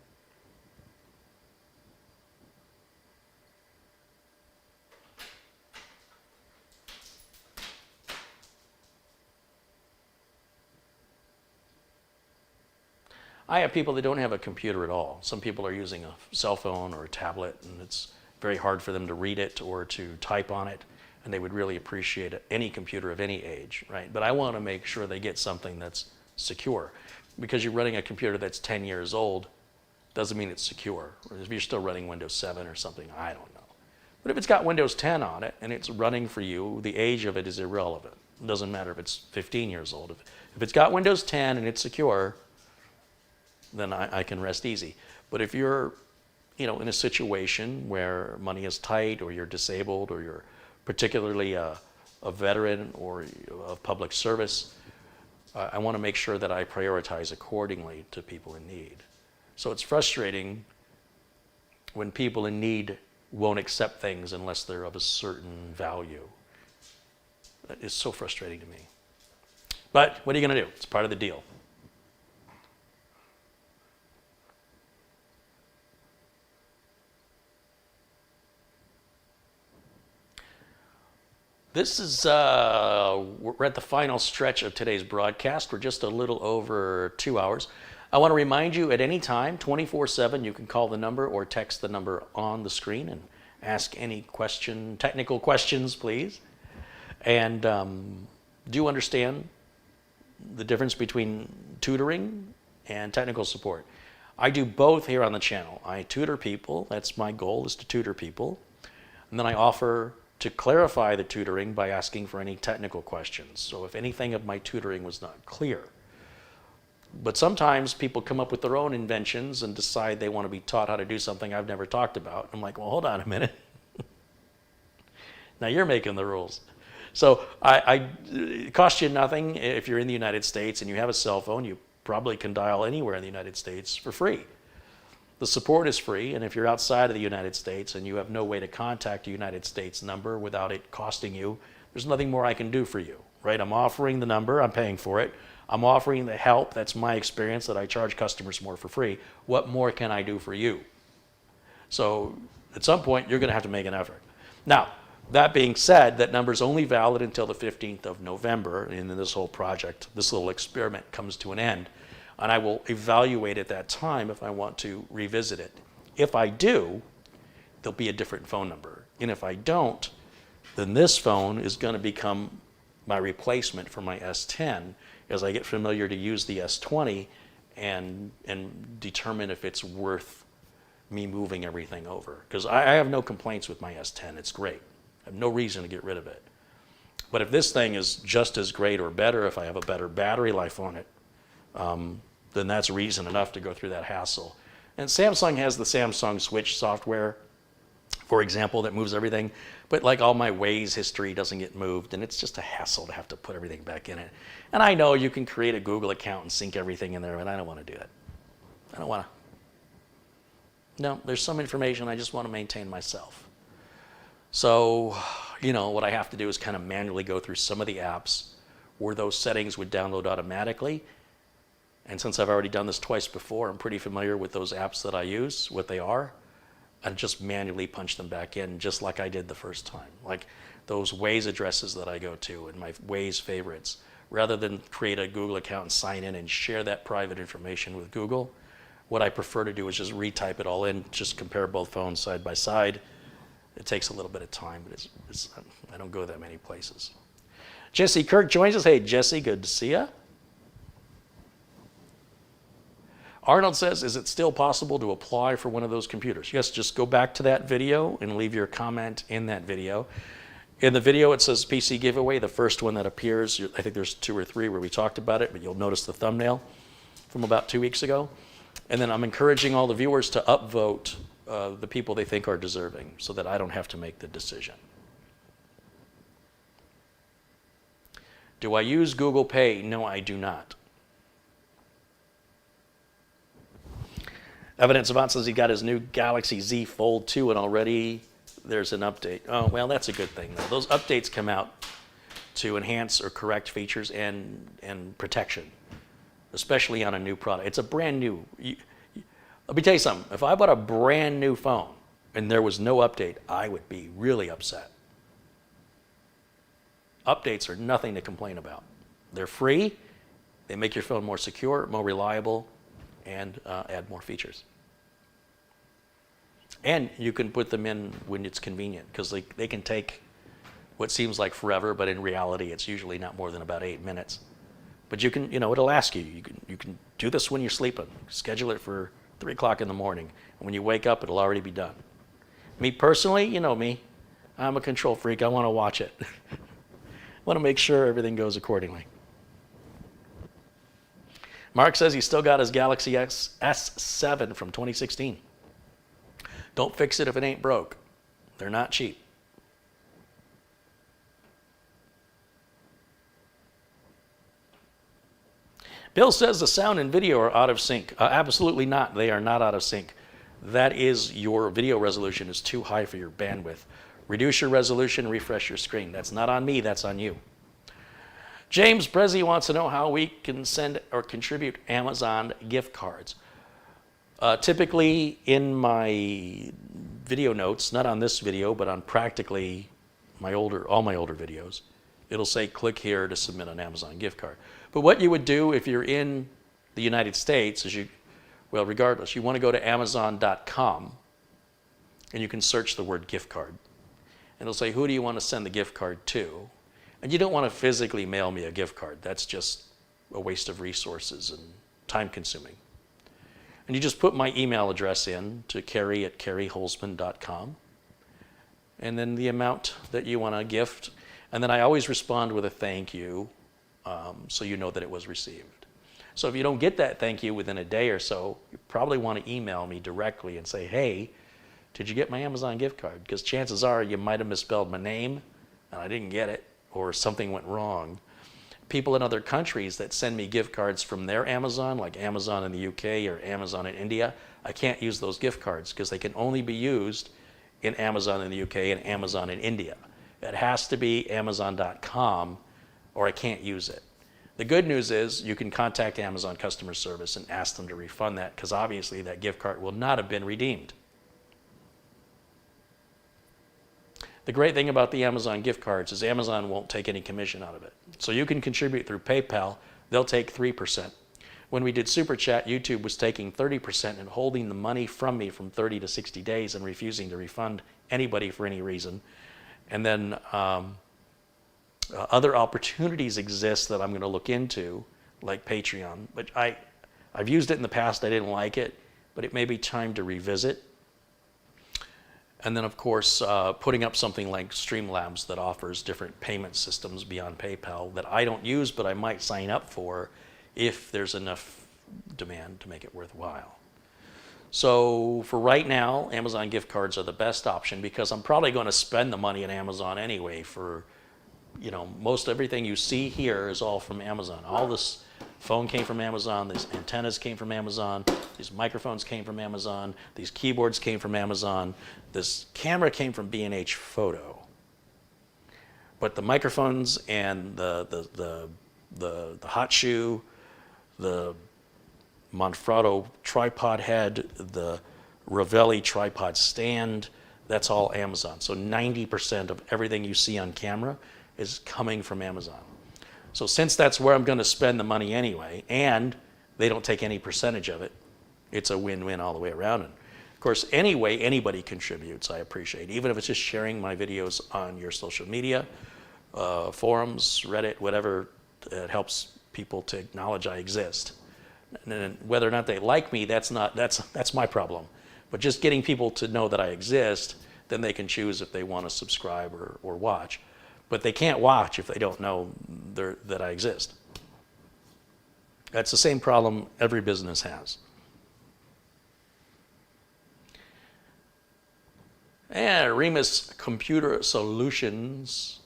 I have people that don't have a computer at all. Some people are using a cell phone or a tablet, and it's very hard for them to read it or to type on it, and they would really appreciate any computer of any age, right? But I want to make sure they get something that's secure, because you're running a computer that's 10 years old, Doesn't mean it's secure. Or if you're still running Windows 7 or something, I don't know. But if it's got Windows 10 on it and it's running for you, the age of it is irrelevant. It doesn't matter if it's 15 years old. If it's got Windows 10 and it's secure, then I can rest easy. But if you're, in a situation where money is tight, or you're disabled, or you're particularly a veteran or of public service, I want to make sure that I prioritize accordingly to people in need. So it's frustrating when people in need won't accept things unless they're of a certain value. That is so frustrating to me. But what are you going to do? It's part of the deal. This is, we're at the final stretch of today's broadcast. We're just a little over 2 hours. I want to remind you at any time, 24/7, you can call the number or text the number on the screen and ask any question, technical questions, please. And do understand the difference between tutoring and technical support. I do both here on the channel. I tutor people. That's my goal, is to tutor people. And then I offer to clarify the tutoring by asking for any technical questions. So if anything of my tutoring was not clear. But sometimes people come up with their own inventions and decide they want to be taught how to do something I've never talked about. I'm like, well, hold on a minute. Now you're making the rules. So it costs you nothing. If you're in the United States and you have a cell phone, you probably can dial anywhere in the United States for free. The support is free, and if you're outside of the United States and you have no way to contact a United States number without it costing you, there's nothing more I can do for you, right? I'm offering the number, I'm paying for it. I'm offering the help, that's my experience, that I charge customers more for free. What more can I do for you? So at some point, you're going to have to make an effort. Now, that being said, that number is only valid until the 15th of November, and then this whole project, this little experiment comes to an end. And I will evaluate at that time if I want to revisit it. If I do, there'll be a different phone number. And if I don't, then this phone is going to become my replacement for my S10 as I get familiar to use the S20 and determine if it's worth me moving everything over. Because I have no complaints with my S10. It's great. I have no reason to get rid of it. But if this thing is just as great or better, if I have a better battery life on it, then that's reason enough to go through that hassle. And Samsung has the Samsung Switch software, for example, that moves everything. But like all my Waze history doesn't get moved, and it's just a hassle to have to put everything back in it. And I know you can create a Google account and sync everything in there, but I don't want to do that. I don't want to. No, there's some information I just want to maintain myself. So, what I have to do is kind of manually go through some of the apps where those settings would download automatically. And since I've already done this twice before, I'm pretty familiar with those apps that I use, what they are, and just manually punch them back in just like I did the first time. Like those Waze addresses that I go to and my Waze favorites. Rather than create a Google account and sign in and share that private information with Google, what I prefer to do is just retype it all in, just compare both phones side by side. It takes a little bit of time, but I don't go that many places. Jesse Kirk joins us. Hey, Jesse, good to see you. Arnold says, is it still possible to apply for one of those computers? Yes, just go back to that video and leave your comment in that video. In the video, it says PC giveaway, the first one that appears. I think there's 2 or 3 where we talked about it, but you'll notice the thumbnail from about 2 weeks ago. And then I'm encouraging all the viewers to upvote the people they think are deserving so that I don't have to make the decision. Do I use Google Pay? No, I do not. Evidence Avant says he got his new Galaxy Z Fold 2 and already there's an update. Oh, well, that's a good thing, though. Those updates come out to enhance or correct features and protection, especially on a new product. It's a brand new. Let me tell you something. If I bought a brand new phone and there was no update, I would be really upset. Updates are nothing to complain about. They're free. They make your phone more secure, more reliable, and add more features. And you can put them in when it's convenient, because they can take what seems like forever, but in reality, it's usually not more than about 8 minutes. But you can, it'll ask you. You can do this when you're sleeping. Schedule it for 3 o'clock in the morning. And when you wake up, it'll already be done. Me personally, you know me, I'm a control freak. I want to watch it. I want to make sure everything goes accordingly. Mark says he's still got his Galaxy S7 from 2016. Don't fix it if it ain't broke. They're not cheap. Bill says the sound and video are out of sync. Absolutely not. They are not out of sync. That is, your video resolution is too high for your bandwidth. Reduce your resolution, refresh your screen. That's not on me, that's on you. James Brezzi wants to know how we can send or contribute Amazon gift cards. Typically in my video notes, not on this video, but on practically all my older videos, it'll say click here to submit an Amazon gift card. But what you would do if you're in the United States is regardless, you want to go to Amazon.com and you can search the word gift card. And it'll say, who do you want to send the gift card to? And you don't want to physically mail me a gift card. That's just a waste of resources and time consuming. And you just put my email address in to carrie@carrieholzman.com. And then the amount that you want to gift. And then I always respond with a thank you, so you know that it was received. So if you don't get that thank you within a day or so, you probably want to email me directly and say, hey, did you get my Amazon gift card? Because chances are you might have misspelled my name and I didn't get it, or something went wrong. People in other countries that send me gift cards from their Amazon, like Amazon in the UK or Amazon in India, I can't use those gift cards because they can only be used in Amazon in the UK and Amazon in India. It has to be Amazon.com or I can't use it. The good news is you can contact Amazon customer service and ask them to refund that, because obviously that gift card will not have been redeemed. The great thing about the Amazon gift cards is Amazon won't take any commission out of it. So you can contribute through PayPal, they'll take 3%. When we did Super Chat, YouTube was taking 30% and holding the money from me from 30 to 60 days and refusing to refund anybody for any reason. And then other opportunities exist that I'm going to look into, like Patreon. But I've used it in the past, I didn't like it, but it may be time to revisit. And then, of course, putting up something like Streamlabs that offers different payment systems beyond PayPal that I don't use, but I might sign up for if there's enough demand to make it worthwhile. So for right now, Amazon gift cards are the best option because I'm probably going to spend the money at Amazon anyway for, most everything you see here is all from Amazon. All this phone came from Amazon, these antennas came from Amazon, these microphones came from Amazon, these keyboards came from Amazon, this camera came from B&H Photo. But the microphones and the hot shoe, the Manfrotto tripod head, the Ravelli tripod stand, that's all Amazon. So 90% of everything you see on camera is coming from Amazon. So since that's where I'm going to spend the money anyway, and they don't take any percentage of it, it's a win-win all the way around. And of course, anyway, anybody contributes, I appreciate. Even if it's just sharing my videos on your social media, forums, Reddit, whatever, it helps people to acknowledge I exist. And whether or not they like me, that's my problem. But just getting people to know that I exist, then they can choose if they want to subscribe or watch. But they can't watch if they don't know that I exist. That's the same problem every business has. And Remus Computer Solutions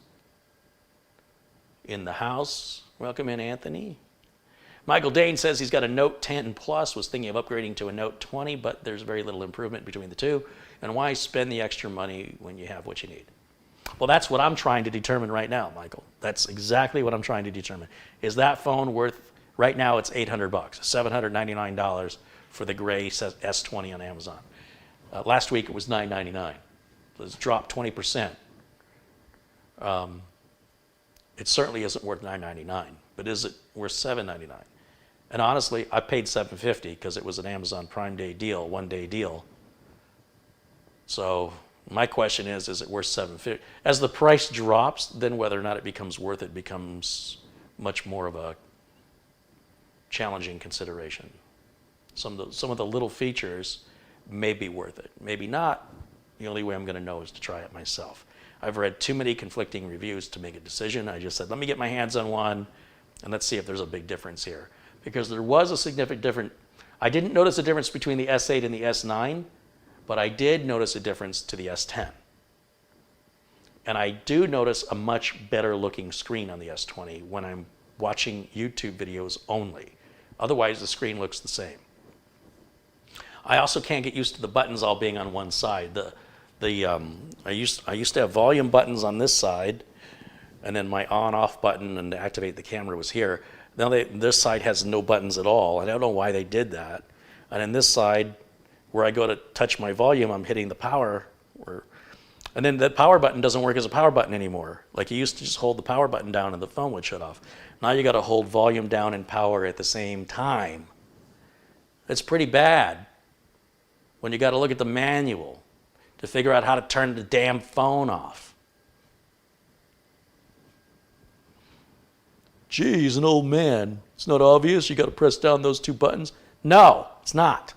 in the house. Welcome in, Anthony. Michael Dane says he's got a Note 10 Plus, was thinking of upgrading to a Note 20, but there's very little improvement between the two. And why spend the extra money when you have what you need? Well, that's what I'm trying to determine right now, Michael. That's exactly what I'm trying to determine. Is that phone worth, right now it's $800, $799 for the gray S20 on Amazon. Last week it was $999. It's dropped 20%. It certainly isn't worth $999, but is it worth $799? And honestly, I paid $750 because it was an Amazon Prime Day deal, one-day deal. So my question is it worth $750? As the price drops, then whether or not it becomes worth it becomes much more of a challenging consideration. Some of the little features may be worth it. Maybe not. The only way I'm going to know is to try it myself. I've read too many conflicting reviews to make a decision. I just said, let me get my hands on one, and let's see if there's a big difference here. Because there was a significant difference. I didn't notice a difference between the S8 and the S9, but I did notice a difference to the S10. And I do notice a much better looking screen on the S20 when I'm watching YouTube videos only. Otherwise, the screen looks the same. I also can't get used to the buttons all being on one side. I used to have volume buttons on this side, and then my on-off button and to activate the camera was here. Now this side has no buttons at all. I don't know why they did that. And then this side, where I go to touch my volume, I'm hitting the power. And then the power button doesn't work as a power button anymore. Like you used to just hold the power button down and the phone would shut off. Now you got to hold volume down and power at the same time. It's pretty bad when you got to look at the manual to figure out how to turn the damn phone off. Gee, he's an old man. It's not obvious. You got to press down those two buttons. No, it's not.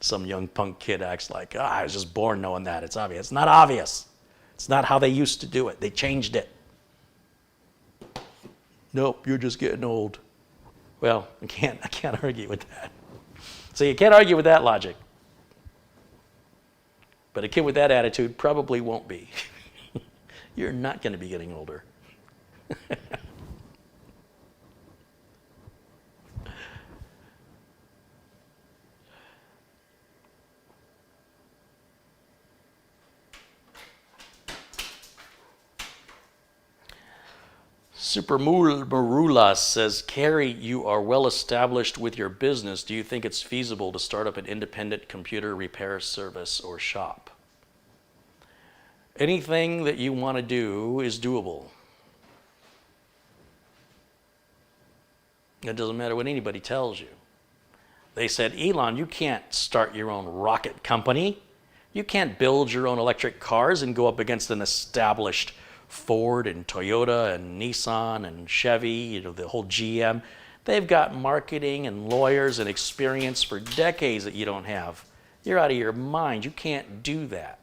Some young punk kid acts like, I was just born knowing that. It's obvious. It's not obvious. It's not how they used to do it. They changed it. Nope, you're just getting old. Well, I can't argue with that. So you can't argue with that logic. But a kid with that attitude probably won't be. You're not going to be getting older. Super Marula says, Carrie, you are well established with your business. Do you think it's feasible to start up an independent computer repair service or shop? Anything that you want to do is doable. It doesn't matter what anybody tells you. They said, Elon, you can't start your own rocket company. You can't build your own electric cars and go up against an established Ford and Toyota and Nissan and Chevy, the whole GM. They've got marketing and lawyers and experience for decades that you don't have. You're out of your mind. You can't do that.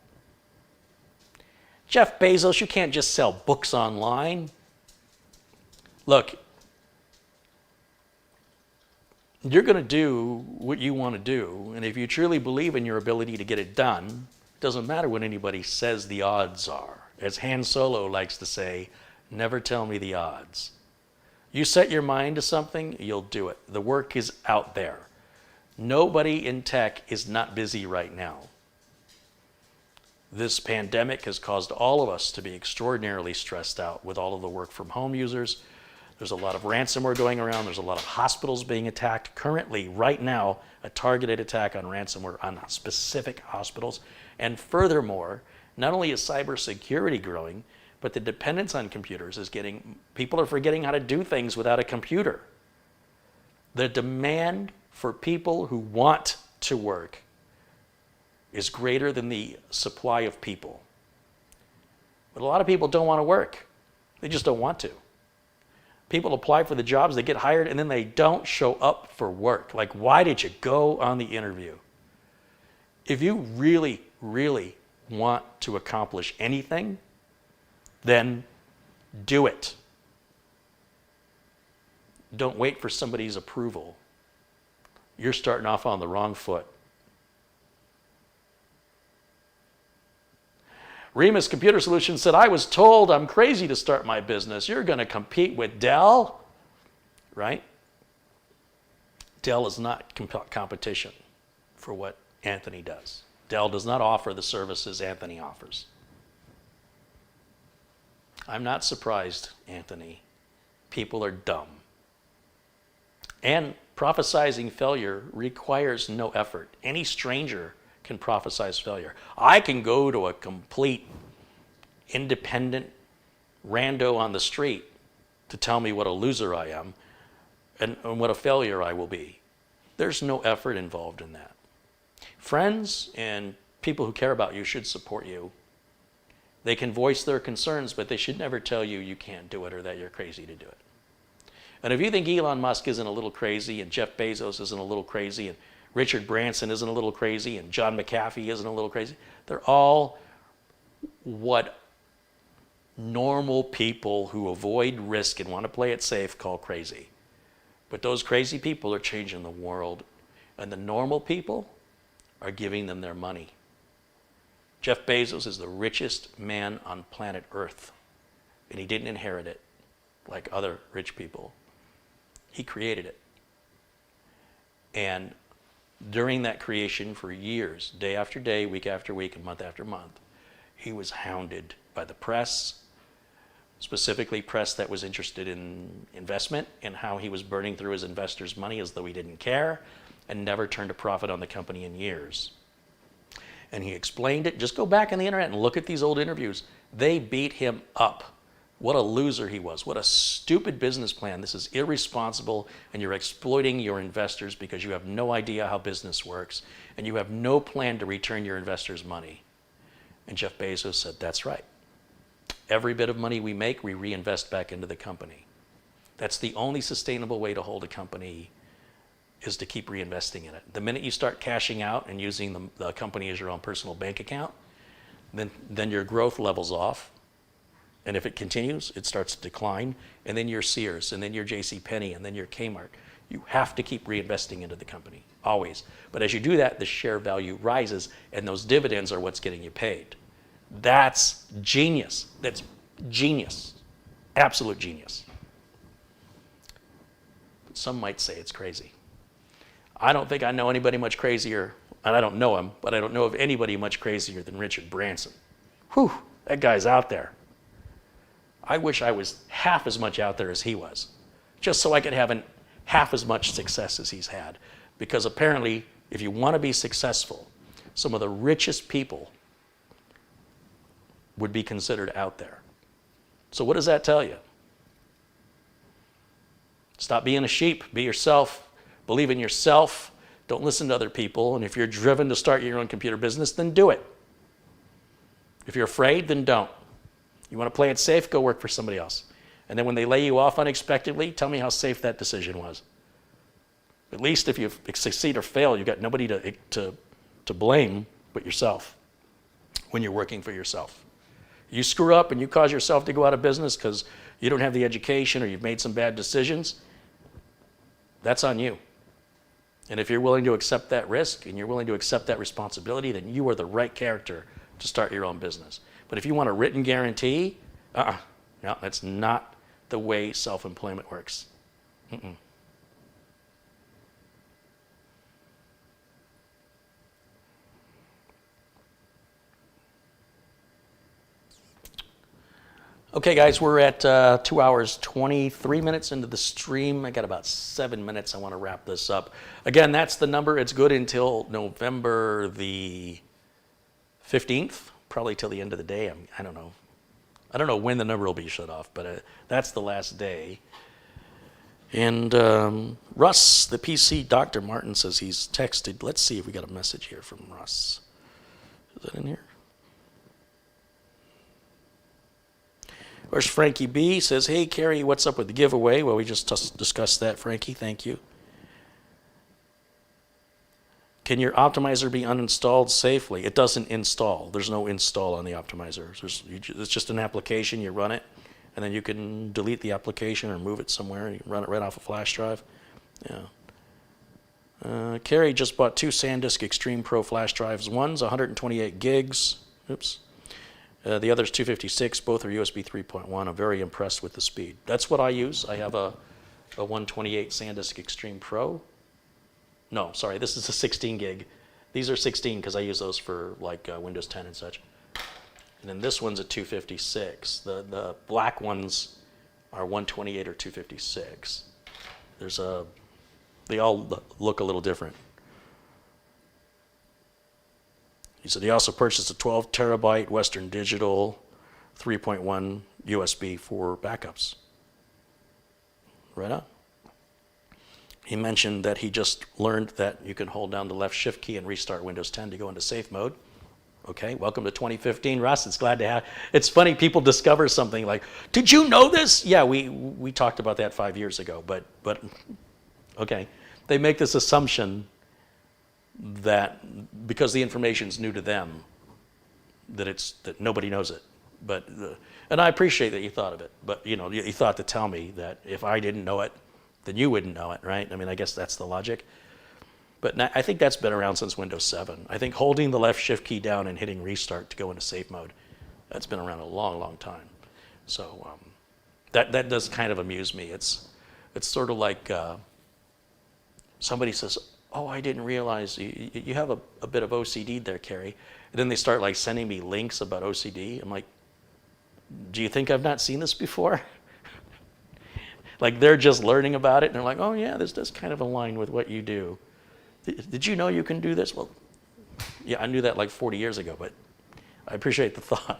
Jeff Bezos, you can't just sell books online. Look, you're going to do what you want to do, and if you truly believe in your ability to get it done, it doesn't matter what anybody says the odds are. As Han Solo likes to say, never tell me the odds. You set your mind to something, you'll do it. The work is out there. Nobody in tech is not busy right now. This pandemic has caused all of us to be extraordinarily stressed out with all of the work from home users. There's a lot of ransomware going around. There's a lot of hospitals being attacked. Currently, right now, a targeted attack on ransomware on specific hospitals. And furthermore, not only is cybersecurity growing, but the dependence on computers is people are forgetting how to do things without a computer. The demand for people who want to work is greater than the supply of people. But a lot of people don't want to work. They just don't want to. People apply for the jobs, they get hired, and then they don't show up for work. Like, why did you go on the interview? If you really, really want to accomplish anything, then do it. Don't wait for somebody's approval. You're starting off on the wrong foot. Remus Computer Solutions said, I was told I'm crazy to start my business. You're going to compete with Dell? Right? Dell is not competition for what Anthony does. Dell does not offer the services Anthony offers. I'm not surprised, Anthony. People are dumb. And prophesizing failure requires no effort. Any stranger can prophesize failure. I can go to a complete independent rando on the street to tell me what a loser I am and what a failure I will be. There's no effort involved in that. Friends and people who care about you should support you. They can voice their concerns, but they should never tell you you can't do it or that you're crazy to do it. And if you think Elon Musk isn't a little crazy, and Jeff Bezos isn't a little crazy, and Richard Branson isn't a little crazy, and John McAfee isn't a little crazy, they're all what normal people who avoid risk and want to play it safe call crazy. But those crazy people are changing the world, and the normal people are giving them their money. Jeff Bezos is the richest man on planet Earth, and he didn't inherit it like other rich people. He created it. And during that creation for years, day after day, week after week, and month after month, he was hounded by the press, specifically press that was interested in investment and how he was burning through his investors' money as though he didn't care and never turned a profit on the company in years. And he explained it. Just go back on the internet and look at these old interviews. They beat him up. What a loser he was. What a stupid business plan. This is irresponsible, and you're exploiting your investors because you have no idea how business works, and you have no plan to return your investors' money. And Jeff Bezos said, that's right. Every bit of money we make, we reinvest back into the company. That's the only sustainable way to hold a company, is to keep reinvesting in it. The minute you start cashing out and using the company as your own personal bank account, then your growth levels off. And if it continues, it starts to decline. And then you're Sears, and then you're JCPenney, and then you're Kmart. You have to keep reinvesting into the company, always. But as you do that, the share value rises, and those dividends are what's getting you paid. That's genius. That's genius. Absolute genius. But some might say it's crazy. I don't think I know anybody much crazier, and I don't know him, but I don't know of anybody much crazier than Richard Branson. Whew, that guy's out there. I wish I was half as much out there as he was, just so I could have half as much success as he's had. Because apparently, if you want to be successful, some of the richest people would be considered out there. So what does that tell you? Stop being a sheep. Be yourself. Believe in yourself. Don't listen to other people. And if you're driven to start your own computer business, then do it. If you're afraid, then don't. You want to play it safe, go work for somebody else. And then when they lay you off unexpectedly, tell me how safe that decision was. At least if you succeed or fail, you've got nobody to blame but yourself when you're working for yourself. You screw up and you cause yourself to go out of business because you don't have the education or you've made some bad decisions, that's on you. And if you're willing to accept that risk and you're willing to accept that responsibility, then you are the right character to start your own business. But if you want a written guarantee, no, that's not the way self-employment works. Okay, guys, we're at 2 hours, 23 minutes into the stream. I got about 7 minutes. I want to wrap this up. Again, that's the number. It's good until November the 15th. Probably till the end of the day. I don't know. I don't know when the number will be shut off, but that's the last day. And Russ, the PC, Dr. Martin says he's texted. Let's see if we got a message here from Russ. Is that in here? Where's Frankie B? Says, hey, Carrie, what's up with the giveaway? Well, we just discussed that, Frankie. Thank you. Can your optimizer be uninstalled safely? It doesn't install. There's no install on the optimizer. It's just an application. You run it, and then you can delete the application or move it somewhere. You run it right off a flash drive. Yeah. Carrie just bought 2 SanDisk Extreme Pro flash drives. One's 128 gigs. Oops. The other's 256. Both are USB 3.1. I'm very impressed with the speed. That's what I use. I have a 128 SanDisk Extreme Pro. No, sorry, this is a 16 gig. These are 16 because I use those for like Windows 10 and such. And then this one's a 256. The black ones are 128 or 256. They all look a little different. He said he also purchased a 12 terabyte Western Digital 3.1 USB for backups. Right on. He mentioned that he just learned that you can hold down the left shift key and restart Windows 10 to go into safe mode. Okay, welcome to 2015, Russ. It's glad to have. It's funny, people discover something like, did you know this? Yeah, we talked about that 5 years ago, but okay. They make this assumption that because the information's new to them, that nobody knows it. But and I appreciate that you thought of it. But you thought to tell me that if I didn't know it, then you wouldn't know it, right? I mean, I guess that's the logic. But I think that's been around since Windows 7. I think holding the left shift key down and hitting restart to go into safe mode, that's been around a long, long time. So that does kind of amuse me. It's sort of like somebody says, "Oh, I didn't realize you have a bit of OCD there, Carrie." And then they start like sending me links about OCD. I'm like, "Do you think I've not seen this before?" Like they're just learning about it, and they're like, "Oh yeah, this does kind of align with what you do. Did you know you can do this?" Well, yeah, I knew that like 40 years ago, but I appreciate the thought.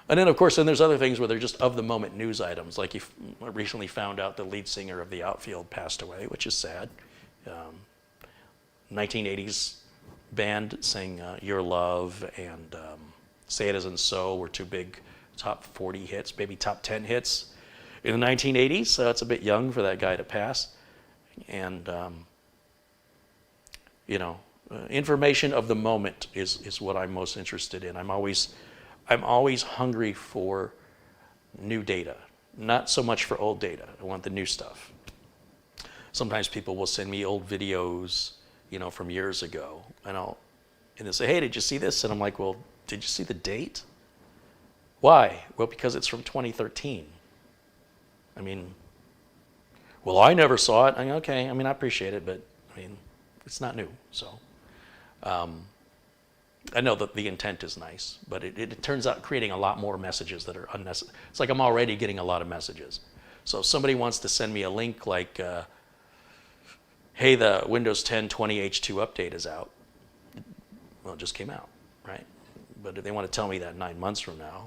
And then, of course, there's other things where they're just of-the-moment news items. Like you recently found out the lead singer of the Outfield passed away, which is sad. 1980s band sang Your Love and Say It Isn't So were two big top 40 hits, maybe top 10 hits in the 1980s. So it's a bit young for that guy to pass. And, information of the moment is what I'm most interested in. I'm always hungry for new data, not so much for old data. I want the new stuff. Sometimes people will send me old videos, from years ago, and they'll say, "Hey, did you see this?" And I'm like, "Well, did you see the date?" Why? Well, because it's from 2013. I mean, well, I never saw it. Okay, I appreciate it, but it's not new. So I know that the intent is nice, but it turns out creating a lot more messages that are unnecessary. It's like I'm already getting a lot of messages. So if somebody wants to send me a link like, hey, the Windows 10 20H2 update is out. Well, it just came out, right? But if they want to tell me that 9 months from now,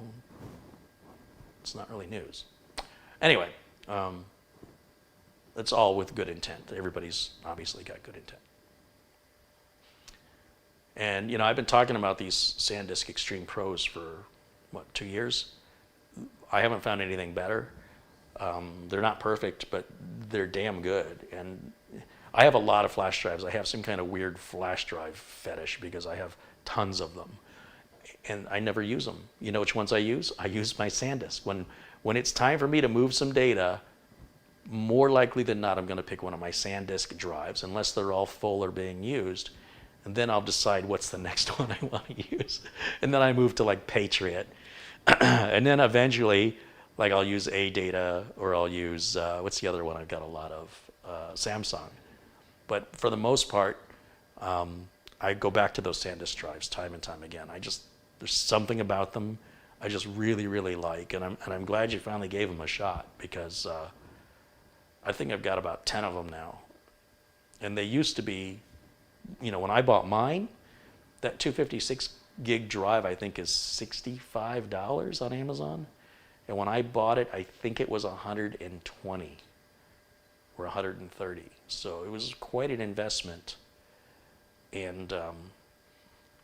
it's not really news. Anyway, it's all with good intent. Everybody's obviously got good intent. And, I've been talking about these SanDisk Extreme Pros for, 2 years? I haven't found anything better. They're not perfect, but they're damn good. And I have a lot of flash drives. I have some kind of weird flash drive fetish because I have tons of them. And I never use them. You know which ones I use? I use my SanDisk. When it's time for me to move some data, more likely than not, I'm going to pick one of my SanDisk drives, unless they're all full or being used. And then I'll decide what's the next one I want to use. And then I move to like Patriot. And then eventually, like I'll use AData or I'll use, what's the other one I've got a lot of? Samsung. But for the most part, I go back to those SanDisk drives time and time again. There's something about them I just really, really like. And I'm glad you finally gave them a shot because I think I've got about 10 of them now. And they used to be, when I bought mine, that 256 gig drive I think is $65 on Amazon. And when I bought it, I think it was 120 or 130. So it was quite an investment. And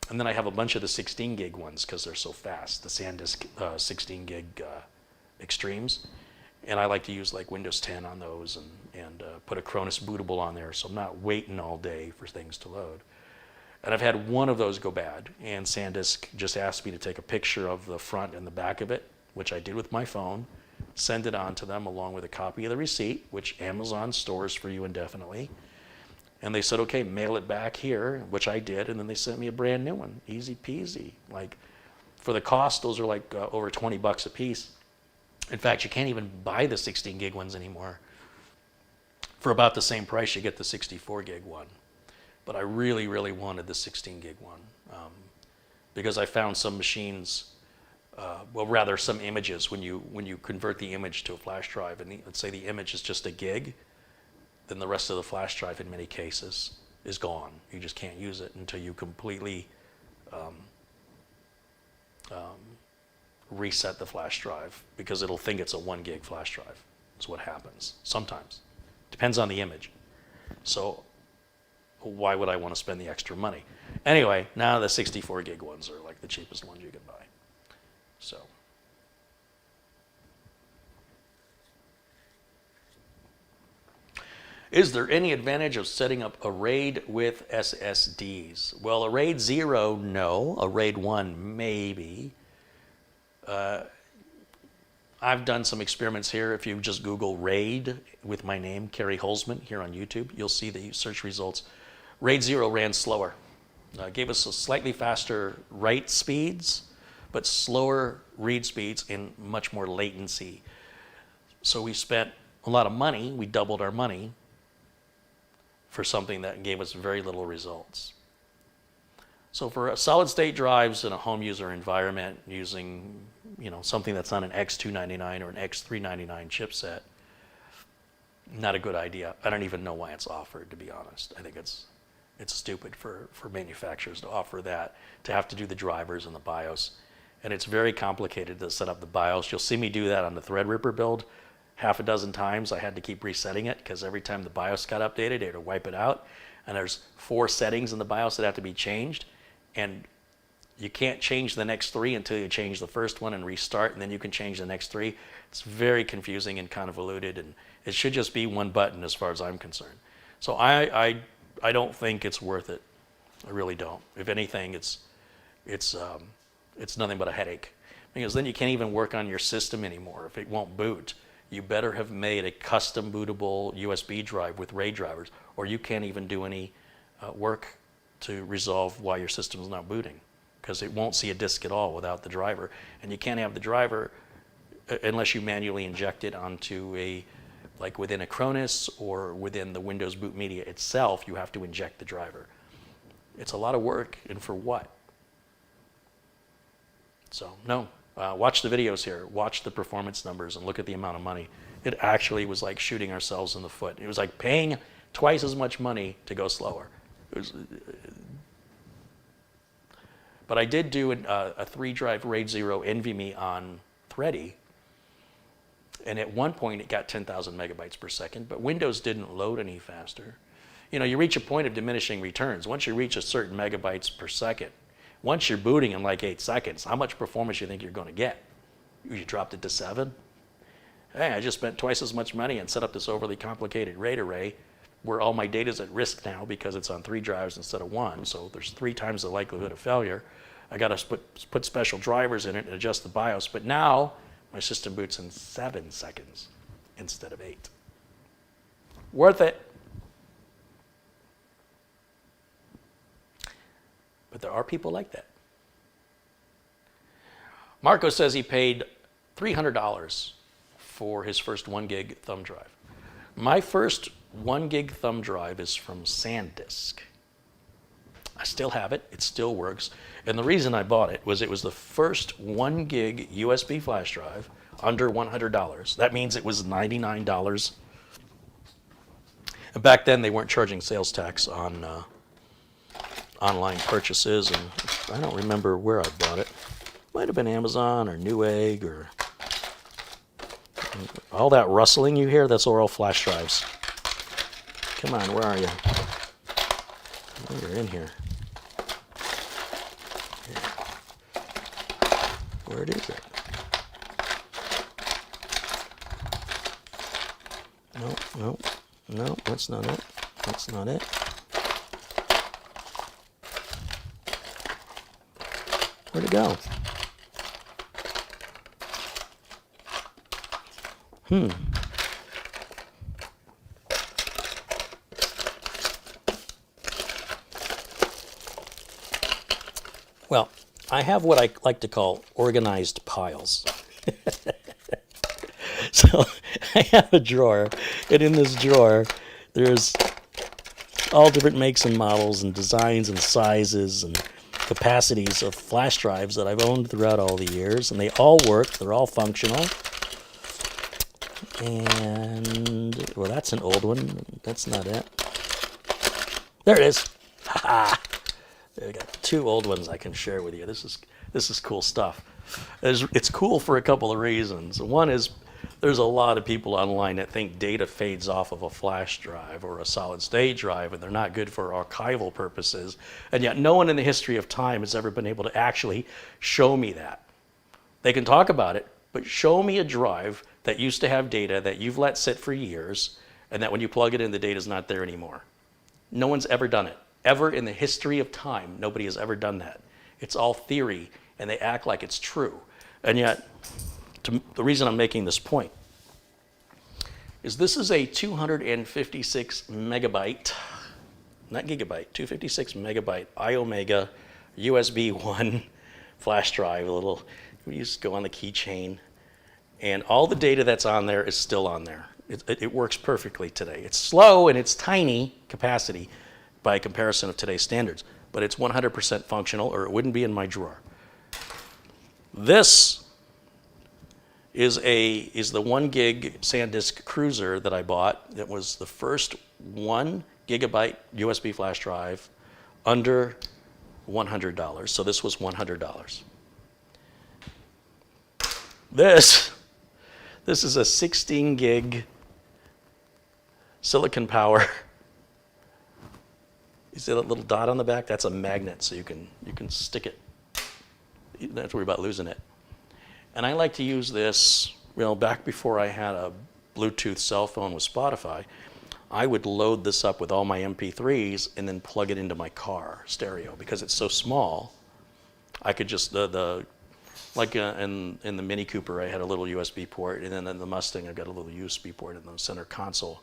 then I have a bunch of the 16 gig ones because they're so fast, the SanDisk 16 gig Extremes. And I like to use like Windows 10 on those and put a Cronus bootable on there so I'm not waiting all day for things to load. And I've had one of those go bad, and SanDisk just asked me to take a picture of the front and the back of it, which I did with my phone, send it on to them along with a copy of the receipt, which Amazon stores for you indefinitely. And they said, okay, mail it back here, which I did, and then they sent me a brand new one. Easy peasy. Like, for the cost, those are like over $20 a piece. In fact, you can't even buy the 16 gig ones anymore. For about the same price, you get the 64 gig one. But I really, really wanted the 16 gig one because I found some machines, some images, when you convert the image to a flash drive, and let's say the image is just a gig, then the rest of the flash drive in many cases is gone. You just can't use it until you completely reset the flash drive because it'll think it's a 1 gig flash drive. That's what happens sometimes. Depends on the image. So why would I want to spend the extra money? Anyway, now the 64 gig ones are like the cheapest ones you can buy. So. Is there any advantage of setting up a RAID with SSDs? Well, a RAID 0, no. A RAID 1, maybe. I've done some experiments here. If you just Google RAID with my name, Kerry Holzman, here on YouTube, you'll see the search results. RAID 0 ran slower. Gave us a slightly faster write speeds, but slower read speeds and much more latency. So we spent a lot of money. We doubled our money for something that gave us very little results. So for solid state drives in a home user environment using, something that's not an X299 or an X399 chipset, not a good idea. I don't even know why it's offered, to be honest. I think it's stupid for manufacturers to offer that, to have to do the drivers and the BIOS. And it's very complicated to set up the BIOS. You'll see me do that on the Threadripper build. Half a dozen times I had to keep resetting it because every time the BIOS got updated, they had to wipe it out. And there's 4 settings in the BIOS that have to be changed. And you can't change the next 3 until you change the first one and restart, and then you can change the next 3. It's very confusing and convoluted, and it should just be one button as far as I'm concerned. So I don't think it's worth it. I really don't. If anything, it's nothing but a headache, because then you can't even work on your system anymore if it won't boot. You better have made a custom bootable USB drive with RAID drivers, or you can't even do any work to resolve why your system is not booting, because it won't see a disk at all without the driver. And you can't have the driver unless you manually inject it onto like within Acronis or within the Windows boot media itself, you have to inject the driver. It's a lot of work, and for what? So no. Watch the videos here, watch the performance numbers, and look at the amount of money. It actually was like shooting ourselves in the foot. It was like paying twice as much money to go slower. But I did do a 3-drive RAID 0 NVMe on Thready, and at one point it got 10,000 megabytes per second, but Windows didn't load any faster. You reach a point of diminishing returns. Once you reach a certain megabytes per second, once you're booting in like 8 seconds, how much performance do you think you're going to get? You dropped it to 7? Hey, I just spent twice as much money and set up this overly complicated RAID array where all my data is at risk now because it's on 3 drives instead of 1, so there's 3 times the likelihood of failure. I got to put special drivers in it and adjust the BIOS, but now my system boots in 7 seconds instead of 8. Worth it. But there are people like that. Marco says he paid $300 for his first 1 gig thumb drive. My first 1 gig thumb drive is from SanDisk. I still have it. It still works. And the reason I bought it was the first 1 gig USB flash drive under $100. That means it was $99. And back then they weren't charging sales tax on online purchases, and I don't remember where I bought it. Might have been Amazon or Newegg or all that rustling you hear. That's all flash drives. Come on, where are you? Oh, you're in here. Where is it? No, that's not it. That's not it. Where'd it go? Well, I have what I like to call organized piles. So I have a drawer, and in this drawer, there's all different makes and models and designs and sizes and capacities of flash drives that I've owned throughout all the years, and they all work. They're all functional. And, well, that's an old one. That's not it. There it is. Ha-ha. I got 2 old ones I can share with you. This is cool stuff. It's cool for a couple of reasons. One is There's a lot of people online that think data fades off of a flash drive or a solid state drive, and they're not good for archival purposes. And yet no one in the history of time has ever been able to actually show me that. They can talk about it, but show me a drive that used to have data that you've let sit for years, and that when you plug it in, the data's not there anymore. No one's ever done it. Ever in the history of time, nobody has ever done that. It's all theory, and they act like it's true. And yet, the reason I'm making this point is this is a 256 megabyte, not gigabyte, 256 megabyte iOmega USB 1 flash drive, you just go on the keychain, and all the data that's on there is still on there. It works perfectly today. It's slow and it's tiny capacity by comparison of today's standards, but it's 100% functional, or it wouldn't be in my drawer. This is the 1 gig SanDisk Cruiser that I bought. It was the first 1 gigabyte USB flash drive under $100. So this was $100. This is a 16 gig silicon power. You see that little dot on the back? That's a magnet, so you can stick it. You don't have to worry about losing it. And I like to use this, back before I had a Bluetooth cell phone with Spotify, I would load this up with all my MP3s and then plug it into my car stereo. Because it's so small, I could just, in the Mini Cooper, I had a little USB port, and then in the Mustang, I've got a little USB port in the center console.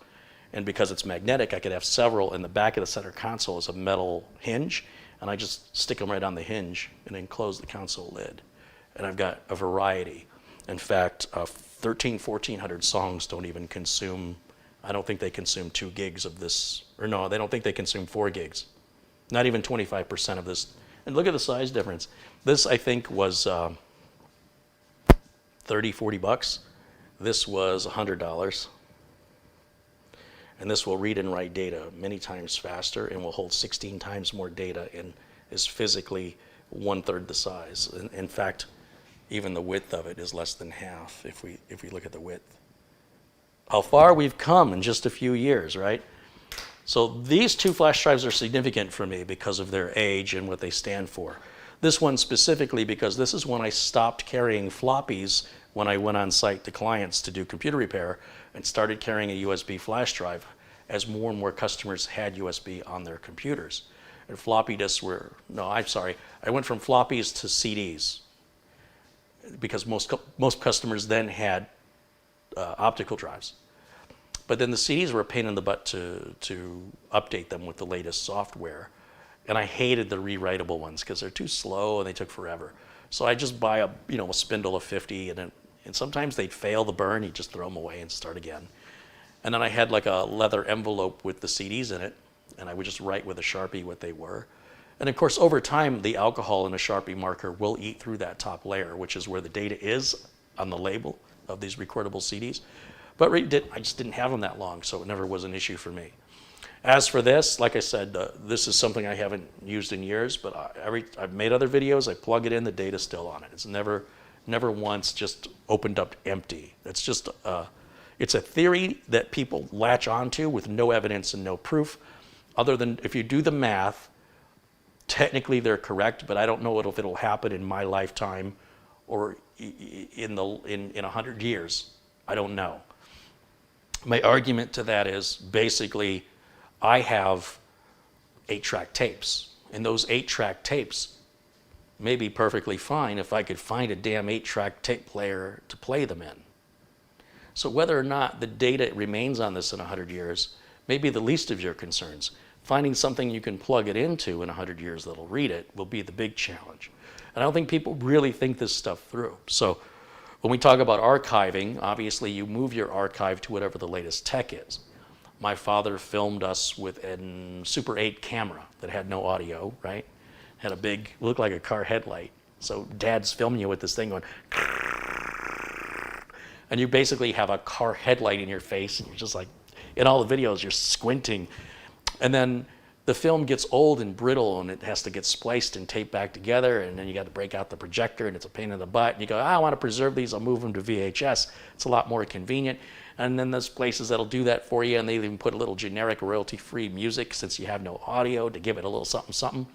And because it's magnetic, I could have several. In the back of the center console is a metal hinge, and I just stick them right on the hinge and then close the console lid. And I've got a variety. In fact, 1,400 songs don't even consume, I don't think they consume 2 gigs of this, or no, they don't think they consume 4 gigs. Not even 25% of this. And look at the size difference. This, I think, was 30, 40 bucks. This was $100. And this will read and write data many times faster and will hold 16 times more data and is physically 1/3 the size. In fact, even the width of it is less than half if we look at the width. How far we've come in just a few years, right? So these 2 flash drives are significant for me because of their age and what they stand for. This one specifically because this is when I stopped carrying floppies when I went on site to clients to do computer repair and started carrying a USB flash drive as more and more customers had USB on their computers. And floppy disks I went from floppies to CDs because most customers then had optical drives. But then the CDs were a pain in the butt to update them with the latest software. And I hated the rewritable ones because they're too slow and they took forever. So I just buy a spindle of 50, and sometimes they'd fail the burn. You just throw them away and start again. And then I had like a leather envelope with the CDs in it, and I would just write with a Sharpie what they were. And of course, over time, the alcohol in a Sharpie marker will eat through that top layer, which is where the data is on the label of these recordable CDs. But I just didn't have them that long, so it never was an issue for me. As for this, like I said, this is something I haven't used in years, but I've made other videos, I plug it in, the data's still on it. It's never once just opened up empty. It's just, it's a theory that people latch onto with no evidence and no proof, other than if you do the math, technically they're correct, but I don't know if it'll happen in my lifetime or in 100 years. I don't know. My argument to that is basically I have 8-track tapes, and those 8-track tapes may be perfectly fine if I could find a damn 8-track tape player to play them in. So whether or not the data remains on this in 100 years may be the least of your concerns. Finding something you can plug it into in 100 years that'll read it will be the big challenge. And I don't think people really think this stuff through. So when we talk about archiving, obviously you move your archive to whatever the latest tech is. My father filmed us with a Super 8 camera that had no audio, right? Had a big, looked like a car headlight. So dad's filming you with this thing going, and you basically have a car headlight in your face, and you're just like, in all the videos, you're squinting. And then the film gets old and brittle and it has to get spliced and taped back together, and then you got to break out the projector and it's a pain in the butt. And you go, I want to preserve these, I'll move them to VHS. It's a lot more convenient. And then there's places that'll do that for you, and they even put a little generic royalty-free music since you have no audio to give it a little something something.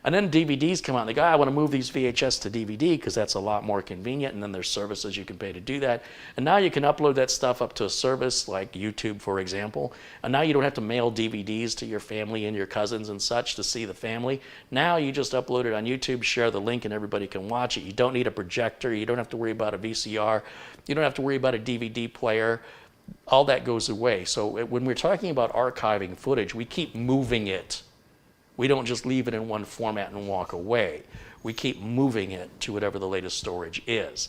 And then DVDs come out and they go, I want to move these VHS to DVD because that's a lot more convenient, and then there's services you can pay to do that. And now you can upload that stuff up to a service like YouTube, for example, and now you don't have to mail DVDs to your family and your cousins and such to see the family. Now you just upload it on YouTube, share the link, and everybody can watch it. You don't need a projector, you don't have to worry about a VCR, you don't have to worry about a DVD player. All that goes away. So when we're talking about archiving footage, we keep moving it. We don't just leave it in one format and walk away. We keep moving it to whatever the latest storage is.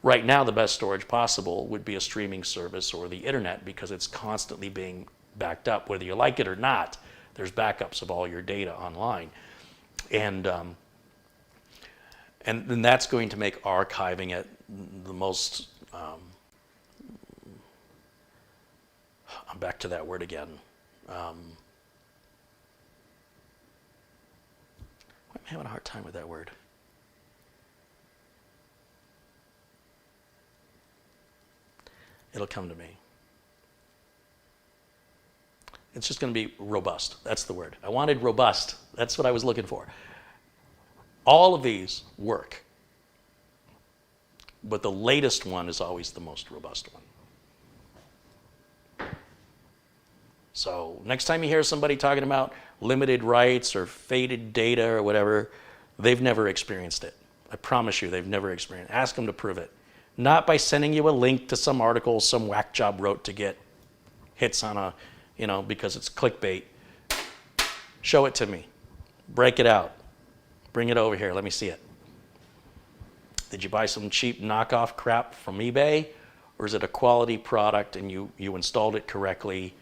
Right now, the best storage possible would be a streaming service or the internet, because it's constantly being backed up. Whether you like it or not, there's backups of all your data online. And then that's going to make archiving it the most, I'm back to that word again. I'm having a hard time with that word. It'll come to me. It's just going to be robust. That's the word. I wanted robust. That's what I was looking for. All of these work, but the latest one is always the most robust one. So next time you hear somebody talking about limited rights or faded data or whatever, they've never experienced it. I promise you, they've never experienced it. Ask them to prove it. Not by sending you a link to some article some whack job wrote to get hits on a, because it's clickbait. Show it to me. Break it out. Bring it over here. Let me see it. Did you buy some cheap knockoff crap from eBay? Or is it a quality product and you installed it correctly?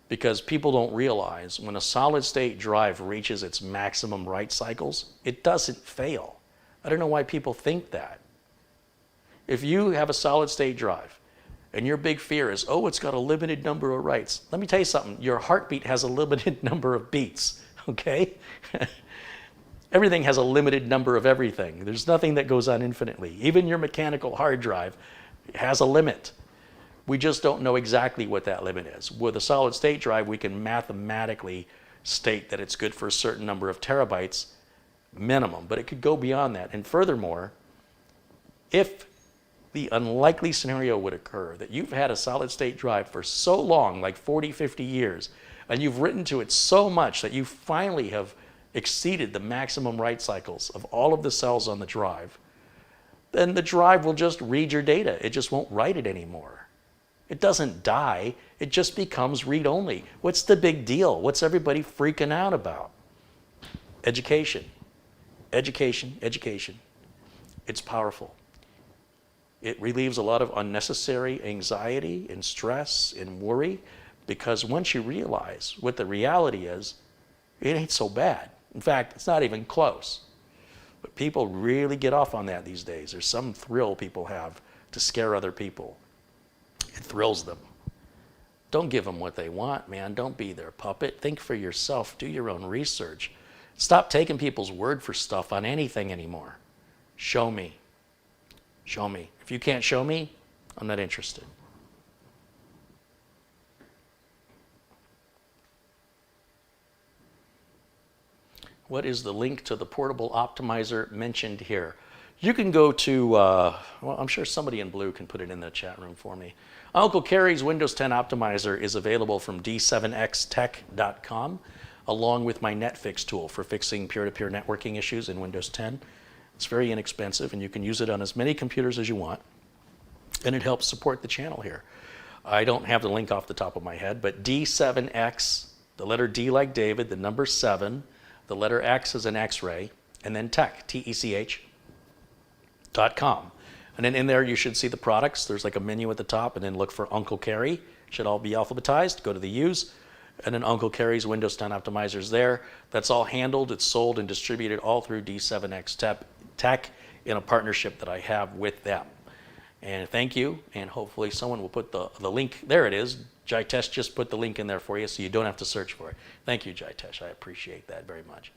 Because people don't realize when a solid state drive reaches its maximum write cycles, it doesn't fail. I don't know why people think that. If you have a solid state drive and your big fear is, oh, it's got a limited number of writes, let me tell you something. Your heartbeat has a limited number of beats, okay? Everything has a limited number of everything. There's nothing that goes on infinitely. Even your mechanical hard drive has a limit. We just don't know exactly what that limit is. With a solid state drive, we can mathematically state that it's good for a certain number of terabytes minimum, but it could go beyond that. And furthermore, if the unlikely scenario would occur that you've had a solid state drive for so long, like 40, 50 years, and you've written to it so much that you finally have exceeded the maximum write cycles of all of the cells on the drive, then the drive will just read your data. It just won't write it anymore. It doesn't die, it just becomes read-only. What's the big deal? What's everybody freaking out about? Education. Education, education. It's powerful. It relieves a lot of unnecessary anxiety and stress and worry, because once you realize what the reality is, it ain't so bad. In fact, it's not even close. But people really get off on that these days. There's some thrill people have to scare other people. It thrills them. Don't give them what they want, man. Don't be their puppet. Think for yourself. Do your own research. Stop taking people's word for stuff on anything anymore. Show me. Show me. If you can't show me, I'm not interested. What is the link to the portable optimizer mentioned here? You can go to, well, I'm sure somebody in blue can put it in the chat room for me. Uncle Carrie's Windows 10 Optimizer is available from d7xtech.com, along with my NetFix tool for fixing peer-to-peer networking issues in Windows 10. It's very inexpensive, and you can use it on as many computers as you want, and it helps support the channel here. I don't have the link off the top of my head, but D7X, the letter D like David, the number 7, the letter X is an X-ray, and then tech, TECH.com. And then in there you should see the products. There's like a menu at the top, and then look for Uncle Carrie. Should all be alphabetized. Go to the U's, and then Uncle Carrie's Windows 10 Optimizers there. That's all handled. It's sold and distributed all through D7X Tech in a partnership that I have with them. And thank you, and hopefully someone will put the link, there it is, Jaitesh just put the link in there for you so you don't have to search for it. Thank you, Jaitesh. I appreciate that very much.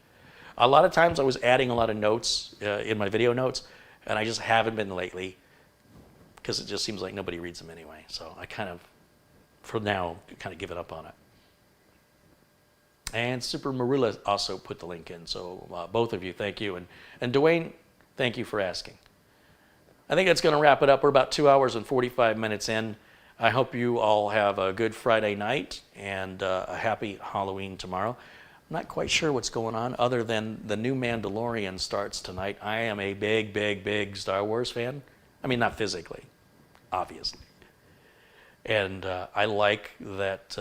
A lot of times I was adding a lot of notes in my video notes, and I just haven't been lately because it just seems like nobody reads them anyway. So I kind of, for now, kind of give it up on it. And Super Marula also put the link in. So both of you, thank you. And Dwayne, thank you for asking. I think that's going to wrap it up. We're about 2 hours and 45 minutes in. I hope you all have a good Friday night and a happy Halloween tomorrow. I'm not quite sure what's going on other than the new Mandalorian starts tonight. I am a big, big, big Star Wars fan. I mean, not physically, obviously. And I like that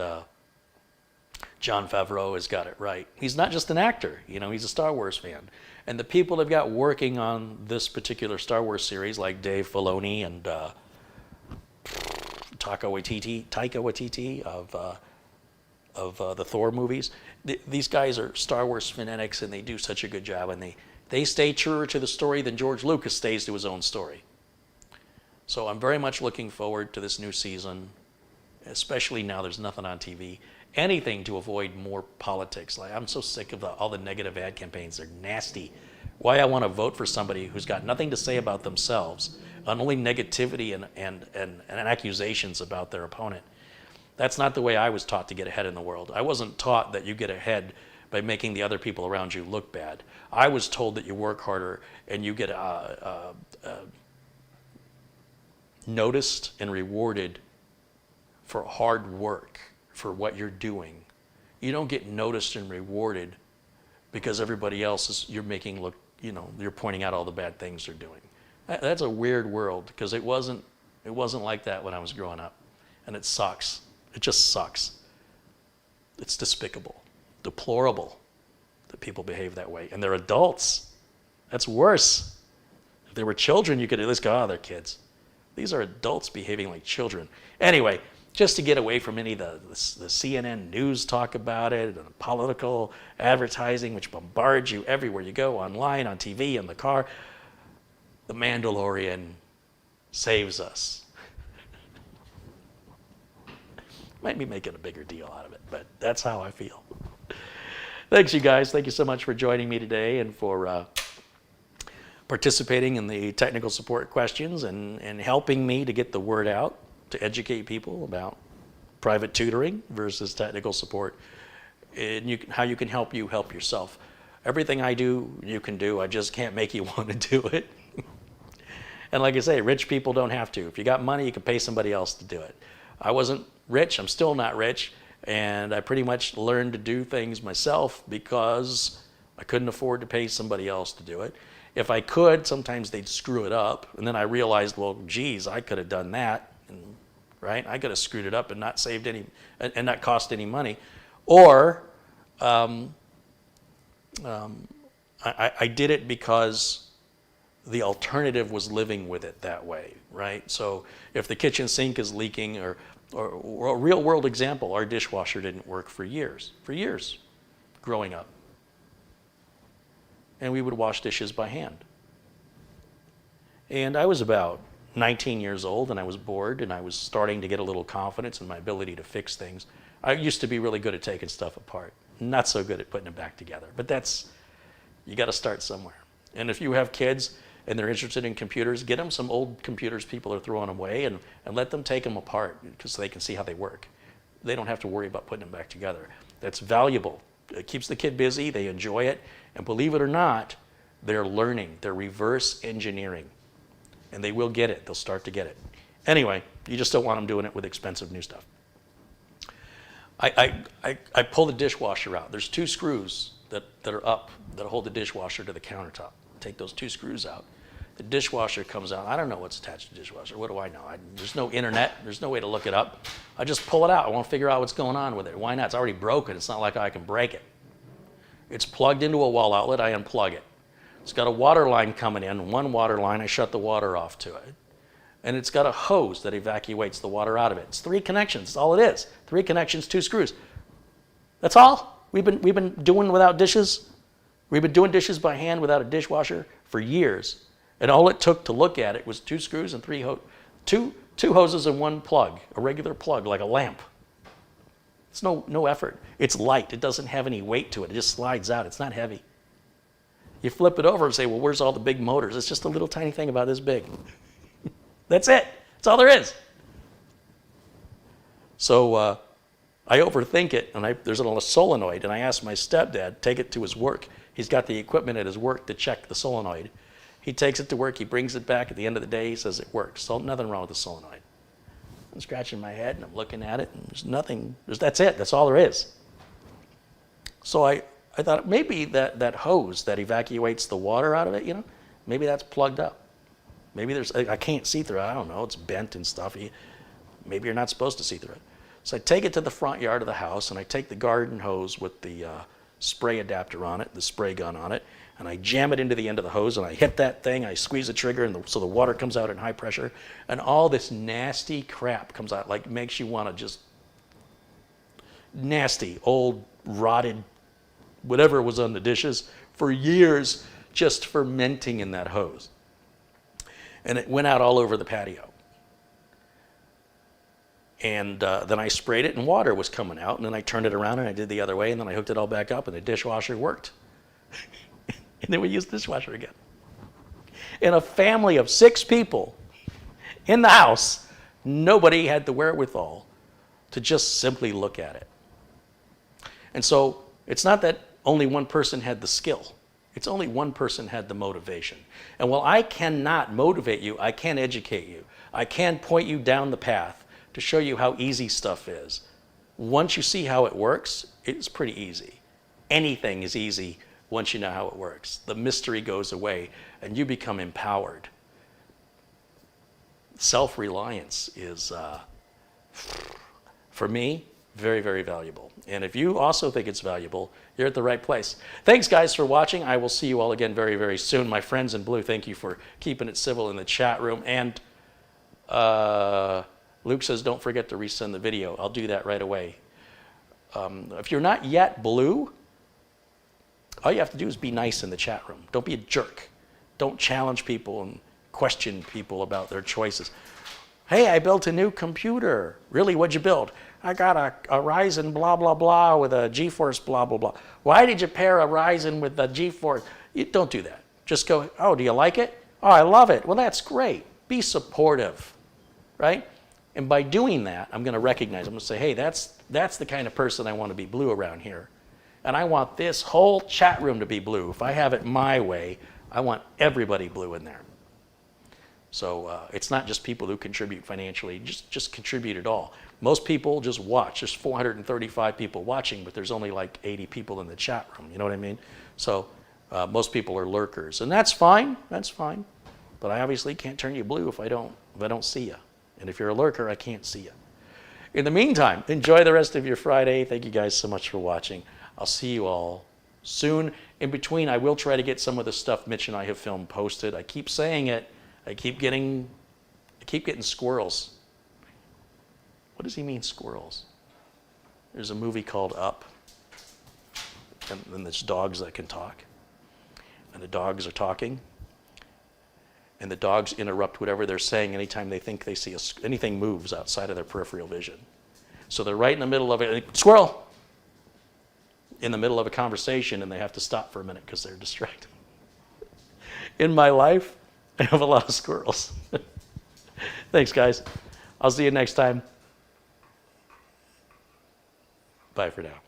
Jon Favreau has got it right. He's not just an actor, he's a Star Wars fan. And the people they've got working on this particular Star Wars series, like Dave Filoni and Taika Waititi of the Thor movies, these guys are Star Wars fanatics, and they do such a good job. And they stay truer to the story than George Lucas stays to his own story. So I'm very much looking forward to this new season, especially now there's nothing on TV. Anything to avoid more politics. Like, I'm so sick of all the negative ad campaigns. They're nasty. Why I want to vote for somebody who's got nothing to say about themselves, and only negativity and accusations about their opponent. That's not the way I was taught to get ahead in the world. I wasn't taught that you get ahead by making the other people around you look bad. I was told that you work harder and you get noticed and rewarded for hard work, for what you're doing. You don't get noticed and rewarded because everybody else you're making look, you're pointing out all the bad things they're doing. That's a weird world, because it wasn't like that when I was growing up. And it sucks. It just sucks. It's despicable, deplorable that people behave that way. And they're adults. That's worse. If they were children, you could at least go, oh, they're kids. These are adults behaving like children. Anyway, just to get away from any of the CNN news talk about it, and the political advertising which bombards you everywhere you go, online, on TV, in the car, the Mandalorian saves us. Might be making a bigger deal out of it, but that's how I feel. Thanks, you guys. Thank you so much for joining me today and for participating in the technical support questions and helping me to get the word out, to educate people about private tutoring versus technical support, and how you can help yourself. Everything I do, you can do. I just can't make you want to do it. And like I say, rich people don't have to. If you got money, you can pay somebody else to do it. I wasn't rich. I'm still not rich. And I pretty much learned to do things myself because I couldn't afford to pay somebody else to do it. If I could, sometimes they'd screw it up. And then I realized, well, geez, I could have done that. Right? I could have screwed it up and not saved any, and not cost any money. Or I did it because the alternative was living with it that way, right? So if the kitchen sink is leaking, or a real world example, our dishwasher didn't work for years growing up. And we would wash dishes by hand. And I was about 19 years old, and I was bored, and I was starting to get a little confidence in my ability to fix things. I used to be really good at taking stuff apart, not so good at putting it back together. But you got to start somewhere. And if you have kids and they're interested in computers, get them some old computers people are throwing away, and let them take them apart so they can see how they work. They don't have to worry about putting them back together. That's valuable. It keeps the kid busy, they enjoy it, and believe it or not, they're learning. They're reverse engineering. And they will get it. They'll start to get it. Anyway, you just don't want them doing it with expensive new stuff. I pull the dishwasher out. There's 2 screws that are up that hold the dishwasher to the countertop. Take those 2 screws out. The dishwasher comes out. I don't know what's attached to the dishwasher. What do I know? There's no internet. There's no way to look it up. I just pull it out. I want to figure out what's going on with it. Why not? It's already broken. It's not like I can break it. It's plugged into a wall outlet. I unplug it. It's got a water line coming in. One water line, I shut the water off to it. And it's got a hose that evacuates the water out of it. It's 3 connections. That's all it is. 3 connections, 2 screws. That's all. We've been doing without dishes. We've been doing dishes by hand without a dishwasher for years. And all it took to look at it was 2 screws and 2 hoses and 1 plug, a regular plug like a lamp. It's no effort. It's light. It doesn't have any weight to it. It just slides out. It's not heavy. You flip it over and say, well, where's all the big motors? It's just a little tiny thing about this big. That's it. That's all there is. So I overthink it, and there's a solenoid, and I asked my stepdad, take it to his work. He's got the equipment at his work to check the solenoid. He takes it to work. He brings it back. At the end of the day, he says it works. So nothing wrong with the solenoid. I'm scratching my head, and I'm looking at it, and there's nothing. That's it. That's all there is. So I thought maybe that hose that evacuates the water out of it, maybe that's plugged up. Maybe I can't see through it. I don't know. It's bent and stuff. Maybe you're not supposed to see through it. So I take it to the front yard of the house, and I take the garden hose with the spray adapter on it, the spray gun on it, and I jam it into the end of the hose, and I hit that thing, I squeeze the trigger, and so the water comes out in high pressure, and all this nasty crap comes out, like makes you want to just, nasty, old, rotted, whatever was on the dishes, for years, just fermenting in that hose. And it went out all over the patio. And then I sprayed it, and water was coming out, and then I turned it around, and I did the other way, and then I hooked it all back up, and the dishwasher worked. And then we used the dishwasher again. In a family of 6 people in the house, nobody had the wherewithal to just simply look at it. And so it's not that only one person had the skill. It's only one person had the motivation. And while I cannot motivate you, I can educate you. I can point you down the path to show you how easy stuff is. Once you see how it works, it's pretty easy. Anything is easy once you know how it works. The mystery goes away and you become empowered. Self-reliance is, for me, very, very valuable. And if you also think it's valuable, you're at the right place. Thanks, guys, for watching. I will see you all again very, very soon. My friends in blue, thank you for keeping it civil in the chat room. And Luke says, don't forget to resend the video. I'll do that right away. If you're not yet blue, all you have to do is be nice in the chat room. Don't be a jerk. Don't challenge people and question people about their choices. Hey, I built a new computer. Really, what'd you build? I got a Ryzen blah, blah, blah with a GeForce blah, blah, blah. Why did you pair a Ryzen with a GeForce? Don't do that. Just go, oh, do you like it? Oh, I love it. Well, that's great. Be supportive, right? And by doing that, I'm going to recognize, I'm going to say, hey, that's the kind of person I want to be blue around here. And I want this whole chat room to be blue. If I have it my way, I want everybody blue in there. So it's not just people who contribute financially, just contribute at all. Most people just watch. There's 435 people watching, but there's only like 80 people in the chat room. You know what I mean? So most people are lurkers, and that's fine. That's fine. But I obviously can't turn you blue if I don't see you. And if you're a lurker, I can't see you. In the meantime, enjoy the rest of your Friday. Thank you guys so much for watching. I'll see you all soon. In between, I will try to get some of the stuff Mitch and I have filmed posted. I keep saying it. I keep getting squirrels. What does he mean, squirrels? There's a movie called Up. And there's dogs that can talk. And the dogs are talking. And the dogs interrupt whatever they're saying anytime they think they see anything moves outside of their peripheral vision. So they're right in the middle of it. Squirrel! In the middle of a conversation, and they have to stop for a minute because they're distracted. In my life, I have a lot of squirrels. Thanks, guys. I'll see you next time. Bye for now.